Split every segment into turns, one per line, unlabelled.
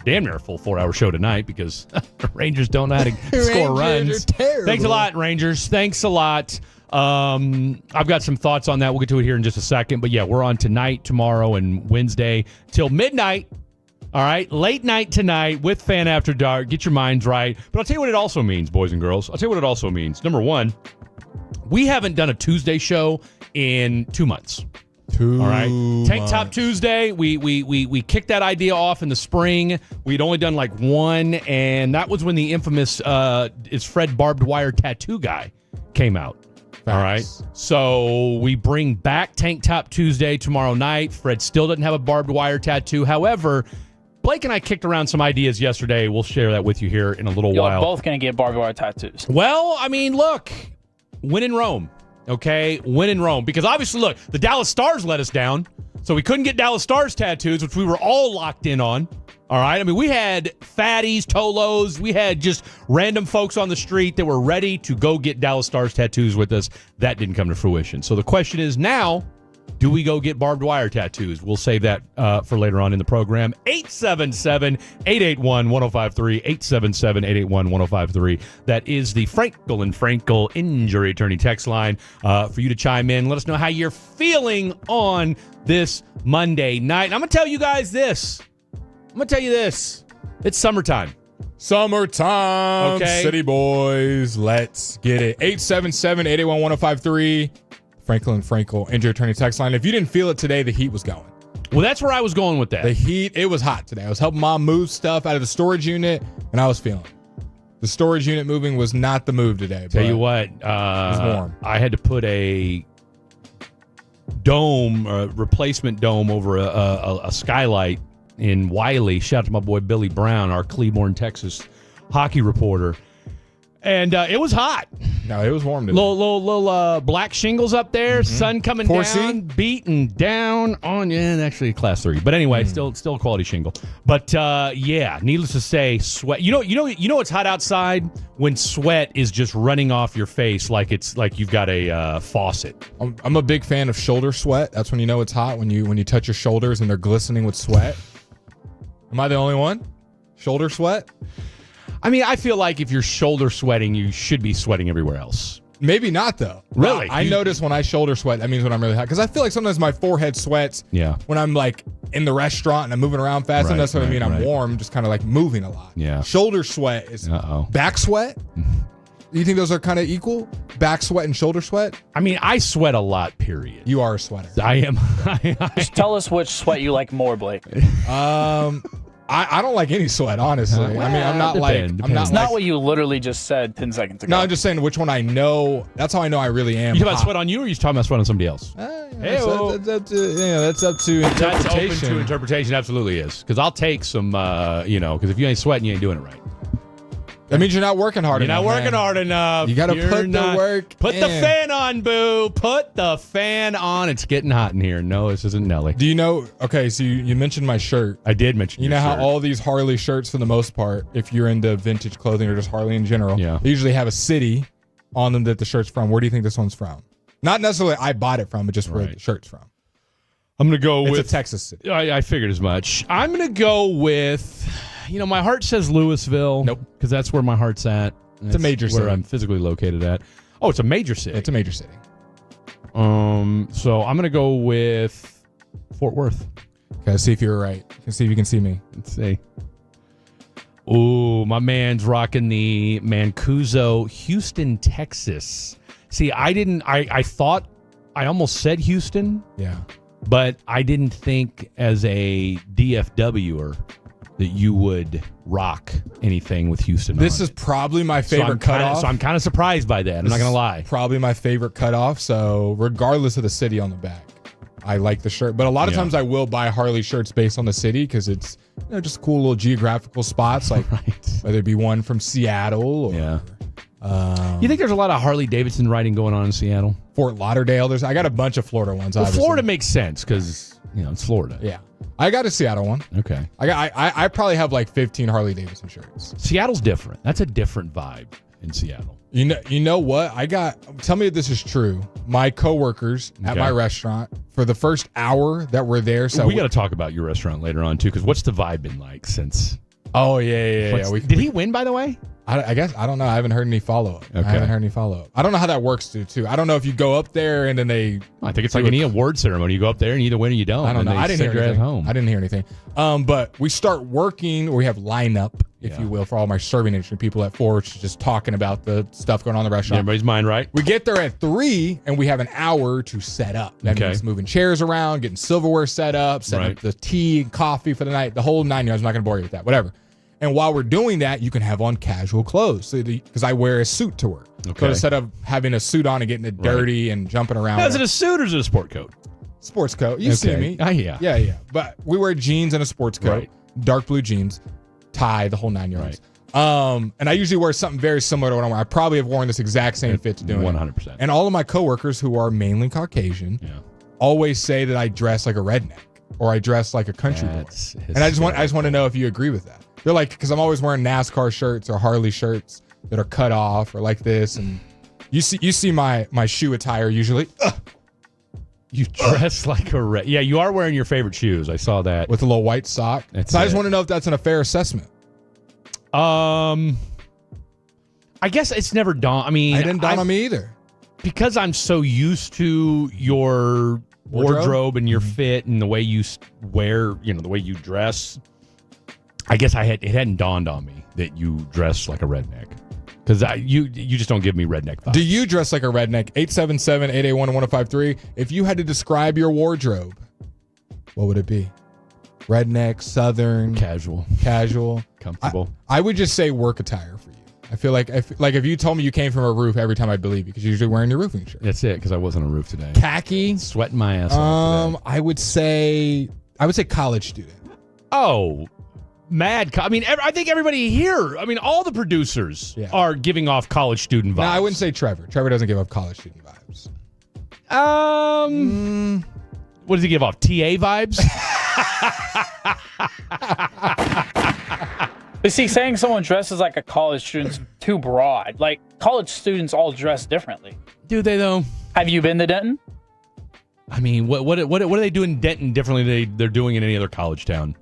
damn near a full 4-hour show tonight because the Rangers don't know how to score runs. Thanks a lot, Rangers. Thanks a lot. I've got some thoughts on that. We'll get to it here in just a second. But, yeah, we're on tonight, tomorrow, and Wednesday till midnight. All right, late night tonight with Fan After Dark. Get your minds right. But I'll tell you what it also means, boys and girls. I'll tell you what it also means. Number one, we haven't done a Tuesday show in 2 months. All right, Tank Top Tuesday. We kicked that idea off in the spring. We'd only done like one, and that was when the infamous "Is Fred Barbed Wire Tattoo Guy" came out. All right, so we bring back Tank Top Tuesday tomorrow night. Fred still doesn't have a barbed wire tattoo. However, Blake and I kicked around some ideas yesterday. We'll share that with you here in a little while.
You're both going to get barbed wire tattoos.
Well, I mean, look, win in Rome, okay? Win in Rome. Because obviously, look, the Dallas Stars let us down, so we couldn't get Dallas Stars tattoos, which we were all locked in on. All right? I mean, we had fatties, tolos. We had just random folks on the street that were ready to go get Dallas Stars tattoos with us. That didn't come to fruition. So the question is now, do we go get barbed wire tattoos? We'll save that for later on in the program. 877-881-1053. 877-881-1053. That is the Frankel and Frankel Injury Attorney text line for you to chime in. Let us know how you're feeling on this Monday night. And I'm going to tell you guys this. It's summertime.
Summertime.
Okay.
City boys. Let's get it. 877-881-1053. Franklin Frankel, Injury Attorney text line. If you didn't feel it today, the heat was going.
Well, that's where I was going with that.
The heat, it was hot today. I was helping Mom move stuff out of the storage unit, and I was feeling it. The storage unit moving was not the move today.
Tell you what, it
was warm.
I had to put a replacement dome over a skylight in Wiley. Shout out to my boy Billy Brown, our Cleburne, Texas hockey reporter. And it was hot.
No, it was warm today.
Little black shingles up there, sun coming down,
4C?
beating down on you. And actually, class 3. But anyway, still a quality shingle. But yeah, needless to say, sweat. You know it's hot outside when sweat is just running off your face like it's like you've got a faucet.
I'm a big fan of shoulder sweat. That's when you know it's hot, when you touch your shoulders and they're glistening with sweat. Am I the only one? Shoulder sweat?
I mean, I feel like if you're shoulder sweating, you should be sweating everywhere else.
Maybe not, though.
Really?
I notice when I shoulder sweat, that means when I'm really hot. Because I feel like sometimes my forehead sweats when I'm like in the restaurant and I'm moving around fast.
Right,
and that's what I mean. I'm
right.
warm, just kind of like moving a lot.
Yeah.
Shoulder sweat is back sweat. Do you think those are kind of equal? Back sweat and shoulder sweat?
I mean, I sweat a lot, period.
You are a sweater.
I am.
Just tell us which sweat you like more, Blake.
I don't like any sweat, honestly. I mean, I'm not
depends.
It's not what you literally just said 10 seconds ago.
No, I'm just saying which one I know. That's how I know I really am.
You talking about sweat on you, or you talking about sweat on somebody else?
That's up to interpretation.
That's open to interpretation. Absolutely is. Because I'll take some, because if you ain't sweating, you ain't doing it right.
That means you're not working hard enough.
You're not working hard enough.
You got to put the work
Put
in.
the fan on, boo. Put the fan on. It's getting hot in here. No, this isn't Nelly.
Do you know, okay, so you mentioned my shirt.
I did mention
You
your
know how
shirt.
all these Harley shirts, for the most part, if you're into vintage clothing or just Harley in general, they usually have a city on them that the shirt's from. Where do you think this one's from? Not necessarily I bought it from, but just where the shirt's from.
I'm going to go with...
It's a Texas city.
I figured as much. I'm going to go with... my heart says Louisville.
Nope.
Because that's where my heart's at.
It's a major city.
Where I'm physically located at. Oh, it's a major city.
It's a major city.
So I'm going to go with Fort Worth.
Okay, see if you're right. See if you can see me.
Let's see. Ooh, my man's rocking the Mancuso, Houston, Texas. See, I thought, I almost said Houston.
Yeah.
But I didn't think as a DFWer that you would rock anything with Houston.
This is probably my favorite cutoff.
So I'm kind of surprised by that. I'm not going to lie.
Probably my favorite cutoff. So regardless of the city on the back, I like the shirt. But a lot of times I will buy Harley shirts based on the city because it's just cool little geographical spots, like whether it be one from Seattle or
you think there's a lot of Harley Davidson riding going on in Seattle?
Fort Lauderdale. I got a bunch of Florida ones.
Well,
obviously.
Florida makes sense because it's Florida.
Yeah. I got a Seattle one.
Okay.
I probably have like 15 Harley Davidson shirts.
Seattle's different. That's a different vibe in Seattle.
You know what? Tell me if this is true. My coworkers at my restaurant, for the first hour that we're there. So
we got to talk about your restaurant later on too, because what's the vibe been like since
Oh, yeah.
Did he win, by the way?
I guess, I don't know. I haven't heard any follow-up.
Okay.
I haven't heard any follow-up. I don't know how that works, too. I don't know if you go up there and then they...
I think it's like any award ceremony. You go up there and you either win or you don't.
I don't know. I didn't hear anything.
Home.
I didn't hear anything. But we start working. We have lineup, if you will, for all my serving industry people at 4, which is just talking about the stuff going on in the restaurant.
Everybody's mind right.
We get there at 3, and we have an hour to set up. That means moving chairs around, getting silverware set up, setting up the tea and coffee for the night, the whole 9 yards. I'm not going to bore you with that. Whatever. And while we're doing that, you can have on casual clothes because I wear a suit to work. Okay. So instead of having a suit on and getting it dirty and jumping around.
Now, is it a suit or is it a sport coat?
Sports coat. You see me.
Yeah.
Yeah. But we wear jeans and a sports coat, dark blue jeans, tie, the whole 9 yards. And I usually wear something very similar to what I'm wearing. I probably have worn this exact same fit to doing
100%.
And all of my coworkers who are mainly Caucasian always say that I dress like a redneck or I dress like a country boy. And I just want to know if you agree with that. They're like, because I'm always wearing NASCAR shirts or Harley shirts that are cut off or like this, and you see my shoe attire usually.
You dress like a yeah. You are wearing your favorite shoes. I saw that
with a little white sock. So I just want to know if that's a fair assessment.
I guess it's never dawned. I mean,
it didn't dawn on me either
because I'm so used to your wardrobe and your fit and the way you wear, the way you dress. I guess it hadn't dawned on me that you dress like a redneck because you just don't give me redneck vibes.
Do you dress like a redneck? 877-881-1053. If you had to describe your wardrobe, what would it be? Redneck, southern,
casual, comfortable.
I would just say work attire for you. I feel like if you told me you came from a roof every time I'd believe you because you're usually wearing your roofing shirt.
That's it because I wasn't on a roof today.
Khaki,
sweating my ass off today.
I would say college student.
Oh. I mean, I think everybody here, all the producers are giving off college student vibes.
No, I wouldn't say Trevor. Trevor doesn't give off college student vibes.
What does he give off? TA vibes?
But see, saying someone dresses like a college student's too broad. Like, college students all dress differently.
Do they, though?
Have you been to Denton?
I mean, what are they doing in Denton differently than they're doing in any other college town?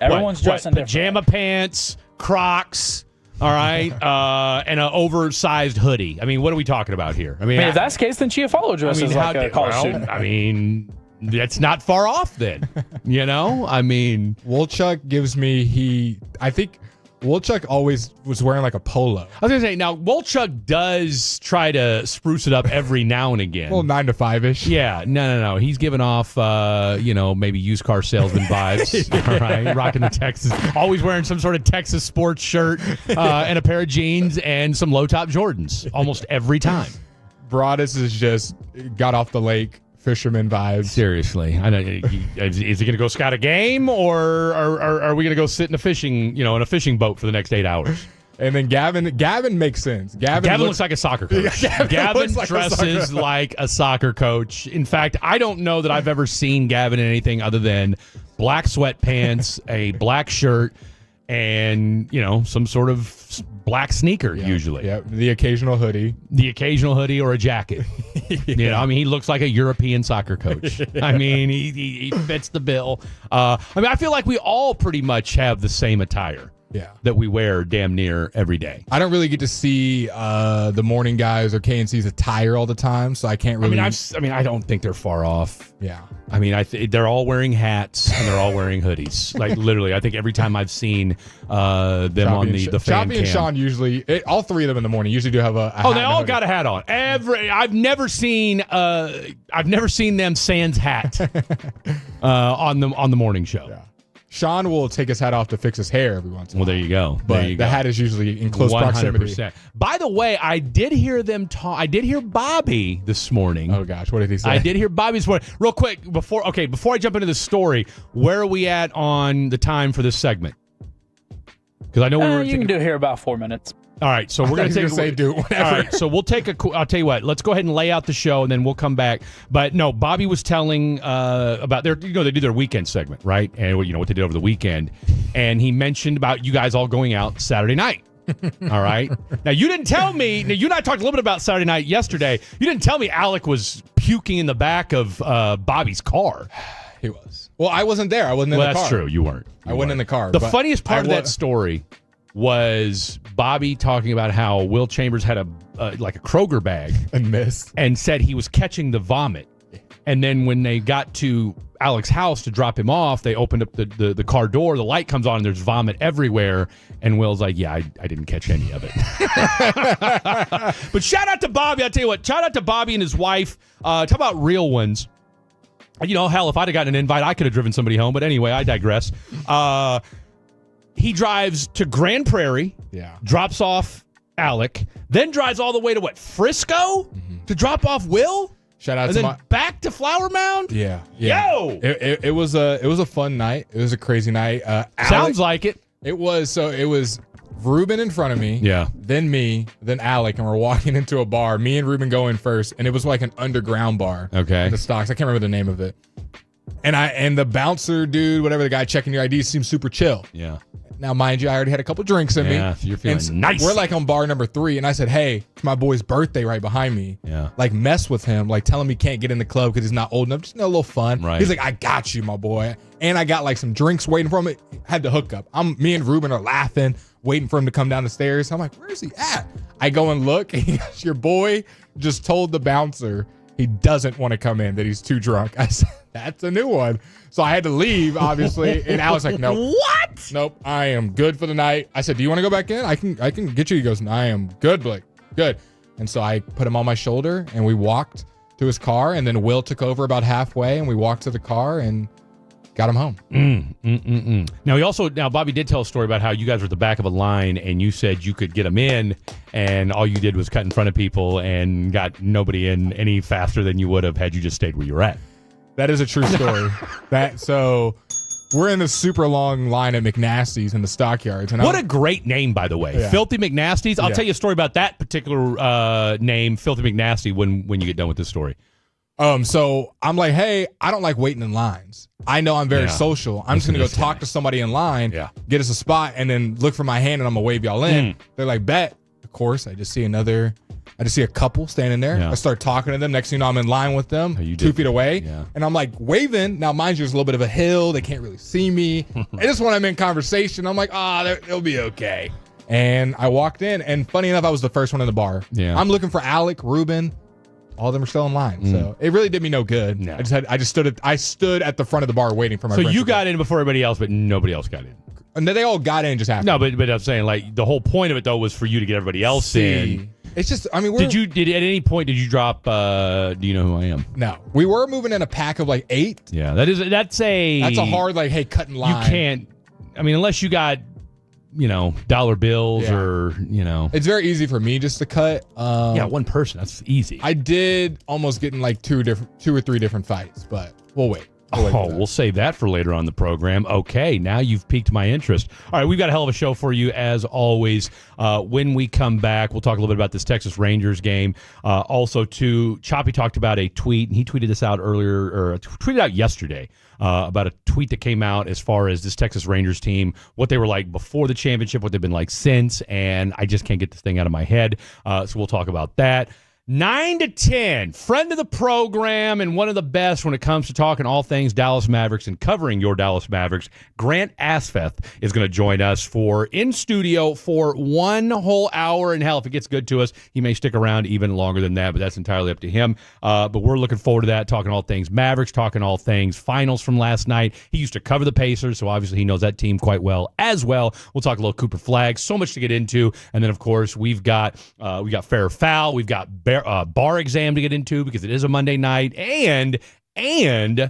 Everyone's dressing
pajama pants, Crocs, all right, and an oversized hoodie. I mean, what are we talking about here? I mean,
if that's the case, then Chiafalo dresses like a college student.
I mean, that's not far off then. I mean,
Wolchuk gives me I think Wolchuk always was wearing like a polo.
I was going to say, now, Wolchuk does try to spruce it up every now and again.
Well, 9 to 5-ish.
Yeah, no. He's giving off, maybe used car salesman vibes. All right, rocking the Texas. Always wearing some sort of Texas sports shirt and a pair of jeans and some low-top Jordans almost every time.
Broadus is just got off the lake. Fisherman vibes.
Seriously, is he going to go scout a game, or are we going to go sit in a fishing boat for the next 8 hours?
And then Gavin makes sense. Gavin
looks like a soccer coach. Gavin dresses like a soccer coach. In fact, I don't know that I've ever seen Gavin in anything other than black sweatpants, a black shirt, and some sort of black sneaker usually.
Yeah, the occasional hoodie
or a jacket. He looks like a European soccer coach. I mean, he fits the bill. I feel like we all pretty much have the same attire.
Yeah,
that we wear damn near every day.
I don't really get to see the morning guys or KNC's attire all the time, so I can't really.
I don't think they're far off.
Yeah.
They're all wearing hats and they're all wearing hoodies. Like literally, I think every time I've seen them on the fan
Choppy and
cam.
Sean usually, all three of them in the morning usually do have a hat.
They all got a hat on. I've never seen them sans hat on the morning show.
Yeah. Sean will take his hat off to fix his hair every once in a while.
Well, there you go.
But the hat is usually in close 100%. Proximity.
By the way, I did hear them talk. I did hear Bobby this morning.
Oh, gosh. What did he say?
I did hear Bobby this morning. Real quick, before I jump into the story, where are we at on the time for this segment? Because I know we were.
You can do it here about 4 minutes.
All right, so we're going to
do it whenever.
All right, so we'll take I'll tell you what. Let's go ahead and lay out the show, and then we'll come back. But no, Bobby was telling about they do their weekend segment, right? And what they did over the weekend, and he mentioned about you guys all going out Saturday night. All right. Now you didn't tell me. Now you and I talked a little bit about Saturday night yesterday. You didn't tell me Alec was puking in the back of Bobby's car.
He was. Well, I wasn't there. I wasn't in the car.
That's true. You weren't.
I wasn't in the car.
The funniest part of that story was Bobby talking about how Will Chambers had a Kroger bag
and missed
and said he was catching the vomit. And then when they got to Alex's house to drop him off, they opened up the car door. The light comes on and there's vomit everywhere. And Will's like, yeah, I didn't catch any of it. But shout out to Bobby. I'll tell you what, shout out to Bobby and his wife. Talk about real ones. You know, hell, if I'd have gotten an invite, I could have driven somebody home. But anyway, I digress. He drives to Grand Prairie, drops off Alec, then drives all the way to Frisco to drop off Will?
Shout out
and
to
then back to Flower Mound?
Yeah.
Yo!
It was a fun night. It was a crazy night.
Sounds like it.
It was Ruben in front of me.
Yeah.
Then me, then Alec, and we're walking into a bar. Me and Ruben go in first, and it was like an underground bar.
Okay.
The Stocks. I can't remember the name of it. And the bouncer dude, whatever, the guy checking your ID seemed super chill.
Yeah.
Now, mind you, I already had a couple drinks in me.
Yeah, so you're feeling nice.
We're like on bar number 3, and I said, hey, it's my boy's birthday right behind me.
Yeah.
Like, mess with him. Like, tell him he can't get in the club because he's not old enough. Just a little fun.
Right.
He's like, I got you, my boy. And I got like some drinks waiting for him. Had the hookup. Me and Ruben are laughing, waiting for him to come down the stairs. I'm like, where is he at? I go and look, and your boy just told the bouncer he doesn't want to come in, that he's too drunk. I said, that's a new one. So I had to leave, obviously. And I was like, nope.
What?
Nope. I am good for the night. I said, do you want to go back in? I can get you. He goes, I am good, Blake. Good. And so I put him on my shoulder and we walked to his car. And then Will took over about halfway and we walked to the car and got him home.
Now Bobby did tell a story about how you guys were at the back of a line and you said you could get him in and all you did was cut in front of people and got nobody in any faster than you would have had you just stayed where you were at.
That is a true story. So we're in this super long line at McNasty's in the Stockyards. And
what a great name, by the way.
Yeah.
Filthy McNasty's. I'll tell you a story about that particular name, Filthy McNasty, when you get done with this story.
So I'm like, hey, I don't like waiting in lines. I know I'm very social. I'm just going to go talk to somebody in line, get us a spot, and then look for my hand, and I'm going to wave y'all in. They're like, bet. Of course, I just see a couple standing there. I start talking to them. Next thing you know, I'm in line with them, 2 feet away. Yeah. And I'm like waving. Now, mind you, there's a little bit of a hill. They can't really see me. And just when I'm in conversation, I'm like, they'll be okay. And I walked in, and funny enough, I was the first one in the bar. Yeah. I'm looking for Alec, Ruben. All of them are still in line. So it really did me no good. No. I stood at the front of the bar waiting for my friend.
So you got in before everybody else, but nobody else got in.
And then they all got in just after.
No, but I'm saying, like, the whole point of it though was for you to get everybody else in.
It's just, I mean,
did at any point did you drop Do You Know Who I Am?
No. We were moving in a pack of like 8.
Yeah, that's a
hard, like, hey, cut in line.
You can't, I mean, unless you got, dollar bills or,
It's very easy for me just to cut.
One person, that's easy.
I did almost get in like 2 or 3 different fights, but we'll wait.
We'll save that for later on the program. Okay, now you've piqued my interest. All right, we've got a hell of a show for you as always. When we come back, we'll talk a little bit about this Texas Rangers game. Also, too, Choppy talked about a tweet, and he tweeted this out earlier, or tweeted out yesterday, about a tweet that came out as far as this Texas Rangers team, what they were like before the championship, what they've been like since, and I just can't get this thing out of my head. So we'll talk about that. 9 to 10, friend of the program and one of the best when it comes to talking all things Dallas Mavericks and covering your Dallas Mavericks. Grant Asfeth is going to join us in studio for 1 whole hour. And hell, if it gets good to us, he may stick around even longer than that, but that's entirely up to him. But we're looking forward to that, talking all things Mavericks, talking all things finals from last night. He used to cover the Pacers, so obviously he knows that team quite well as well. We'll talk a little Cooper Flag, so much to get into. And then, of course, we've got Fair or Foul, we've got bar exam to get into because it is a Monday night, and we'll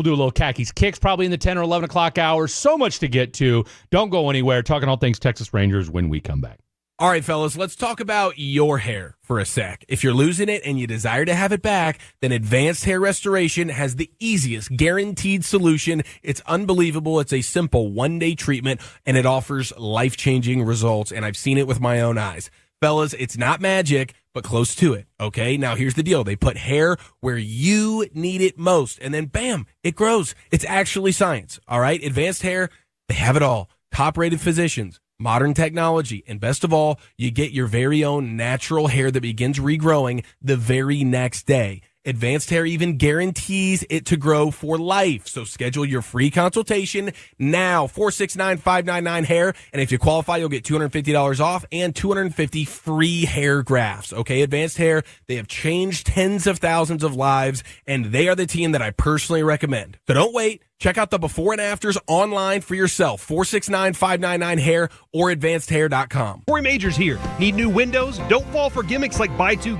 do a little Khakis Kicks probably in the 10 or 11 o'clock hour. So much to get to. Don't go anywhere. Talking all things Texas Rangers when we come back.
All right, fellas, let's talk about your hair for a sec. If you're losing it and you desire to have it back, then Advanced Hair Restoration has the easiest guaranteed solution. It's unbelievable. It's a simple 1-day treatment, and it offers life-changing results, and I've seen it with my own eyes. Fellas, it's not magic, but close to it, okay? Now, here's the deal. They put hair where you need it most, and then, bam, it grows. It's actually science, all right? Advanced Hair, they have it all. Top-rated physicians, modern technology, and best of all, you get your very own natural hair that begins regrowing the very next day. Advanced Hair even guarantees it to grow for life. So schedule your free consultation now, 469-599-HAIR. And if you qualify, you'll get $250 off and 250 free hair grafts. Okay, Advanced Hair, they have changed tens of thousands of lives, and they are the team that I personally recommend. So don't wait. Check out the before and afters online for yourself, 469-599-HAIR or advancedhair.com.
Corey Majors here. Need new windows? Don't fall for gimmicks like buy two.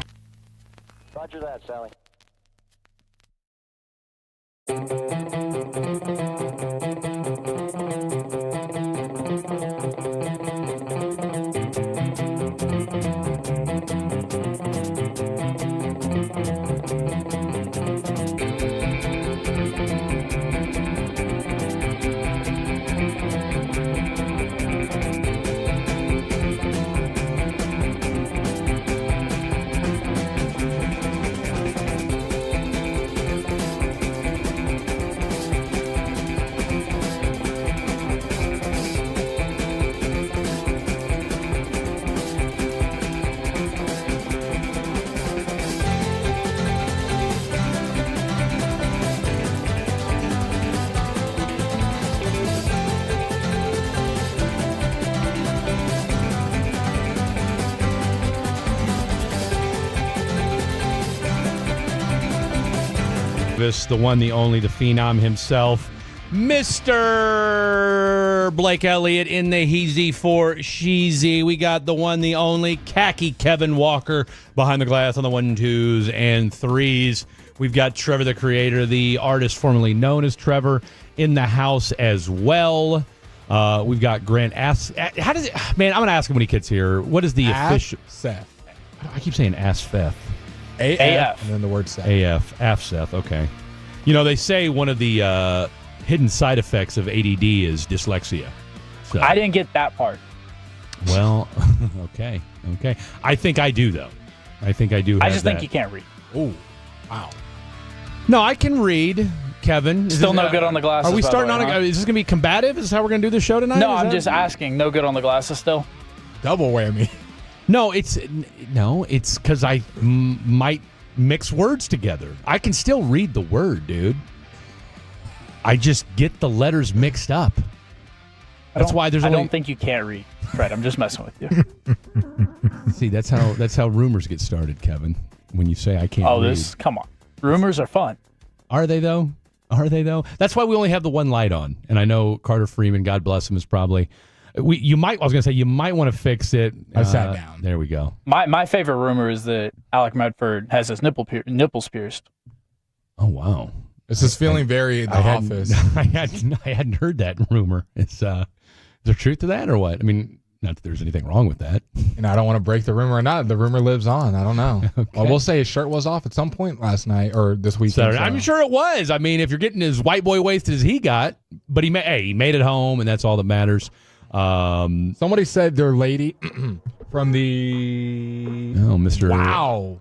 Roger that, Sally.
The one, the only, the phenom himself, Mr. Blake Elliott in the heezy for Sheezy. We got the one, the only, khaki Kevin Walker behind the glass on the 1, 2s, and 3s. We've got Trevor, the creator, the artist formerly known as Trevor, in the house as well. We've got Grant. How does it? Man, I'm going to ask him when he gets here. What is the official?
Seth.
I keep saying Asfeth.
AF. And then the word Seth.
Seth. Okay. You know, they say one of the hidden side effects of ADD is dyslexia. So.
I didn't get that part.
Well, okay. I think I do, though. I think I do.
I just think you can't read.
Oh, wow.
No, I can read, Kevin.
Still no good on the glasses.
Are we starting
on?
Is this going to be combative? Is this how we're going to do the show tonight?
No, I'm just asking. No good on the glasses still?
Double whammy.
No, it's because I might mix words together. I can still read the word, dude. I just get the letters mixed up. That's why there's.
I don't think you can't read, Fred. I'm just messing with you.
See, that's how rumors get started, Kevin. When you say I can't. read.
Come on. Rumors are fun.
Are they though? That's why we only have the one light on. And I know Carter Freeman, God bless him, is probably. You might want to fix it.
I sat down.
There we go.
My favorite rumor is that Alec Medford has his nipples pierced.
Oh wow,
this is feeling very The Office.
I hadn't heard that rumor. Is there truth to that or what? I mean, not that there's anything wrong with that.
And I don't want to break the rumor or not. The rumor lives on. I don't know.
Okay.
I will say his shirt was off at some point last night or this weekend.
Saturday. I'm sure it was. I mean, if you're getting as white boy wasted as he got, but he made it home, and that's all that matters.
Somebody said their lady from the
Mr.
Wow.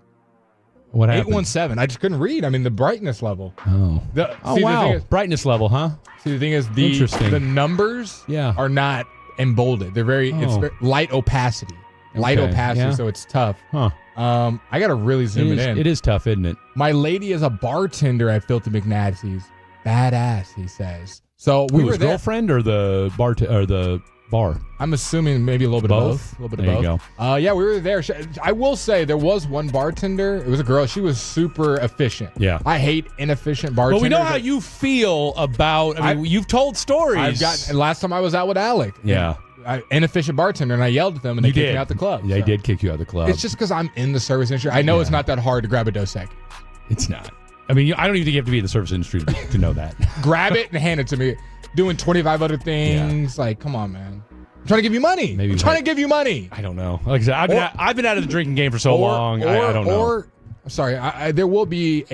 What happened?
817. I just couldn't read. I mean, the brightness level.
Oh. Wow. Brightness level, huh?
See, the thing is,
Interesting.
the numbers are not emboldened. They're it's very light opacity. Light opacity, so it's tough.
Huh.
I got to really zoom it in.
It is tough, isn't it?
My lady is a bartender at Filthy McNasty's. Badass, he says. So we were there.
Girlfriend or the bar?
I'm assuming maybe a little bit of both. A little bit of both.
There you
Yeah, we were there. I will say there was one bartender. It was a girl. She was super efficient.
Yeah.
I hate inefficient bartenders.
Well, we know how you feel about. I mean, you've told stories.
Last time I was out with Alec.
Yeah.
Inefficient bartender, and I yelled at them, and they kicked me out the club.
Yeah, they did kick you out of the club.
It's just because I'm in the service industry. I know it's not that hard to grab a Dos Equis.
It's not. I mean, I don't even think you have to be in the service industry to know that.
Grab it and hand it to me. Doing 25 other things. Like, come on, man. I'm trying to give you money. I'm trying to give you money.
I don't know. Like I said, I've been out of the drinking game for so long. I don't know.
Sorry, there will be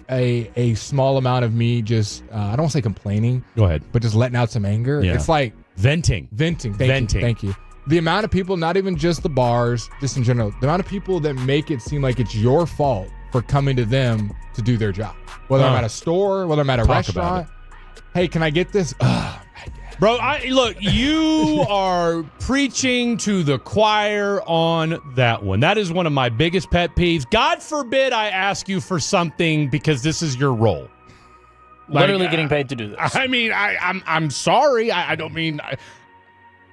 a small amount of me just, I don't want to say complaining.
Go ahead.
But just letting out some anger.
Yeah.
It's like.
Venting.
Thank you. The amount of people, not even just the bars, just in general, the amount of people that make it seem like it's your fault for coming to them to do their job. Whether I'm at a store, whether I'm at a restaurant. Hey, can I get this? I
Bro, look, you are preaching to the choir on that one. That is one of my biggest pet peeves. God forbid I ask you for something because this is your role.
Literally getting paid to do this.
I mean, I'm sorry. I don't mean...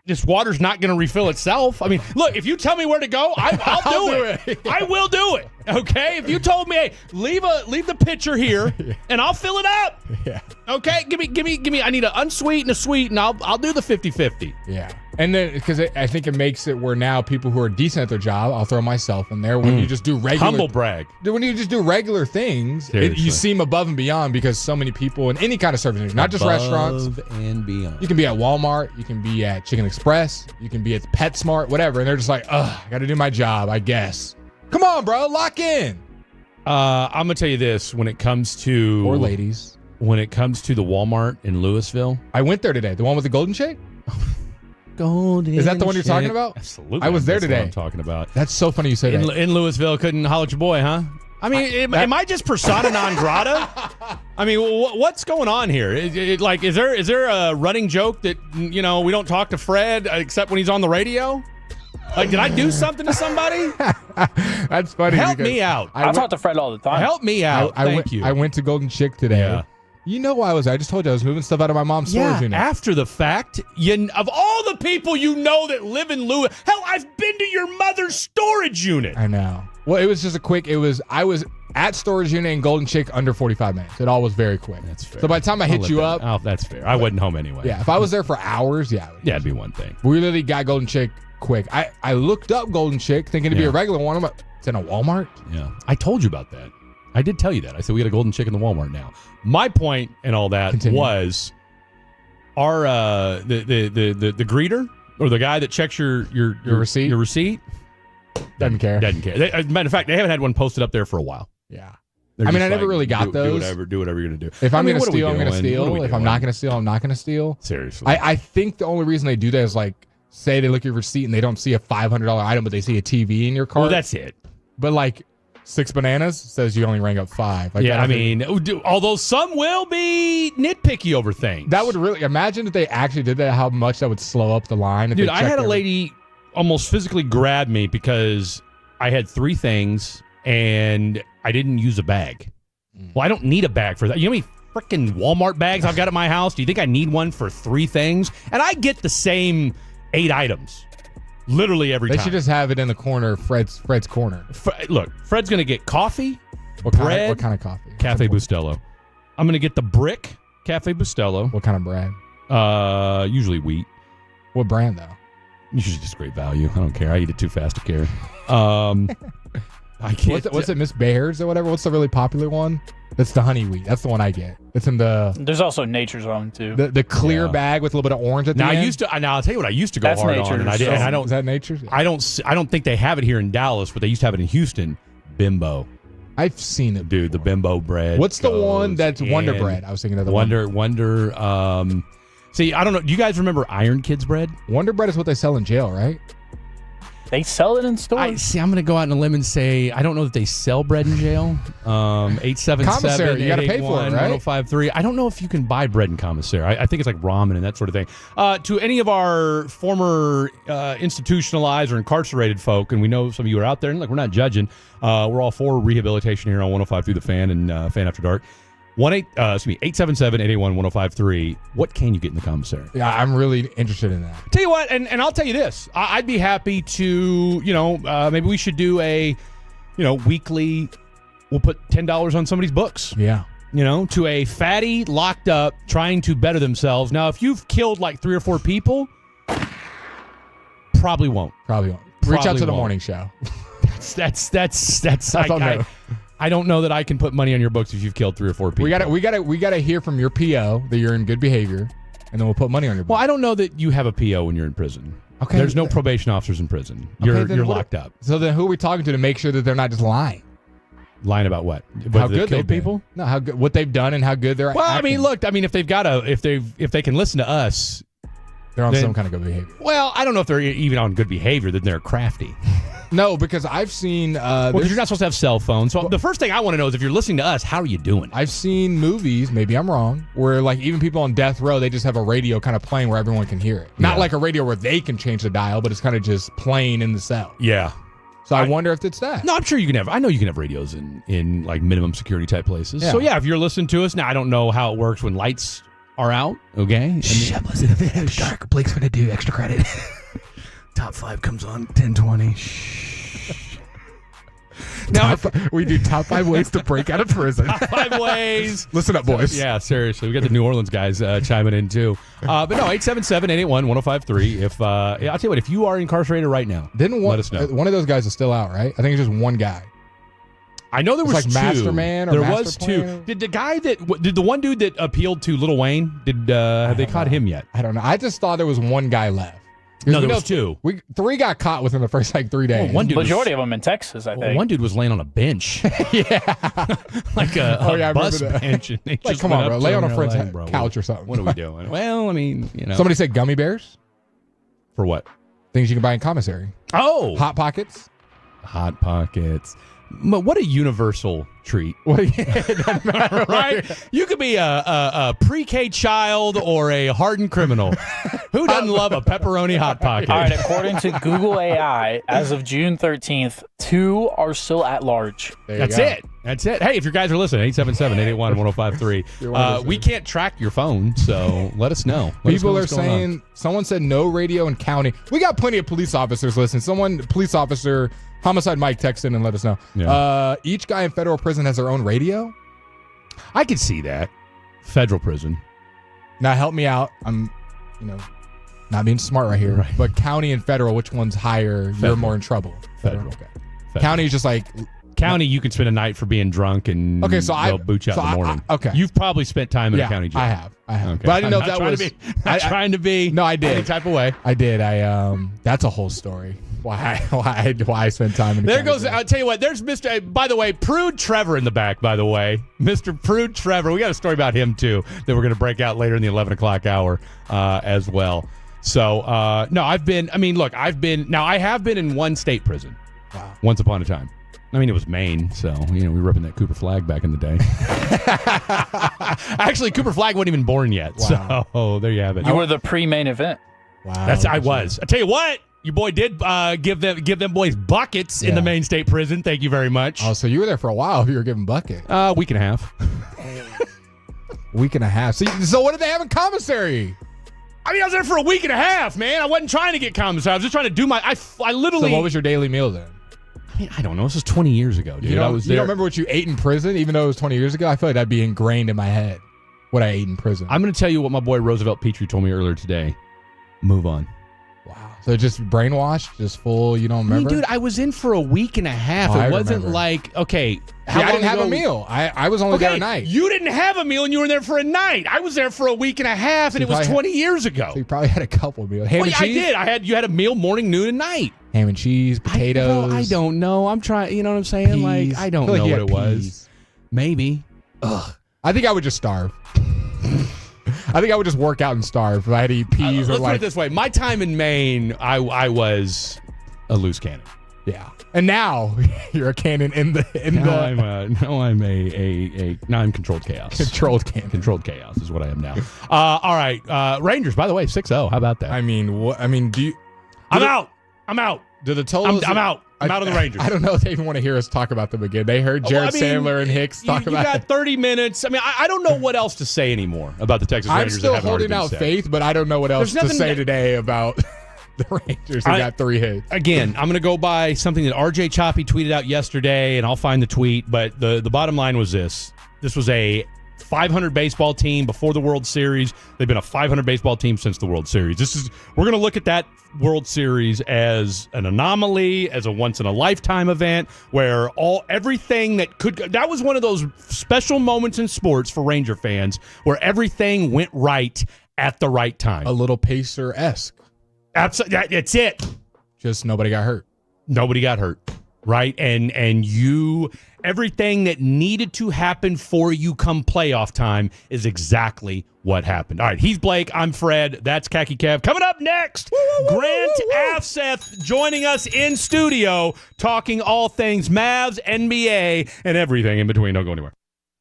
this water's not going to refill itself. I mean, look, if you tell me where to go, I'll do it. I will do it. Okay? If you told me, hey, leave the pitcher here and I'll fill it up.
Yeah.
Okay? Give me. I need an unsweet and a sweet, and I'll do the 50-50.
Yeah. And then, because I think it makes it where now people who are decent at their job, I'll throw myself in there, when you just do regular...
Humble brag.
When you just do regular things, you seem above and beyond, because so many people in any kind of service, not just restaurants.
Above and beyond.
You can be at Walmart, you can be at Chicken Express, you can be at PetSmart, whatever, and they're just like, ugh, I got to do my job, I guess. Come on, bro, lock in.
I'm going to tell you this, when it comes to...
Or ladies.
When it comes to the Walmart in Louisville.
I went there today. The one with the golden shake?
Golden
Is that the one you're talking about?
Absolutely.
I was there today.
What I'm talking about.
That's so funny you say that.
In Louisville, couldn't holler at your boy, huh? I mean, am I just persona non grata? I mean, what's going on here? Is there a running joke that, we don't talk to Fred except when he's on the radio? Like, did I do something to somebody?
That's funny.
Help me out.
I talk to Fred all the time.
Help me out. Thank you.
I went to Golden Chick today.
Yeah.
You know why I was there. I just told you I was moving stuff out of my mom's storage unit.
After the fact, of all the people that live in Louisville, hell, I've been to your mother's storage unit.
I know. Well, it was just I was at storage unit in Golden Chick under 45 minutes. It all was very quick.
That's fair.
So by the time I hit you up.
Oh, that's fair. I wasn't home anyway.
Yeah, if I was there for hours,
it'd be one thing.
We literally got Golden Chick quick. I looked up Golden Chick thinking it'd be a regular one. I'm like, it's in a Walmart?
Yeah. I told you about that. I did tell you that. I said we got a Golden Chick in the Walmart now. My point and all that was our the greeter or the guy that checks your receipt. Your receipt
doesn't care.
As a matter of fact, they haven't had one posted up there for a while.
Yeah.
They're
I mean, I never really got those.
Do whatever you're gonna do.
If I'm gonna steal, I'm gonna steal. If I'm not gonna steal, I'm not gonna steal.
Seriously.
I think the only reason they do that is like, say they look at your receipt and they don't see a $500 item, but they see a TV in your cart.
Well, that's it.
But like 6 bananas says you only rang up 5. Like,
yeah, I mean, although some will be nitpicky over things.
That would really, imagine if they actually did that, how much that would slow up the line.
Dude, I had a lady almost physically grab me because I had 3 things and I didn't use a bag. Well, I don't need a bag for that. You know how many freaking Walmart bags I've got at my house? Do you think I need one for 3 things? And I get the same 8 items. Literally every time.
They should just have it in the corner, Fred's corner.
Look, Fred's going to get coffee,
bread. What kind of coffee?
Cafe Bustelo. I'm going to get the brick Cafe Bustelo.
What kind of bread?
Usually wheat.
What brand, though?
Usually just great value. I don't care. I eat it too fast to care. I can't.
What's it, Miss Bear's or whatever? What's the really popular one? That's the honey wheat. That's the one I get. It's in the...
There's also Nature's Own, too.
The clear bag with a little bit of orange at the end.
Now, I'll tell you what I used to go hard on. And I don't...
Is that Nature's?
I don't think they have it here in Dallas, but they used to have it in Houston. Bimbo.
I've seen it.
Dude, the Bimbo bread.
What's the one that's Wonder Bread? I was thinking of the
Wonder. See, I don't know. Do you guys remember Iron Kids bread?
Wonder Bread is what they sell in jail, right?
They sell it in stores.
I'm going to go out on a limb and say I don't know that they sell bread in jail. 877
you got to pay for it, right?
1053. I don't know if you can buy bread in commissary. I think it's like ramen and that sort of thing. To any of our former institutionalized or incarcerated folk, and we know some of you are out there, and look, we're not judging. We're all for rehabilitation here on 105 through the Fan and Fan After Dark. 877-881-1053. What can you get in the commissary?
Yeah, I'm really interested in that.
Tell you what, and I'll tell you this. I'd be happy to, maybe we should do a, weekly, we'll put $10 on somebody's books.
Yeah.
To a fatty locked up trying to better themselves. Now, if you've killed like 3 or 4 people, probably won't.
Reach out to the morning show.
That's I don't know that I can put money on your books if you've killed 3 or 4 people.
We gotta hear from your PO that you're in good behavior, and then we'll put money on your books.
Well, I don't know that you have a PO when you're in prison. Okay. There's no probation officers in prison. You're locked up.
So then who are we talking to make sure that they're not just lying?
Lying about what?
How good they've people? No, how good what they've done and how good they're.
Well, acting. I mean, look, if they've got if they can listen to us,
they're on some kind of good behavior.
Well, I don't know if they're even on good behavior. Then they're crafty.
No, because I've seen.
Because you're not supposed to have cell phones. So the first thing I want to know is if you're listening to us, how are you doing?
I've seen movies, maybe I'm wrong, where like even people on death row, they just have a radio kind of playing where everyone can hear it. Not like a radio where they can change the dial, but it's kind of just playing in the cell.
Yeah.
So I wonder if it's that.
No, I'm sure you can have. I know you can have radios in like minimum security type places.
Yeah.
So yeah, if you're listening to us now, I don't know how it works when lights are out. Okay.
I'm listening to it. Dark. Blake's gonna do extra credit. Top 5 comes on 10:20.
Now
We do top 5 ways to break out of prison.
5 ways.
Listen up, boys.
Yeah, seriously. We got the New Orleans guys chiming in too. But no, 877-881-1053. If I'll tell you what, if you are incarcerated right now, let us know.
One of those guys is still out, right? I think it's just one guy.
I know there was
like
two.
Masterman or
there
Master
was
Plan?
two. Did the one dude that appealed to Lil Wayne? Have they caught him yet?
I don't know. I just thought there was one guy left.
No, there was two.
3 got caught within the first like 3 days.
Well, one dude
Majority of them in Texas, I think.
one dude was laying on a bench. like a bus bench. And they
Like,
just
come
went
on, bro.
up
Lay
to
on
him
a
and they're
friend's
like, bro,
couch or something.
What are we doing? Well, I mean,
Somebody said gummy bears.
For what?
Things you can buy in commissary.
Oh.
Hot Pockets.
Hot Pockets. What a universal treat. Right? You could be a pre-K child or a hardened criminal. Who doesn't love a pepperoni Hot Pocket?
All right, according to Google AI, as of June 13th, 2 are still at large.
That's it. That's it. Hey, if you guys are listening, 877-881-1053. We can't track your phone, so let us know.
People are saying, someone said no radio in county. We got plenty of police officers listening. Police officer, Homicide Mike, text in and let us know.
Yeah.
Each guy in federal prison has their own radio.
I could see that. Federal prison.
Now help me out. I'm, not being smart right here.
Right.
But county and federal, which one's higher?
Federal.
You're more in trouble.
Federal.
Okay.
Federal.
County is just like
County, you can spend a night for being drunk and they'll boot you out in the morning.
Okay.
You've probably spent time in a county jail.
I have.
Okay.
But I didn't know
I'm
if that
not
was
trying to be
No, I did.
any type of way.
I did. That's a whole story. Why I spent time in the
There
county
goes.
jail.
I'll tell you what. There's Mr. By the way, Prude Trevor in the back. By the way, Mr. Prude Trevor. We got a story about him too that we're going to break out later in the 11 o'clock hour as well. So no, I have been in one state prison.
Wow.
Once upon a time. I mean, it was Maine, so we were ripping that Cooper flag back in the day. Actually, Cooper flag wasn't even born yet.
Wow.
So there you have it.
You were the pre-main event.
Wow.
I was. I tell you what, your boy did give them boys buckets in the Maine State Prison. Thank you very much.
Oh, so you were there for a while. You were giving bucket.
Week and a half.
Week and a half. So what did they have in commissary?
I mean, I was there for a week and a half, man. I wasn't trying to get commissary. I was just trying to do I literally.
So what was your daily meal then?
I mean, I don't know. This was 20 years ago, dude.
You
I was there.
don't remember what you ate in prison, even though it was 20 years ago? I feel like that'd be ingrained in my head, what I ate in prison.
I'm going to tell you what my boy Roosevelt Petrie told me earlier today. Move on.
Wow. So just brainwashed, just full, you don't remember?
I mean, dude, I was in for a week and a half.
Oh,
it
I
wasn't
remember.
like, okay.
I didn't have a meal. I was only there a night.
You didn't have a meal and you were there for a night. I was there for a week and a half, and it was 20 years ago.
So you probably had a couple of meals. Ham and cheese?
I did. You had a meal morning, noon, and night.
Ham and cheese, potatoes.
I don't know. I'm trying. You know what I'm saying?
Peas.
Like, I don't
feel like
know
you
what
had
it was.
peas.
Maybe.
I think I would just starve. I think I would just work out and starve if I had to eat peas or
Let's put
like.
it this way. My time in Maine, I was a loose cannon.
Yeah. And now you're a cannon
Now I'm controlled chaos.
controlled cannon.
Controlled chaos is what I am now. All right. Rangers, by the way, 6-0. How about that?
I mean, do you?
I'm out.
Do the totals?
I'm out. I'm out on the Rangers.
I don't know if they even want to hear us talk about them again. They heard Jared Sandler and Hicks talk
you
about
got
it.
30 minutes. I mean, I don't know what else to say anymore about the Texas
I'm
Rangers.
still
that haven't already
holding
been
out
said.
faith, but I don't know what else
There's
to
nothing
say
that-
today about the Rangers who got 3 hits.
Again, I'm going to go by something that RJ Choppy tweeted out yesterday, and I'll find the tweet. But the bottom line was this. This was a 500 baseball team before the World Series. They've been a 500 baseball team since the World Series. We're going to look at that World Series as an anomaly, as a once-in-a-lifetime event, where everything that was one of those special moments in sports for Ranger fans where everything went right at the right time.
A little Pacer-esque.
Absolutely. It's it.
Just nobody got hurt.
Nobody got hurt. right? And you, everything that needed to happen for you come playoff time is exactly what happened. All right, he's Blake. I'm Fred. That's Khaki Kev. Coming up next, Grant Afseth joining us in studio, talking all things Mavs, NBA, and everything in between. Don't go anywhere.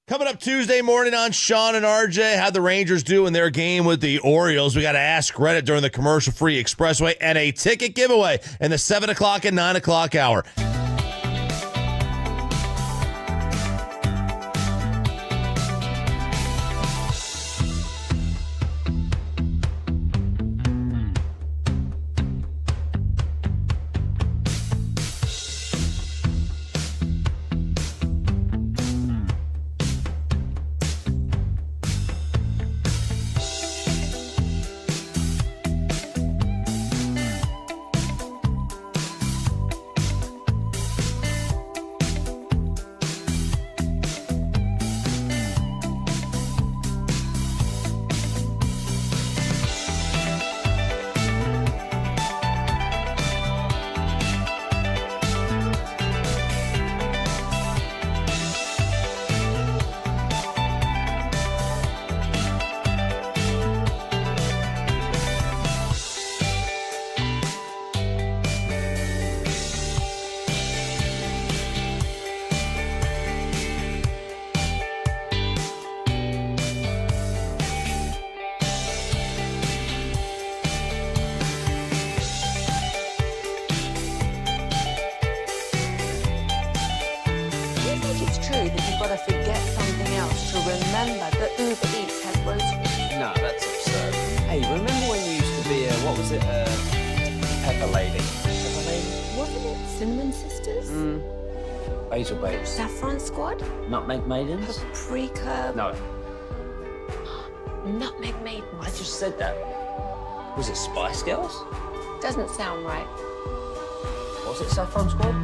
Coming up Tuesday morning on Sean and RJ, how'd the Rangers do in their game with the Orioles? We got to ask Reddit during the commercial-free expressway and a ticket giveaway in the 7 o'clock and 9 o'clock hour.
Forget something else to remember that Uber Eats has groceries.
No, that's absurd. Hey, remember when you used to be what was it, Pepper Lady? Pepper Lady?
Wasn't it Cinnamon Sisters?
Basil Babes.
Saffron Squad?
Nutmeg Maidens?
Paprika?
No,
Nutmeg Maidens.
I just said that. Was it Spice Girls?
Doesn't sound right.
Was it Saffron Squad?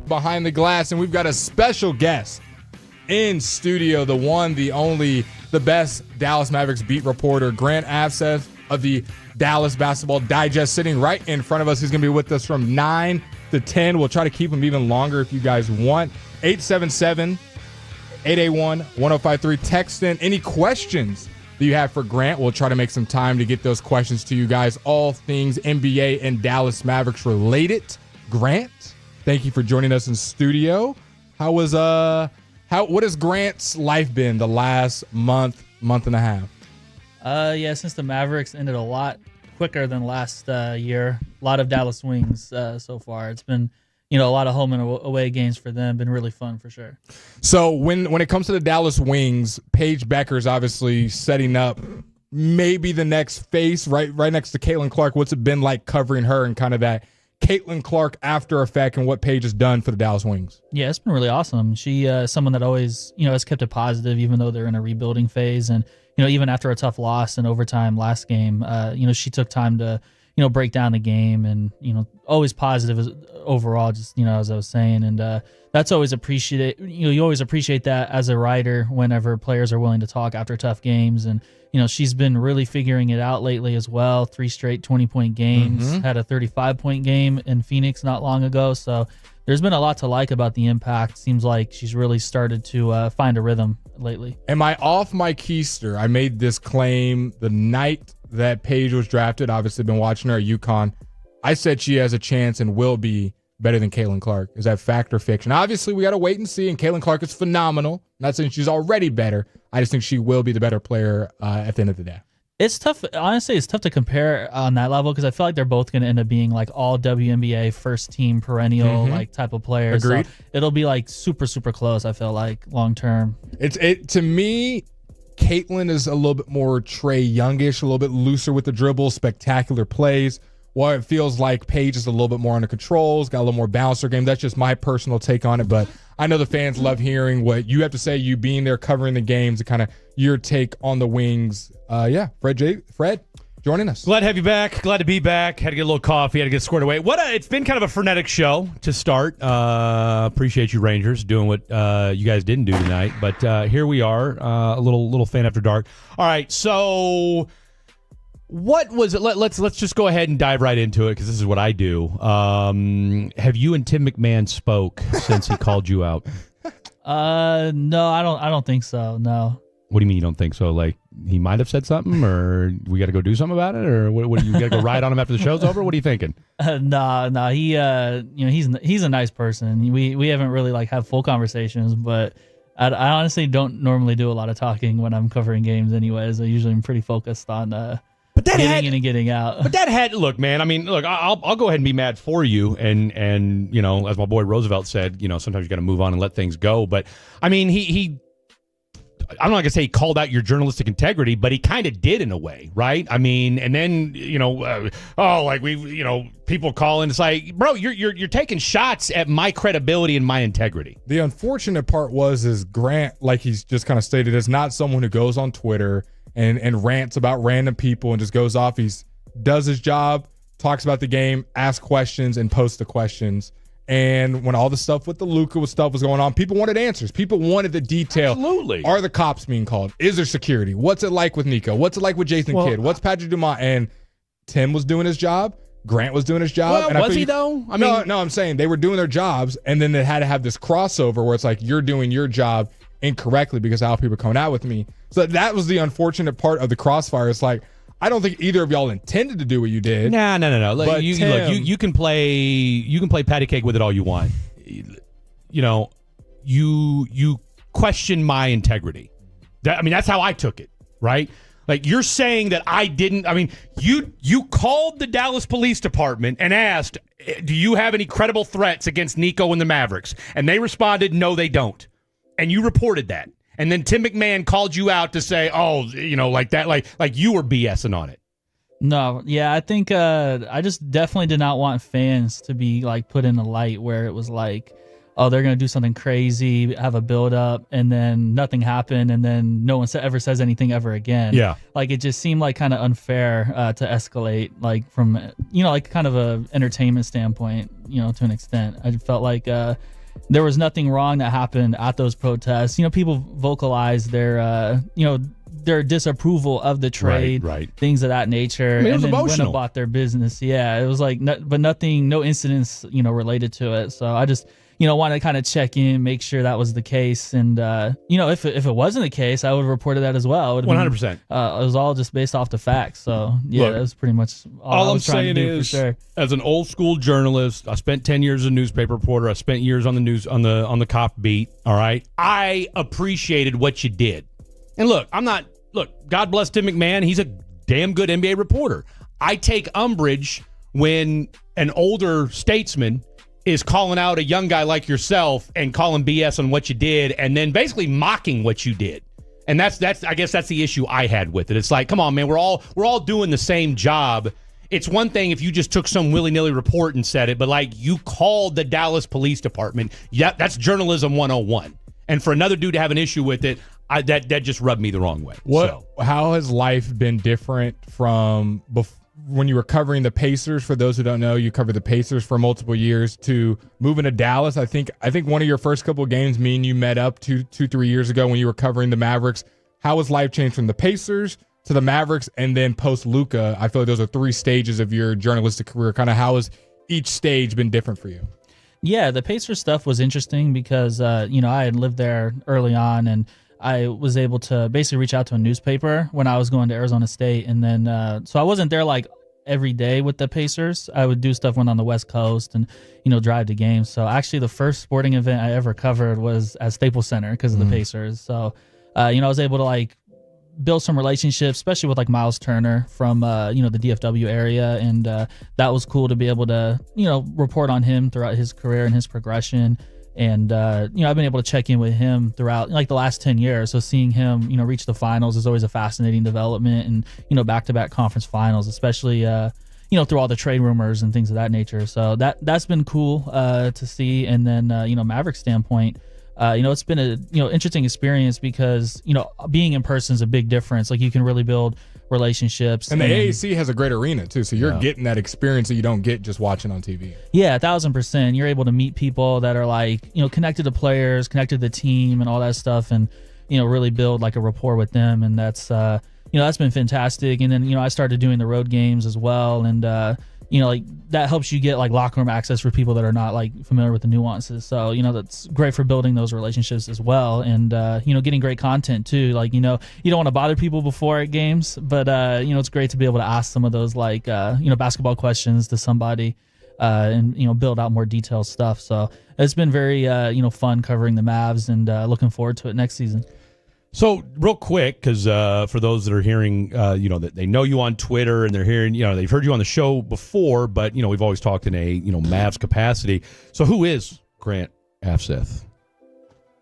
Behind the glass, and we've got a special guest in studio, the one, the only, the best Dallas Mavericks beat reporter, Grant Afseth of the Dallas Basketball Digest, sitting right in front of us. He's going to be with us from 9 to 10. We'll try to keep him even longer if you guys want. 877-881-1053. Text in any questions that you have for Grant. We'll try to make some time to get those questions to you guys. All things NBA and Dallas Mavericks related. Grant, thank you for joining us in studio. What has Grant's life been the last month and a half?
Yeah, since the Mavericks ended a lot quicker than last year, a lot of Dallas wings so far. It's been, a lot of home and away games for them. Been really fun for sure.
So when it comes to the Dallas Wings, Paige Becker's obviously setting up maybe the next face right next to Caitlin Clark. What's it been like covering her and kind of that Caitlin Clark after effect and what Paige has done for the Dallas Wings?
Yeah, it's been really awesome. She someone that always, has kept it positive, even though they're in a rebuilding phase. And, even after a tough loss in overtime last game, she took time to, break down the game and, always positive overall, just, as I was saying. And that's always appreciated. You always appreciate that as a writer whenever players are willing to talk after tough games. And, she's been really figuring it out lately as well. 3 straight 20-point games, had a 35-point game in Phoenix not long ago. So there's been a lot to like about the impact. Seems like she's really started to find a rhythm lately.
Am I off my keister? I made this claim the night that Paige was drafted. Obviously been watching her at UConn. I said she has a chance and will be better than Caitlin Clark. Is that fact or fiction? Obviously, we got to wait and see, and Caitlin Clark is phenomenal. I'm not saying she's already better. I just think she will be the better player at the end of the day.
It's tough. Honestly, it's tough to compare on that level because I feel like they're both going to end up being like all WNBA first team perennial like type of players.
Agreed.
So it'll be like super, super close, I feel like, long term.
To me, Caitlin is a little bit more Trae Youngish, a little bit looser with the dribble, spectacular plays. While it feels like Paige is a little bit more under control, has got a little more bouncer game. That's just my personal take on it, but I know the fans love hearing what you have to say, you being there covering the games, and kind of your take on the Wings. Fred, joining us.
Glad to have you back. Glad to be back. Had to get a little coffee. Had to get squared away. It's been kind of a frenetic show to start. Appreciate you, Rangers, doing what you guys didn't do tonight. But here we are, a little fan after dark. All right, so what was it? Let's just go ahead and dive right into it because this is what I do. Have you and Tim McMahon spoke since he called you out?
No, I don't think so. No.
What do you mean you don't think so? Like he might have said something, or we got to go do something about it, or what? You got to go ride on him after the show's over? What are you thinking?
No. He, he's a nice person. We haven't really had full conversations, but I honestly don't normally do a lot of talking when I'm covering games. Anyways, I usually am pretty focused on getting in and getting out.
But that had look, man. I mean, look, I'll go ahead and be mad for you, and as my boy Roosevelt said, sometimes you got to move on and let things go. But I mean, he I'm not gonna say he called out your journalistic integrity, but he kind of did in a way, right? I mean, and then people call in. It's like, bro, you're taking shots at my credibility and my integrity.
The unfortunate part is Grant, like he's just kind of stated, is not someone who goes on Twitter and rants about random people and just goes off. He's does his job, talks about the game, asks questions, and posts the questions. And when all the stuff with the Luka stuff was going on, people wanted answers. People wanted the detail.
Absolutely.
Are the cops being called? Is there security? What's it like with Nico? What's it like with Jason Kidd? What's Patrick Dumont? And Tim was doing his job. Grant was doing his job.
Was he though? I mean,
no, I'm saying they were doing their jobs, and then they had to have this crossover where it's like you're doing your job incorrectly because how people are coming out with me. So that was the unfortunate part of the crossfire. It's like, I don't think either of y'all intended to do what you did.
No. Look, you can play patty cake with it all you want. You question my integrity. That's how I took it, right? Like you're saying that I didn't. I mean, you called the Dallas Police Department and asked, "Do you have any credible threats against Nico and the Mavericks?" And they responded, "No, they don't." And you reported that. And then Tim McMahon called you out to say, like that, like you were BSing on it.
No, yeah, I think I just definitely did not want fans to be put in a light where it was like, oh, they're going to do something crazy, have a build up, and then nothing happened, and then no one ever says anything ever again.
Yeah.
It just seemed kind of unfair to escalate, from, kind of a entertainment standpoint, to an extent. I felt like there was nothing wrong that happened at those protests. People vocalized their disapproval of the trade,
right.
Things of that nature,
and
then
emotional.
went about their business. Yeah, it was but nothing, no incidents, related to it. So I just, wanted to kind of check in, make sure that was the case. And, if it wasn't the case, I would have reported that as well.
100%.
It was all just based off the facts. So, yeah,
Look,
that was pretty much all I was trying to do, for sure.
As an old school journalist, I spent 10 years as a newspaper reporter. I spent years on the news, on the cop beat. All right. I appreciated what you did. And look, God bless Tim McMahon. He's a damn good NBA reporter. I take umbrage when an older statesman is calling out a young guy like yourself and calling BS on what you did and then basically mocking what you did. And that's I guess that's the issue I had with it. It's like, come on, man, we're all doing the same job. it's one thing if you just took some willy-nilly report and said it, but like you called the Dallas Police Department. Yeah, that's journalism 101. And for another dude to have an issue with it, that just rubbed me the wrong way.
How has life been different from when you were covering the Pacers? For those who don't know, you covered the Pacers for multiple years to moving to Dallas. I think one of your first couple of games, me and you met up 3 years ago when you were covering the Mavericks. How has life changed from the Pacers to the Mavericks and then post Luka? I feel like those are 3 stages of your journalistic career. Kind of how has each stage been different for you?
Yeah, the Pacers stuff was interesting because, I had lived there early on, and I was able to basically reach out to a newspaper when I was going to Arizona State. And then, so I wasn't there like every day with the Pacers. I would do stuff when on the West Coast and, drive to games. So actually the first sporting event I ever covered was at Staples Center because of the Pacers. So, I was able to like build some relationships, especially with like Miles Turner from the DFW area, and that was cool to be able to report on him throughout his career and his progression. And I've been able to check in with him throughout like the last 10 years. So seeing him reach the finals is always a fascinating development, and back-to-back conference finals, especially through all the trade rumors and things of that nature. So that's been cool to see. And then Maverick standpoint, it's been a interesting experience because being in person is a big difference. Like you can really build relationships,
and the AAC has a great arena too, so you're getting that experience that you don't get just watching on TV.
Yeah, 1,000%. You're able to meet people that are like connected to players, connected to the team, and all that stuff, and really build like a rapport with them, and that's that's been fantastic. And then I started doing the road games as well, and like that helps you get like locker room access for people that are not like familiar with the nuances. So, that's great for building those relationships as well. And, getting great content too. Like, you don't want to bother people before at games, but, it's great to be able to ask some of those like, basketball questions to somebody, and, build out more detailed stuff. So it's been very, fun covering the Mavs, and looking forward to it next season.
So real quick, because for those that are hearing, that they know you on Twitter and they're hearing, they've heard you on the show before, but, we've always talked in a, Mavs capacity. So who is Grant Afseth?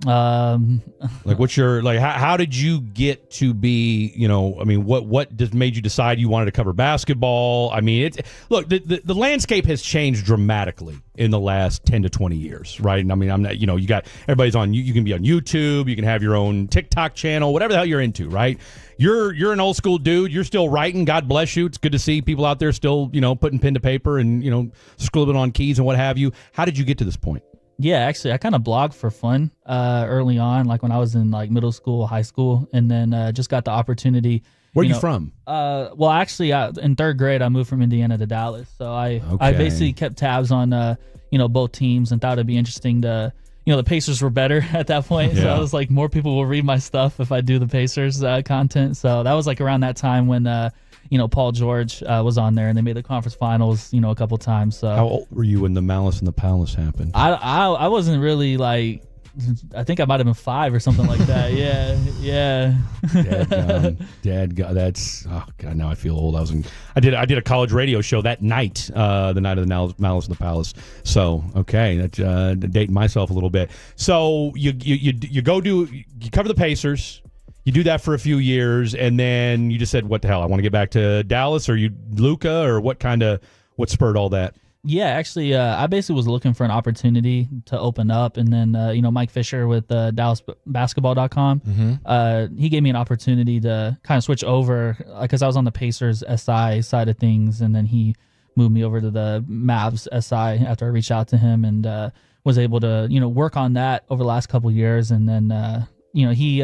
Like what's your, like, how did you get to be, what just made you decide you wanted to cover basketball? I mean, look, the landscape has changed dramatically in the last 10 to 20 years, right? And I mean, I'm not, you got, everybody's on, you can be on YouTube, you can have your own TikTok channel, whatever the hell you're into, right? You're an old school dude. You're still writing. God bless you. It's good to see people out there still, putting pen to paper and, scribbling on keys and what have you. How did you get to this point?
Yeah, actually, I kind of blogged for fun early on, like when I was in like middle school, high school, and then just got the opportunity.
Where are you from?
Well, actually, in third grade, I moved from Indiana to Dallas, so I basically kept tabs on both teams and thought it'd be interesting to. The Pacers were better at that point, so I was like, more people will read my stuff if I do the Pacers content. So that was like around that time when Paul George was on there, and they made the conference finals, a couple times. So
how old were you when the Malice in the Palace happened?
I wasn't really like, I think I might have been 5 or something like that. Yeah.
Dad, that's, oh God, now I feel old. I did a college radio show that night, the night of the Malice in the Palace. So, okay, that's dating myself a little bit. So you cover the Pacers. You do that for a few years, and then you just said, what the hell, I want to get back to Dallas, or Luka, or what spurred all that?
Yeah, actually, I basically was looking for an opportunity to open up, and then, Mike Fisher with DallasBasketball.com, he gave me an opportunity to kind of switch over, because I was on the Pacers SI side of things, and then he moved me over to the Mavs SI after I reached out to him, and was able to, work on that over the last couple of years, and then, he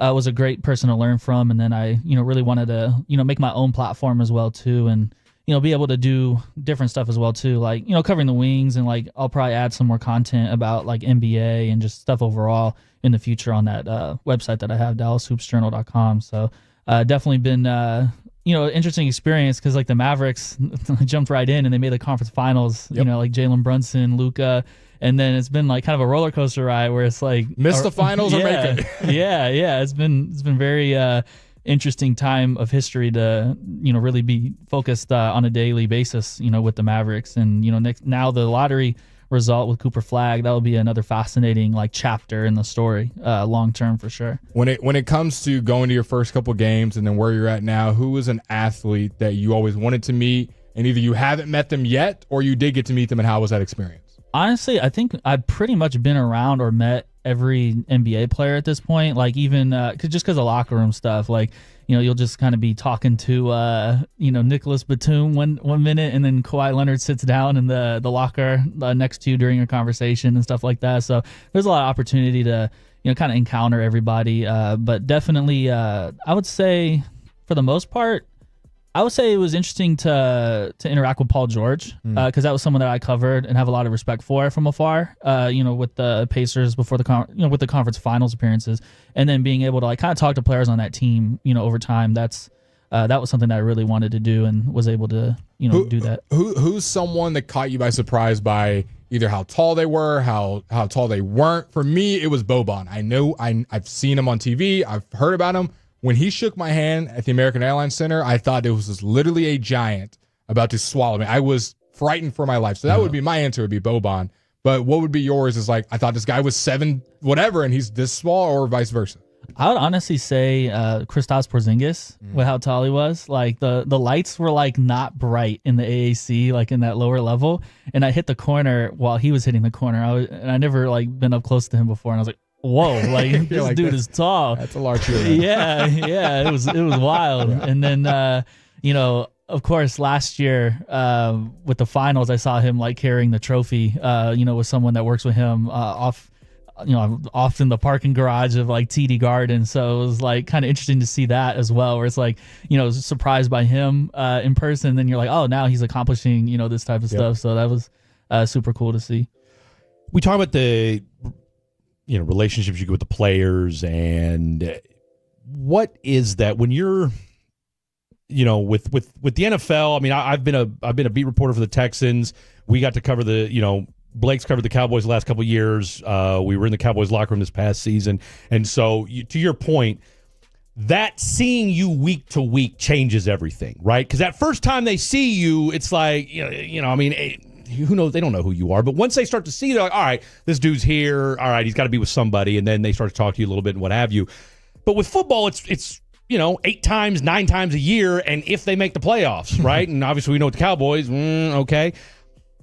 was a great person to learn from, and then I, really wanted to, make my own platform as well too, and be able to do different stuff as well too, like covering the wings, and like I'll probably add some more content about like NBA and just stuff overall in the future on that website that I have, DallasHoopsJournal.com. So definitely been interesting experience, because like the Mavericks jumped right in and they made the conference finals. Like Jalen Brunson, Luka. And then it's been like kind of a roller coaster ride where it's like
miss the finals or make it.
Yeah. It's been very interesting time of history to really be focused on a daily basis with the Mavericks. And now the lottery result with Cooper Flagg, that would be another fascinating like chapter in the story, long term for sure.
When it comes to going to your first couple games and then where you're at now, who is an athlete that you always wanted to meet, and either you haven't met them yet or you did get to meet them, and how was that experience?
Honestly, I think I've pretty much been around or met every NBA player at this point. Like even just because of locker room stuff, like you'll just kind of be talking to Nicholas Batum one minute, and then Kawhi Leonard sits down in the locker next to you during a conversation and stuff like that. So there's a lot of opportunity to kind of encounter everybody. But definitely, I would say for the most part, I would say it was interesting to interact with Paul George because that was someone that I covered and have a lot of respect for from afar. With the Pacers before with the conference finals appearances, and then being able to like kind of talk to players on that team, over time. That was something that I really wanted to do and was able to do that.
Who's someone that caught you by surprise by either how tall they were, how tall they weren't? For me, it was Boban. I've seen him on TV. I've heard about him. When he shook my hand at the American Airlines Center, I thought it was just literally a giant about to swallow me. I was frightened for my life. So that would be my answer, would be Boban. But what would be yours is like, I thought this guy was 7 whatever and he's this small, or vice versa?
I would honestly say Kristaps Porzingis with how tall he was. Like the lights were like not bright in the AAC, like in that lower level. And I hit the corner while he was hitting the corner. I never like been up close to him before. And I was like, whoa, like this
like,
dude is tall.
That's a large shooter.
Yeah, it was wild. Yeah. And then of course last year with the finals, I saw him like carrying the trophy with someone that works with him off in the parking garage of like TD Garden. So it was like kind of interesting to see that as well, where it's like surprised by him in person, then you're like, oh, now he's accomplishing this type of stuff. So that was super cool to see.
We talk about the relationships you get with the players, and what is that when you're, with the NFL? I mean, I've been a beat reporter for the Texans. We got to cover Blake's covered the Cowboys the last couple of years. We were in the Cowboys locker room this past season, and so to your point, that seeing you week to week changes everything, right? Because that first time they see you, it's like I mean. Who knows? They don't know who you are. But once they start to see you, they're like, all right, this dude's here. All right, he's got to be with somebody. And then they start to talk to you a little bit and what have you. But with football, it's 8 times, 9 times a year. And if they make the playoffs, right? And obviously we know with the Cowboys, okay.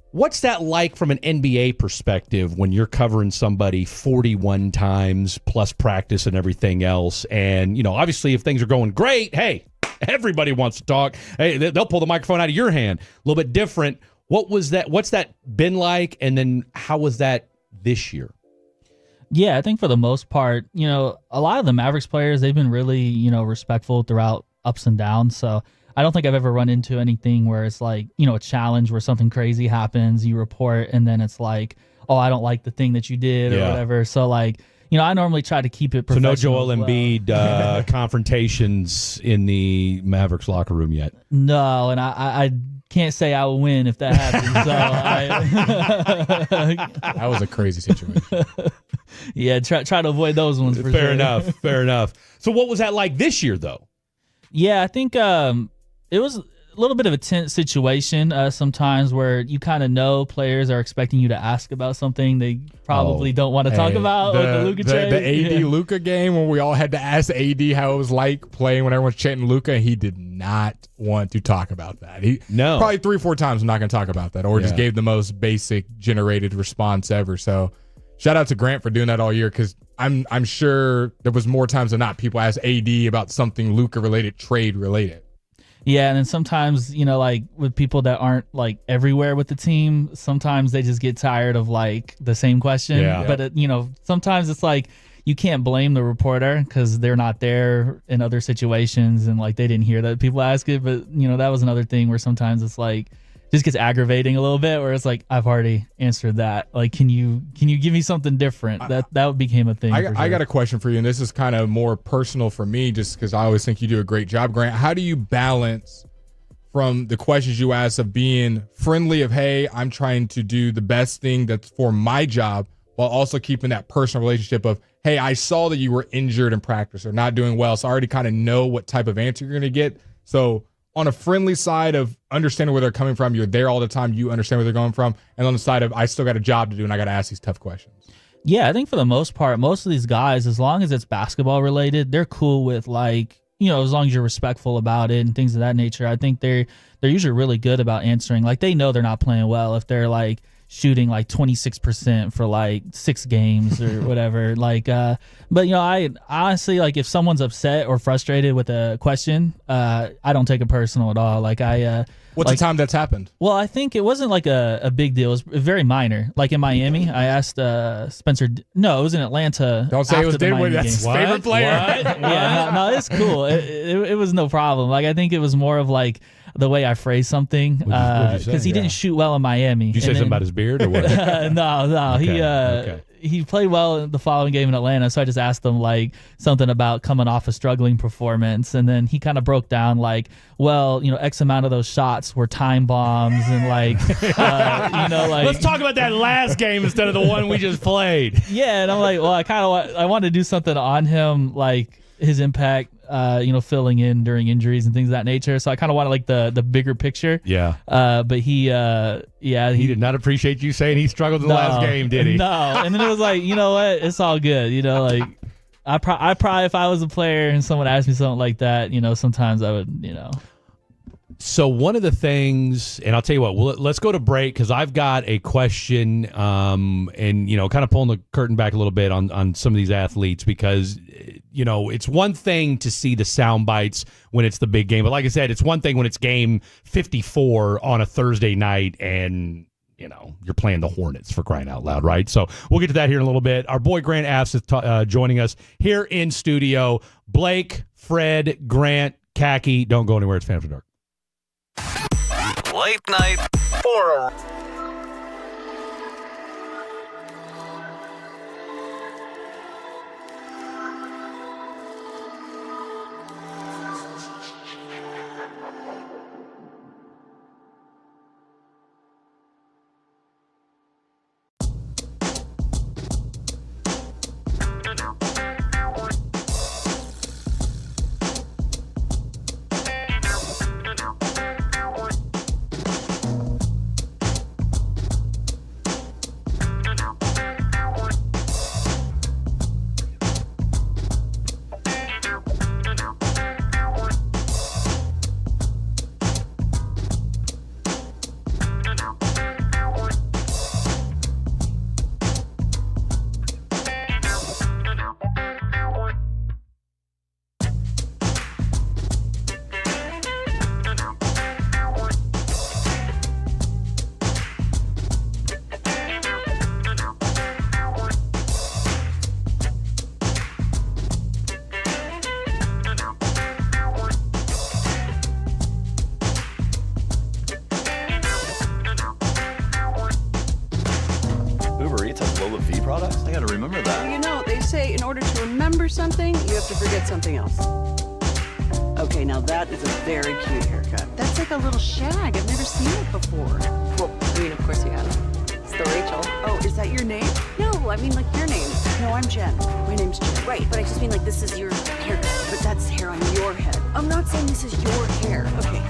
What's that like from an NBA perspective when you're covering somebody 41 times plus practice and everything else? And, obviously if things are going great, hey, everybody wants to talk. Hey, they'll pull the microphone out of your hand. A little bit different. What was that? What's that been like? And then how was that this year?
Yeah, I think for the most part, a lot of the Mavericks players, they've been really, respectful throughout ups and downs. So I don't think I've ever run into anything where it's like, a challenge where something crazy happens, you report, and then it's like, oh, I don't like the thing that you did or whatever. So like, I normally try to keep it professional. So
no Joel Embiid confrontations in the Mavericks locker room yet?
No, and I can't say I will win if that happens.
That was a crazy situation.
Yeah, try to avoid those ones. For
Fair
sure.
enough. Fair enough. So what was that like this year, though?
Yeah, I think it was a little bit of a tense situation sometimes where you kind of know players are expecting you to ask about something they probably don't want to talk about. The Luka trade.
The AD Luka game when we all had to ask AD how it was like playing when everyone's chanting Luka. He did not want to talk about that. Probably 3 or 4 times I'm not going to talk about that, or just gave the most basic generated response ever. So shout out to Grant for doing that all year, because I'm sure there was more times than not people asked AD about something Luka related, trade related.
Yeah, and then sometimes, like with people that aren't like everywhere with the team, sometimes they just get tired of like the same question. Yeah. But sometimes it's like you can't blame the reporter because they're not there in other situations and like they didn't hear that people ask it. But that was another thing where sometimes it's like just gets aggravating a little bit, where it's like, I've already answered that. Like, can you give me something different? That became a thing.
I got a question for you, and this is kind of more personal for me, just because I always think you do a great job, Grant. How do you balance from the questions you ask of being friendly of, hey, I'm trying to do the best thing that's for my job, while also keeping that personal relationship of, hey, I saw that you were injured in practice or not doing well, so I already kind of know what type of answer you're going to get. So on a friendly side of understanding where they're coming from. You're there all the time. You understand where they're going from. And on the side of, I still got a job to do and I got to ask these tough questions.
Yeah, I think for the most part, most of these guys, as long as it's basketball related, they're cool with like, you know, as long as you're respectful about it and things of that nature. I think they're usually really good about answering. Like they know they're not playing well if they're like shooting like 26% for like 6 games or whatever. Like, but you know, I honestly, like if someone's upset or frustrated with a question, I don't take it personal at all. Like
What's the time that's happened?
Well, I think it wasn't like a big deal. It was very minor. Like in Miami, I asked Spencer. No, it was in Atlanta.
Don't say it was David. That's his favorite player.
Yeah, no, it's cool. It was no problem. Like I think it was more of like the way I phrased something because he didn't shoot well in Miami.
Did you say something about his beard or what?
No.
Okay.
He played well in the following game in Atlanta, so I just asked him like something about coming off a struggling performance, and then he kind of broke down like, well, you know, X amount of those shots were time bombs, and like, you know, like
let's talk about that last game instead of the one we just played.
Yeah, and I'm like, well, I wanted to do something on him, like his impact, you know, filling in during injuries and things of that nature. So I kind of wanted like the bigger picture.
Yeah.
But he
did not appreciate you saying he struggled in the last game, did he?
No. And then it was like, you know what? It's all good. You know, like I probably, if I was a player and someone asked me something like that, you know, sometimes I would, you know.
So one of the things, and I'll tell you what, let's go to break because I've got a question, and you know, kind of pulling the curtain back a little bit on some of these athletes because, you know, it's one thing to see the sound bites when it's the big game, but like I said, it's one thing when it's game 54 on a Thursday night and you know you're playing the Hornets for crying out loud, right? So we'll get to that here in a little bit. Our boy Grant Apps is joining us here in studio. Blake, Fred, Grant, Khaki, don't go anywhere. It's Fan After Dark.
Late night for a...
products? I gotta remember that.
Well, you know, they say in order to remember something, you have to forget something else. Okay, now that is a very cute haircut. That's like a little shag. I've never seen it before. Well, I mean, of course you have. It's the Rachel. Oh, is that your name? No, I mean like your name. No, I'm Jen. My name's Jen.
Right, but I just mean like this is your haircut.
But that's hair on your head.
I'm not saying this is your hair.
Okay.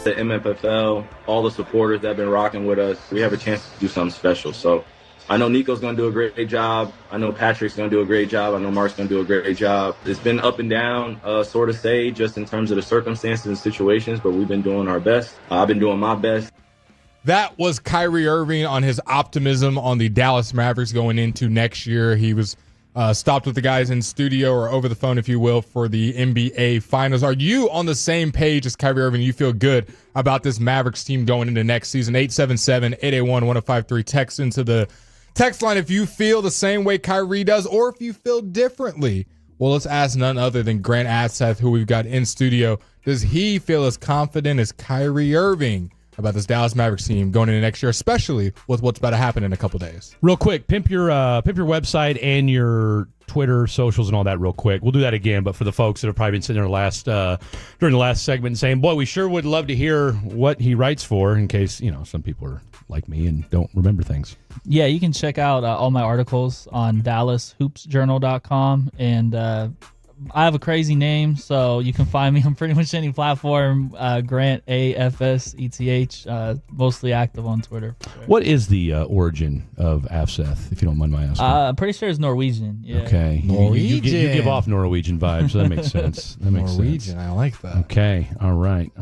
The MFFL, all the supporters that have been rocking with us, we have a chance to do something special. So I know Nico's going to do a great job. I know Patrick's going to do a great job. I know Mark's going to do a great job. It's been up and down, sort of say, just in terms of the circumstances and situations, but we've been doing our best. I've been doing my best.
That was Kyrie Irving on his optimism on the Dallas Mavericks going into next year. He was stopped with the guys in studio or over the phone, if you will, for the NBA Finals. Are you on the same page as Kyrie Irving? You feel good about this Mavericks team going into next season? 877-881-1053. Text into the text line if you feel the same way Kyrie does or if you feel differently. Well, let's ask none other than Grant Adseth, who we've got in studio. Does he feel as confident as Kyrie Irving about this Dallas Mavericks team going into next year, especially with what's about to happen in a couple days?
Real quick, pimp your website and your Twitter, socials, and all that real quick. We'll do that again, but for the folks that have probably been sitting there during the last segment and saying, boy, we sure would love to hear what he writes for, in case, some people are like me and don't remember things.
Yeah, you can check out all my articles on DallasHoopsJournal.com, and I have a crazy name, so you can find me on pretty much any platform. Grant AFSETH, mostly active on Twitter. Sure.
What is the origin of Afseth, if you don't mind my asking?
I'm pretty sure it's Norwegian. Yeah.
Okay.
Norwegian.
You give off Norwegian vibes, so that makes sense.
Norwegian, I like that.
Okay. All right.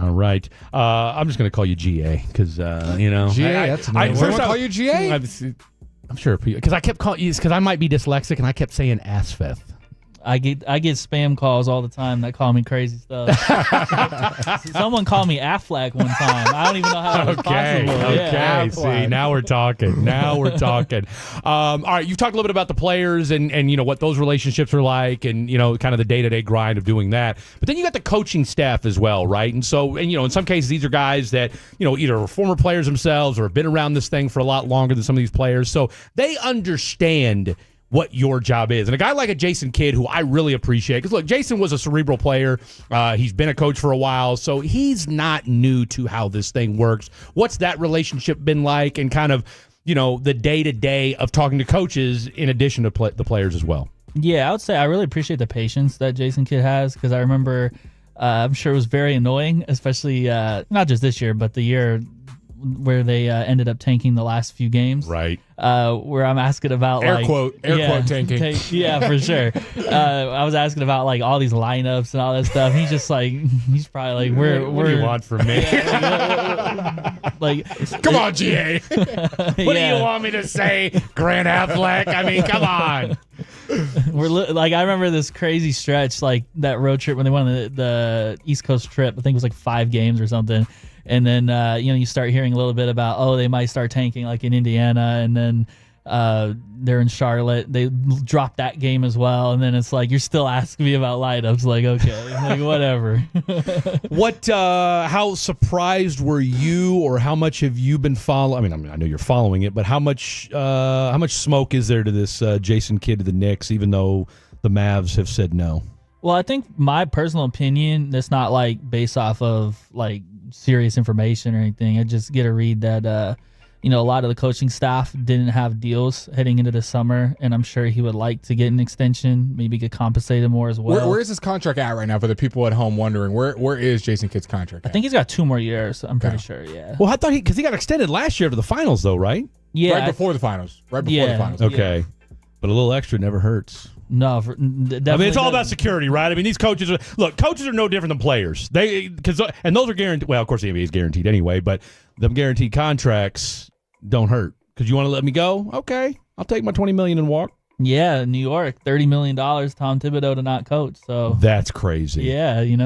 I'm just going to call you GA because,
GA, that's a nice. I call you GA?
I'm sure, because I kept calling you, because I might be dyslexic, and I kept saying Asfeth.
I get spam calls all the time that call me crazy stuff. Someone called me Affleck one time. I don't even know how that was possible.
Okay,
Yeah,
see, now we're talking. All right, you've talked a little bit about the players and what those relationships are like, and kind of the day-to-day grind of doing that. But then you got the coaching staff as well, right? And so, in some cases, these are guys that either are former players themselves or have been around this thing for a lot longer than some of these players, so they understand what your job is. And a guy like a Jason Kidd, who I really appreciate, because look, Jason was a cerebral player. He's been a coach for a while, so he's not new to how this thing works. What's that relationship been like, and kind of, the day-to-day of talking to coaches in addition to the players as well?
Yeah, I would say I really appreciate the patience that Jason Kidd has, because I remember, I'm sure it was very annoying, especially not just this year, but the year where they ended up tanking the last few games.
Right.
Where I'm asking about
air quote tanking.
Yeah, for sure. I was asking about all these lineups and all that stuff. He's just he's probably
what do you want from me?
Come on, GA.
What do you want me to say, Grant Affleck? I mean, come on.
I remember this crazy stretch, that road trip when they went on the East Coast trip. I think it was 5 games or something. And then, you start hearing a little bit about, they might start tanking in Indiana. And then they're in Charlotte. They dropped that game as well. And then it's you're still asking me about lineups. Okay, whatever.
How surprised were you, or how much have you been following? I mean, I know you're following it, but how much smoke is there to this Jason Kidd to the Knicks, even though the Mavs have said no?
Well, I think my personal opinion, that's not based off of serious information or anything. I just get a read that a lot of the coaching staff didn't have deals heading into the summer, and I'm sure he would like to get an extension, maybe get compensated more as well.
Where is his contract at right now, for the people at home wondering? Where is Jason Kidd's contract at?
I think he's got 2 more years. I'm pretty sure. Yeah.
Well, I thought because he got extended last year to the finals, though, right?
Yeah.
Right before the finals.
Okay. Yeah. But a little extra never hurts.
No,
it's all about security, right? I mean, these coaches are no different than players. And those are guaranteed. Well, of course, the NBA is guaranteed anyway, but them guaranteed contracts don't hurt. Because you want to let me go? Okay, I'll take my $20 million and walk.
Yeah, New York, $30 million. Tom Thibodeau to not coach. So
that's crazy.
Yeah, you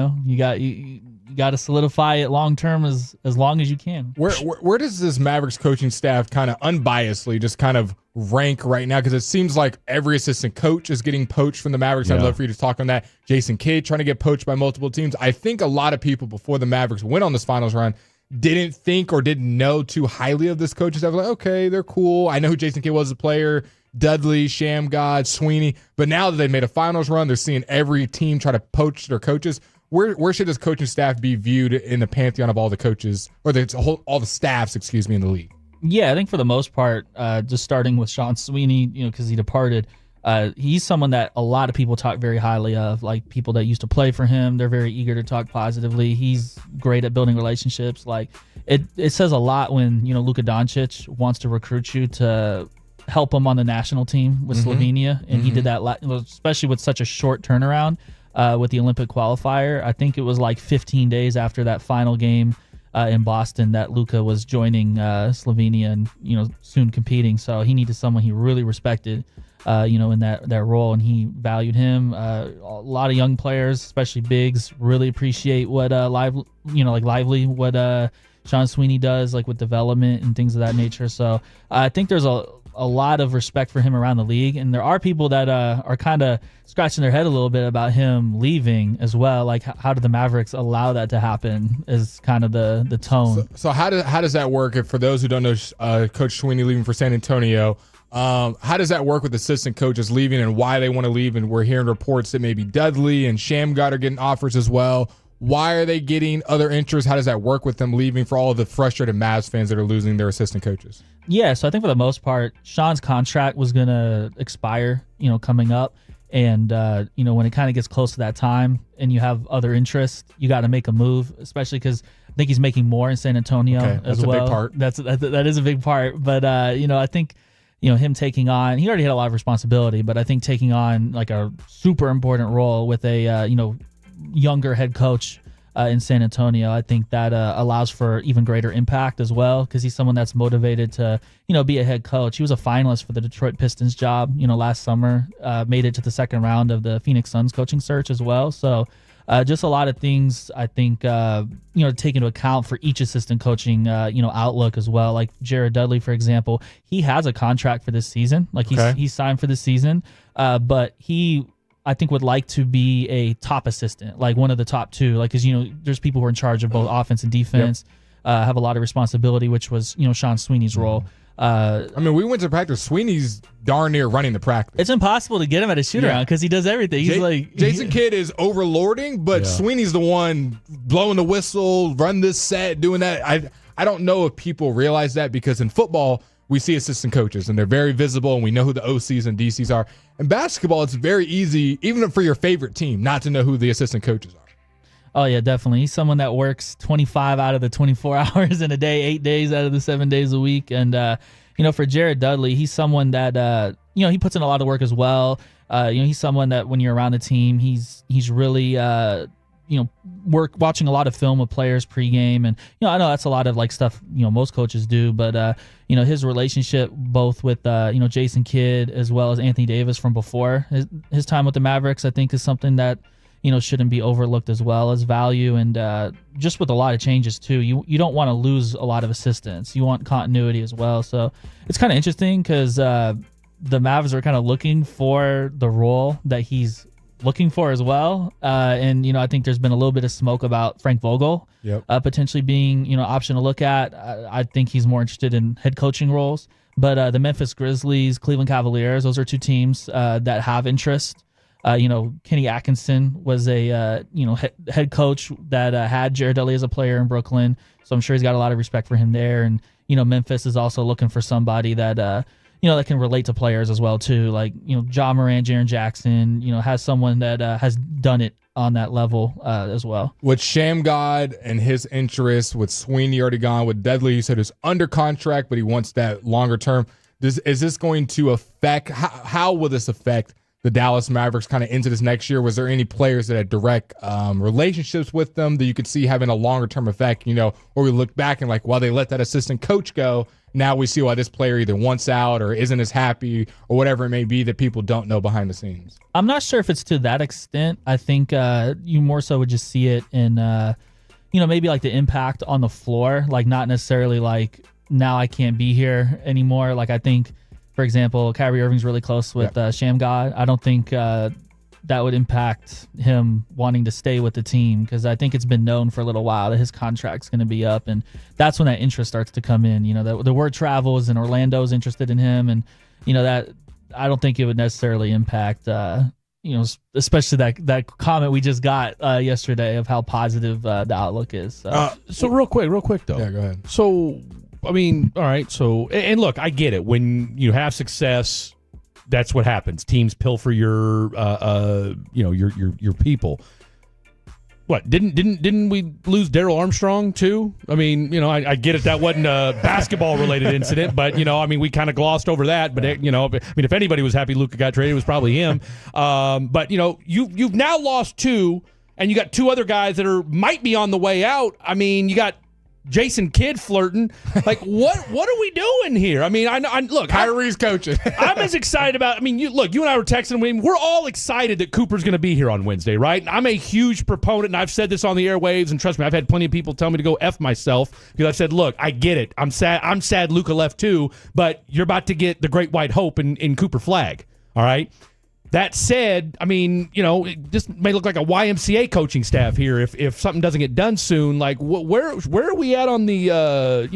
got to solidify it long term as long as you can.
Where does this Mavericks coaching staff kind of unbiasedly just kind of rank right now? Because it seems like every assistant coach is getting poached from the Mavericks. I'd love for you to talk on that. Jason Kidd trying to get poached by multiple teams. I think a lot of people before the Mavericks went on this finals run didn't think or didn't know too highly of this coaching staff. Okay, they're cool. I know who Jason Kidd was as a player. Dudley, Shamgod, Sweeney. But now that they made a finals run, they're seeing every team try to poach their coaches. Where should this coaching staff be viewed in the pantheon of all the coaches, or all the staffs, in the league?
Yeah, I think for the most part, just starting with Sean Sweeney, because he departed, He's someone that a lot of people talk very highly of, like people that used to play for him. They're very eager to talk positively. He's great at building relationships. Like it says a lot when, Luka Doncic wants to recruit you to help him on the national team with Slovenia. And he did that, especially with such a short turnaround with the Olympic qualifier. I think it was like 15 days after that final game in Boston that Luka was joining Slovenia and, soon competing. So he needed someone he really respected, in that role, and he valued him. A lot of young players, especially bigs, really appreciate what Lively, what Sean Sweeney does, like with development and things of that nature. So I think there's a lot of respect for him around the league, and there are people that are kind of scratching their head a little bit about him leaving as well. Like, how did the Mavericks allow that to happen? Is kind of the tone.
So how does that work? If for those who don't know, Coach Sweeney leaving for San Antonio, how does that work with assistant coaches leaving and why they want to leave? And we're hearing reports that maybe Dudley and Shamgod are getting offers as well. Why are they getting other interests? How does that work with them leaving for all of the frustrated Mavs fans that are losing their assistant coaches?
Yeah, so I think for the most part, Sean's contract was going to expire, coming up. And, when it kind of gets close to that time and you have other interests, you got to make a move, especially because I think he's making more in San Antonio as well.
That's a big part.
That is a big part. But, I think, him taking on, he already had a lot of responsibility, but I think taking on like a super important role with a, younger head coach in San Antonio, I think that allows for even greater impact as well, because he's someone that's motivated to, be a head coach. He was a finalist for the Detroit Pistons job, last summer, made it to the second round of the Phoenix Suns coaching search as well. So just a lot of things, I think, take into account for each assistant coaching, outlook as well. Like Jared Dudley, for example, he has a contract for this season. Like he's signed for this season, but he, I think, would like to be a top assistant, like one of the top two, like, cause there's people who are in charge of both offense and defense, have a lot of responsibility, which was, Sean Sweeney's role.
We went to practice. Sweeney's darn near running the practice.
It's impossible to get him at a shoot-around because he does everything. He's
Jason Kidd is overlording, but Sweeney's the one blowing the whistle, run this set, doing that. I don't know if people realize that, because in football, we see assistant coaches and they're very visible and we know who the OCs and DCs are. In basketball, it's very easy, even for your favorite team, not to know who the assistant coaches are.
Oh, yeah, definitely. He's someone that works 25 out of the 24 hours in a day, 8 days out of the 7 days a week. And, for Jared Dudley, he's someone that, he puts in a lot of work as well. He's someone that when you're around the team, he's really, watching a lot of film with players pregame. And, I know that's a lot of like stuff, most coaches do, but, his relationship both with, Jason Kidd as well as Anthony Davis from before his time with the Mavericks, I think is something that, shouldn't be overlooked as well as value. And just with a lot of changes too, you don't want to lose a lot of assistants. You want continuity as well. So it's kind of interesting because the Mavs are kind of looking for the role that he's looking for as well. And I think there's been a little bit of smoke about Frank Vogel potentially being option to look at. I think he's more interested in head coaching roles. But the Memphis Grizzlies, Cleveland Cavaliers, those are two teams that have interest. Kenny Atkinson was a head coach that had Jared Dudley as a player in Brooklyn, so I'm sure he's got a lot of respect for him there. And Memphis is also looking for somebody that that can relate to players as well too, like Ja Morant, Jaren Jackson. Has someone that has done it on that level as well.
With Shamgod and his interests, with Sweeney already gone, with Dudley, you said is under contract, but he wants that longer term. Is this going to affect? How will this affect the Dallas Mavericks kind of into this next year? Was there any players that had direct relationships with them that you could see having a longer term effect, or we look back and like, well, they let that assistant coach go. Now we see why this player either wants out or isn't as happy or whatever it may be that people don't know behind the scenes.
I'm not sure if it's to that extent. I think you more so would just see it in, maybe like the impact on the floor, like not necessarily like now I can't be here anymore. Like I think, for example, Kyrie Irving's really close with Shamgod. I don't think that would impact him wanting to stay with the team, because I think it's been known for a little while that his contract's going to be up, and that's when that interest starts to come in. The word travels, and Orlando's interested in him, and that I don't think it would necessarily impact. Especially that comment we just got yesterday of how positive the outlook is.
So real quick though.
Yeah, go ahead.
So. All right. So, and look, I get it. When you have success, that's what happens. Teams pilfer your your people. What didn't we lose Darryl Armstrong too? I mean, I get it. That wasn't a basketball related incident, but we kind of glossed over that. But if anybody was happy Luka got traded, it was probably him. But you've now lost 2, and you got 2 other guys that might be on the way out. I mean, you got Jason Kidd flirting. Like, what are we doing here? I mean, I look.
Kyrie's coaching. I'm
as excited about. I mean, you and I were texting. We're all excited that Cooper's going to be here on Wednesday, right? And I'm a huge proponent, and I've said this on the airwaves. And trust me, I've had plenty of people tell me to go F myself because I've said, look, I get it. I'm sad Luka left too, but you're about to get the Great White Hope in Cooper Flag. All right. That said, I mean, it just may look like a YMCA coaching staff here if something doesn't get done soon. Like, where are we at on the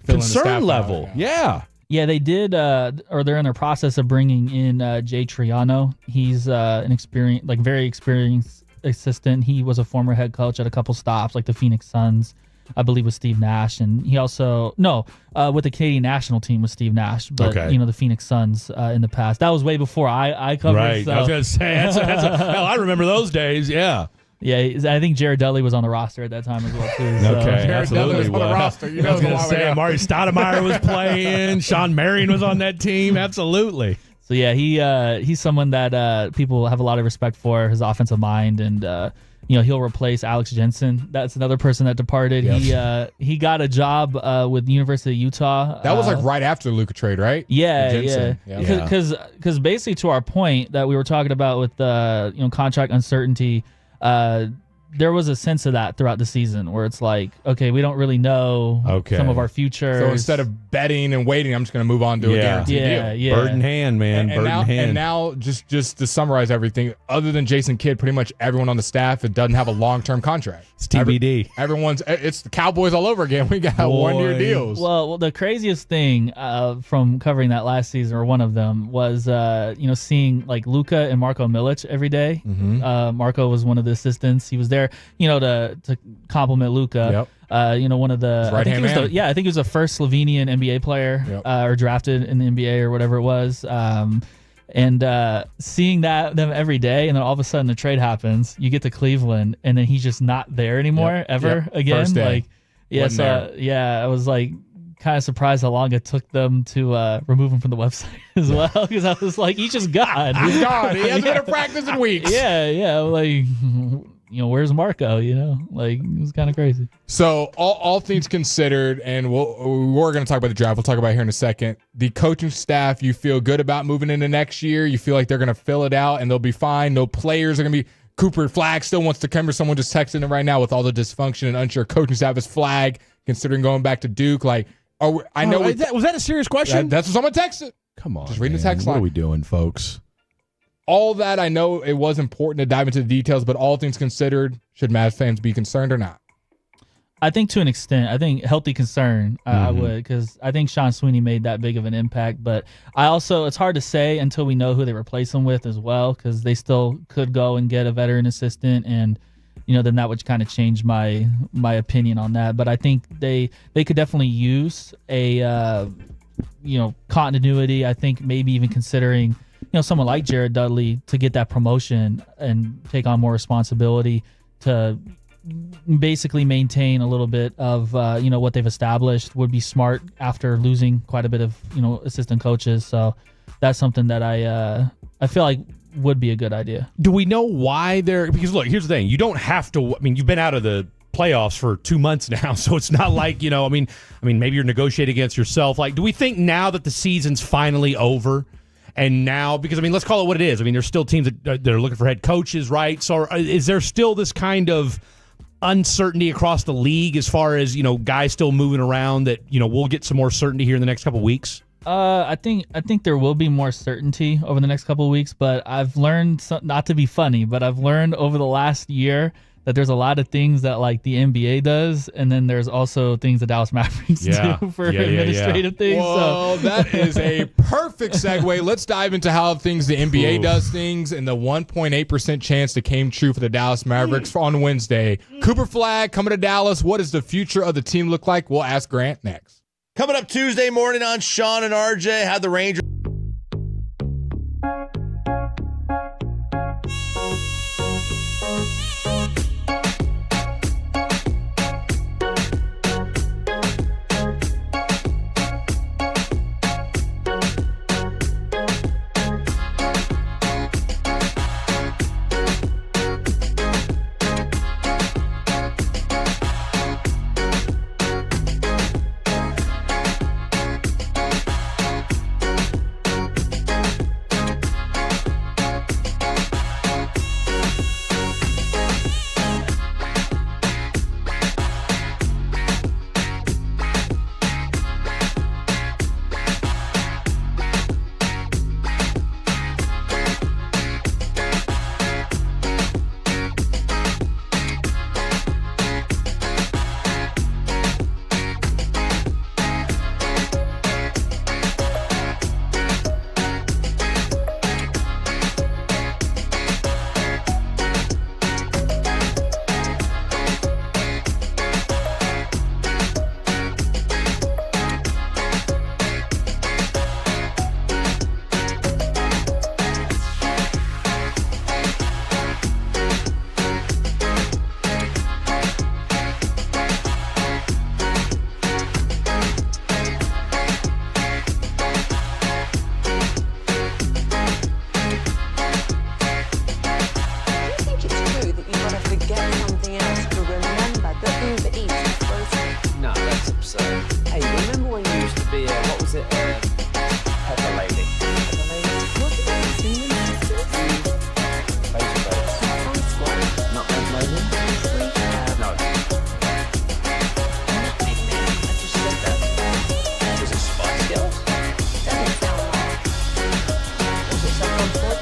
concern level? Yeah.
Yeah, they did, or they're in the process of bringing in Jay Triano. He's an very experienced assistant. He was a former head coach at a couple stops, like the Phoenix Suns, I believe, with Steve Nash, and he also with the Canadian national team with Steve Nash, but the Phoenix Suns in the past. That was way before I covered.
Right,
so.
I was gonna say hell, I remember those days. Yeah.
Yeah, I think Jared Dudley was on the roster at that time as well too. So.
Okay, absolutely.
Was on the roster.
I was going to say Amari Stoudemire was playing. Sean Marion was on that team. Absolutely.
So yeah, he's someone that people have a lot of respect for, his offensive mind, and he'll replace Alex Jensen. That's another person that departed.
Yep.
He got a job with the University of Utah.
That was like right after the Luka trade, right?
Yeah.
Yeah.
Because basically, to our point that we were talking about with contract uncertainty, there was a sense of that throughout the season where it's like, okay, we don't really know some of our future.
So instead of betting and waiting, I'm just going to move on to a guaranteed deal.
Yeah.
Bird in hand, man.
And now, just to summarize everything, other than Jason Kidd, pretty much everyone on the staff that doesn't have a long-term contract.
It's TBD.
It's the Cowboys all over again. We got 1-year deals.
Well, the craziest thing from covering that last season, or one of them, was seeing like Luka and Marko Milic every day.
Mm-hmm.
Marko was one of the assistants. He was there, to compliment Luka.
Yep.
One of the
I think
he was the first Slovenian NBA player or drafted in the NBA or whatever it was. And seeing them every day, and then all of a sudden the trade happens, you get to Cleveland, and then he's just not there anymore again.
First day.
I was like kind of surprised how long it took them to remove him from the website as well, because I was like, he's just gone.
He's gone. He hasn't been to practice in weeks.
Yeah. Like, where's Marco? Like, it was kind of crazy.
So all things considered, and we're going to talk about the draft. We'll talk about it here in a second. The coaching staff, you feel good about moving into next year? You feel like they're going to fill it out and they'll be fine? No players are going to be. Cooper Flag still wants to come here. Someone just texting it right now with all the dysfunction and unsure coaching staff is Flag considering going back to Duke. Like, was
that a serious question?
That's what someone texted.
Come on,
just reading the text line.
What are we doing, folks?
All that, I know it was important to dive into the details, but all things considered, should Mavs fans be concerned or not?
I think to an extent, healthy concern, I would, because I think Sean Sweeney made that big of an impact. But it's hard to say until we know who they replace him with as well, because they still could go and get a veteran assistant, and then that would kind of change my opinion on that. But I think they could definitely use a continuity. I think maybe even considering someone like Jared Dudley to get that promotion and take on more responsibility to basically maintain a little bit of what they've established would be smart after losing quite a bit of assistant coaches. So that's something that I feel like would be a good idea.
Do we know why they're? Because look, here's the thing: you don't have to. I mean, you've been out of the playoffs for 2 months now, so it's not like I mean, maybe you're negotiating against yourself. Like, do we think now that the season's finally over? And now, because, let's call it what it is. There's still teams that are looking for head coaches, right? So is there still this kind of uncertainty across the league as far as, guys still moving around that, we'll get some more certainty here in the next couple of weeks?
I think there will be more certainty over the next couple of weeks, but I've learned, not to be funny, but I've learned over the last year that there's a lot of things that like the NBA does, and then there's also things the Dallas Mavericks do for administrative things.
Well, that is a perfect segue. Let's dive into how things the NBA does things and the 1.8% chance that came true for the Dallas Mavericks on Wednesday. Cooper Flag coming to Dallas. What does the future of the team look like? We'll ask Grant next.
Coming up Tuesday morning on Sean and RJ, how the Rangers.
was it? Pepper Lady. Pepper Lady? Not Lady? No. I just said that. Was it Spice Girls? Doesn't sound right. Was it someone for?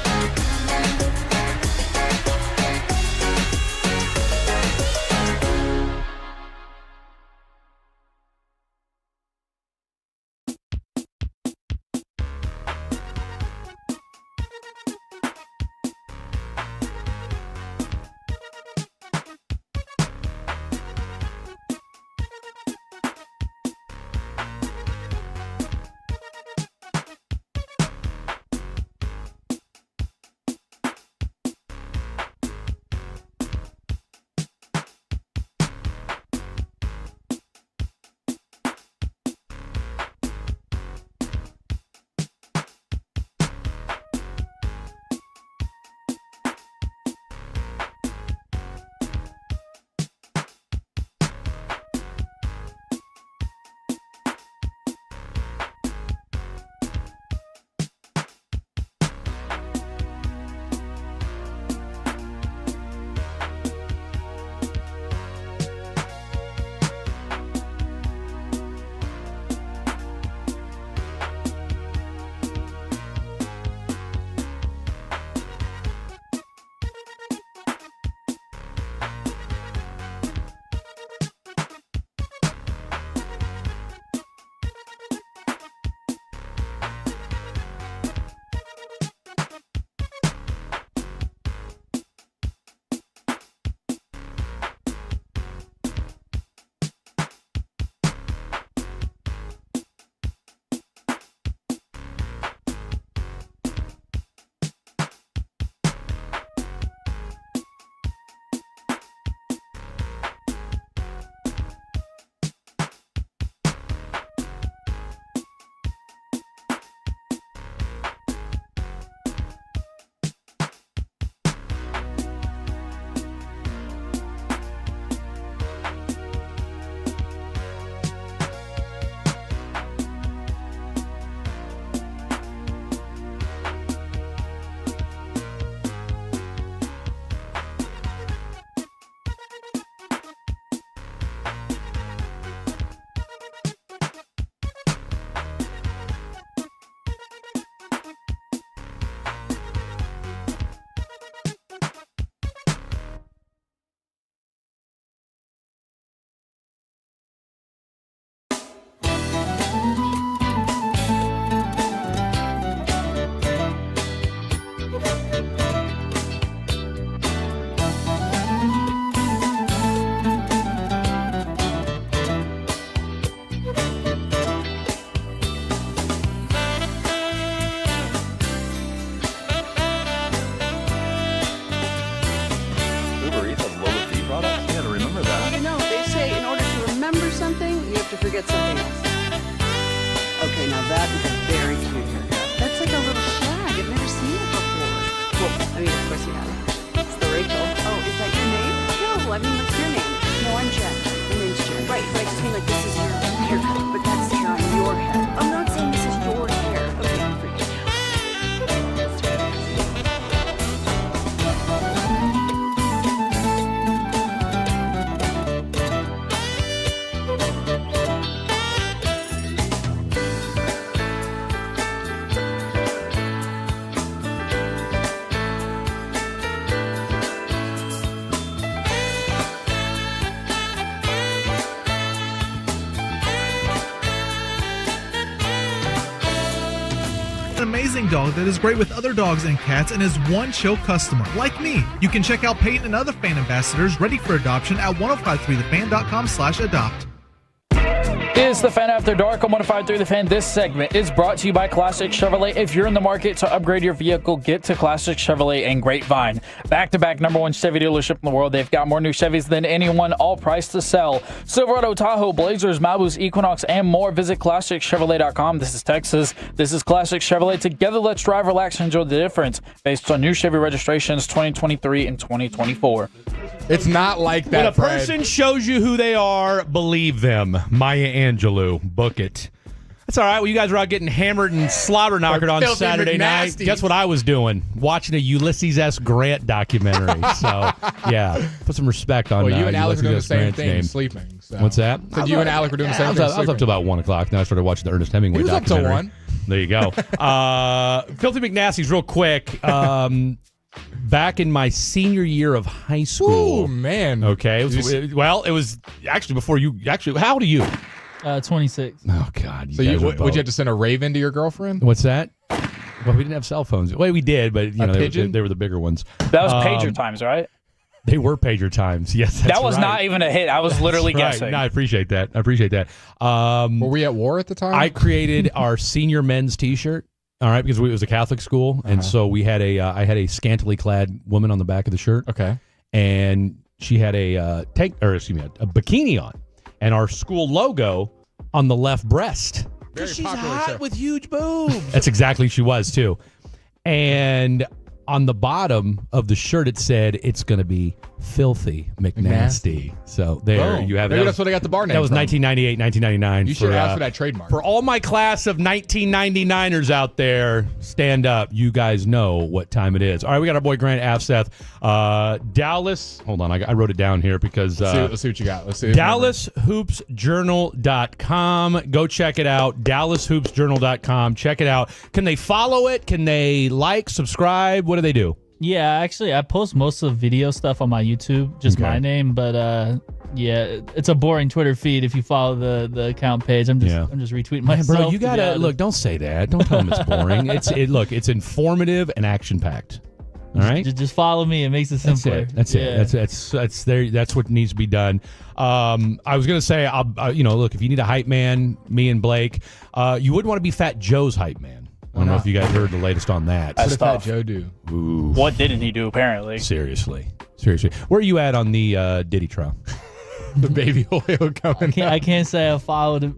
to forget something else. Okay, now that is a very cute haircut. That's like a little shag. I've never seen it before. Well, I mean, of course you have. It's the Rachel. Oh, is that your name? No, I mean, what's your name? No, I'm Jen. My name's Jen. Right, but I just mean like this is your haircut, but that's hair on your head. I'm not saying this is your hair. Okay, I'm freaking out.
An amazing dog that is great with other dogs and cats and is one chill customer, like me. You can check out Peyton and other fan ambassadors ready for adoption at 1053thefan.com/adopt.
Is the Fan After Dark on 105.3 The Fan. This segment is brought to you by Classic Chevrolet. If you're in the market to upgrade your vehicle, get to Classic Chevrolet and Grapevine. Back-to-back #1 Chevy dealership in the world. They've got more new Chevys than anyone, all priced to sell. Silverado, Tahoe, Blazers, Malibus, Equinox, and more. Visit ClassicChevrolet.com. This is Texas. This is Classic Chevrolet. Together, let's drive, relax, and enjoy the difference based on new Chevy registrations 2023 and 2024.
It's not like that,
When a
Fred.
person shows you who they are, believe them. Maya Angelou. Book it. That's all right. Well, you guys were out getting hammered and slobber knockered on
Filthy
Saturday night.
McNasties.
Guess what I was doing? Watching a Ulysses S. Grant documentary. So, yeah, put some respect on
Well, you and Alec
Ulysses
were doing the
S.
same
Grant's
thing,
name.
sleeping. So.
What's that?
So you and Alec were doing the same thing.
I was up till about 1 o'clock. Then I started watching the Ernest Hemingway
He was up
documentary.
till 1.
There you go. Filthy McNasty's real quick. Back in my senior year of high school.
Oh, man.
Okay. It was actually before you. Actually, how old are you?
26.
Oh, God.
So would you have to send a raven to your girlfriend?
What's that? Well, we didn't have cell phones. Well, we did, but they were the bigger ones.
That was pager times, right?
They were pager times. Yes, that's
that was
right.
not even a hit. I was literally guessing.
Right. No, I appreciate that.
Were we at war at the time?
I created our senior men's T-shirt. All right, because it was a Catholic school, and so we had I had a scantily clad woman on the back of the shirt.
Okay,
and she had a bikini on, and our school logo on the left breast.
She's
hot with huge boobs.
That's exactly she was too. And on the bottom of the shirt, it said it's going to be Filthy McNasty. So there you have it.
Maybe that's what I got the bar name.
That was
from.
1998, 1999.
You should ask for that trademark.
For all my class of 1999ers out there, stand up. You guys know what time it is. All right, we got our boy Grant Afseth. Dallas. Hold on, I wrote it down here because
let's see what you got. Let's see.
DallasHoopsJournal.com. Go check it out. DallasHoopsJournal.com. Check it out. Can they follow it? Can they like, subscribe? What do they do?
Yeah, actually, I post most of the video stuff on my YouTube, just my name. But yeah, it's a boring Twitter feed if you follow the account page. I'm just retweeting myself.
Bro, you gotta look. Don't say that. Don't tell them it's boring. It's informative and action packed. All right,
just follow me. It makes it simpler.
That's it. That's there. That's what needs to be done. I was gonna say, look, if you need a hype man, me and Blake, you wouldn't want to be Fat Joe's hype man. I don't know if you guys heard the latest on that.
What did Fat Joe do?
Ooh.
What didn't he do, apparently?
Seriously. Where are you at on the Diddy trial?
The baby oil coming.
I can't say I followed it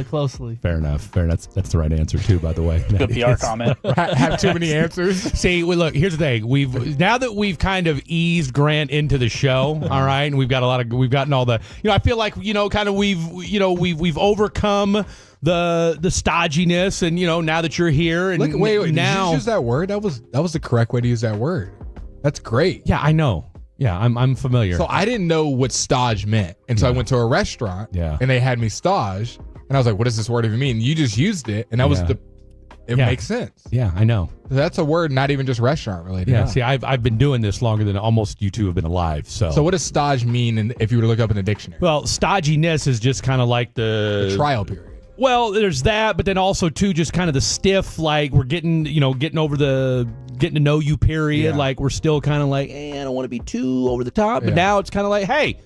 closely.
Fair enough. That's the right answer too, by the way.
Good PR comment.
Have too many answers.
See, look, here's the thing. Now that we've kind of eased Grant into the show, all right, and we've gotten all the, I feel like, kind of we've overcome the stodginess, and now that you're here, and
wait,
now
did you use that word? That was the correct way to use that word. That's great.
Yeah, I know. Yeah, I'm familiar.
So I didn't know what stodge meant, and so I went to a restaurant.
Yeah.
And they had me stodge, and I was like, "What does this word even mean?" You just used it, and that was it makes sense.
Yeah, I know.
That's a word, not even just restaurant related.
Yeah. See, I've been doing this longer than almost you two have been alive. So
what does stodge mean? If you were to look up in the dictionary,
well, stodginess is just kind of like the
trial period.
Well, there's that, but then also too, just kind of the stiff, like we're getting over the getting to know you period.
Yeah.
Like we're still kind of like, I don't want to be too over the top, but now it's kind of like, hey,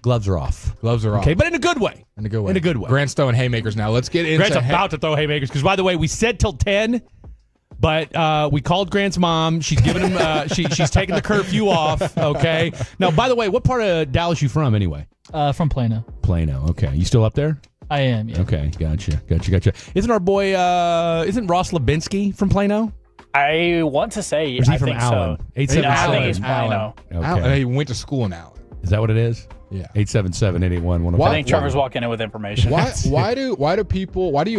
gloves are off. Okay, but in a good way. In a good way.
Grant's throwing haymakers now. Let's get into
Grant's about to throw haymakers because, by the way, we said till 10. But we called Grant's mom. She's giving him. She's taking the curfew off. Okay. Now, by the way, what part of Dallas you from anyway?
From Plano.
Plano. Okay. You still up there?
I am. Yeah.
Okay. Gotcha. Isn't our boy? Isn't Ross Lebinsky from Plano?
I want to say.
Or is he
I
from
think
Allen?
So.
877.
I think he's Plano.
Okay.
He went to school in Allen.
Is that what it is?
Yeah.
877-881-105.
I think Trevor's walking in with information.
Why do you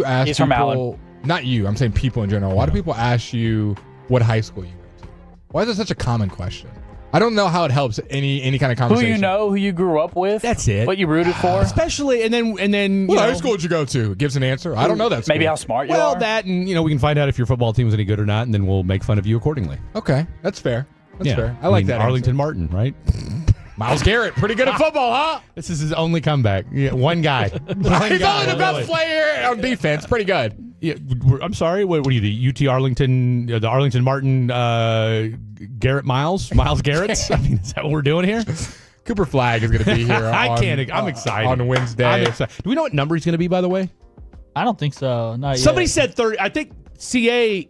ask
He's
people?
from Allen.
Not you. I'm saying people in general. Why do people ask you what high school you went to? Why is it such a common question? I don't know how it helps any kind of conversation.
Who you know, who you grew up with.
That's it.
What you rooted for.
Especially, and then
what high school did you go to? It gives an answer. I don't know that.
Maybe how smart you are.
Well, that, and we can find out if your football team was any good or not, and then we'll make fun of you accordingly.
Okay, that's fair. That's fair. I like that.
Arlington
answer.
Martin, right?
Myles Garrett, pretty good at football, huh?
This is his only comeback. Yeah, one guy.
He's only the best player on defense. Pretty good.
Yeah, I'm sorry. What are you, the UT Arlington, the Arlington Martin, Garrett Miles Garrett's? I mean, is that what we're doing here?
Cooper Flagg is going to be here.
I'm excited
on Wednesday.
I'm excited. Do we know what number he's going to be? By the way,
I don't think so. Not
somebody
yet.
said 30. I think CA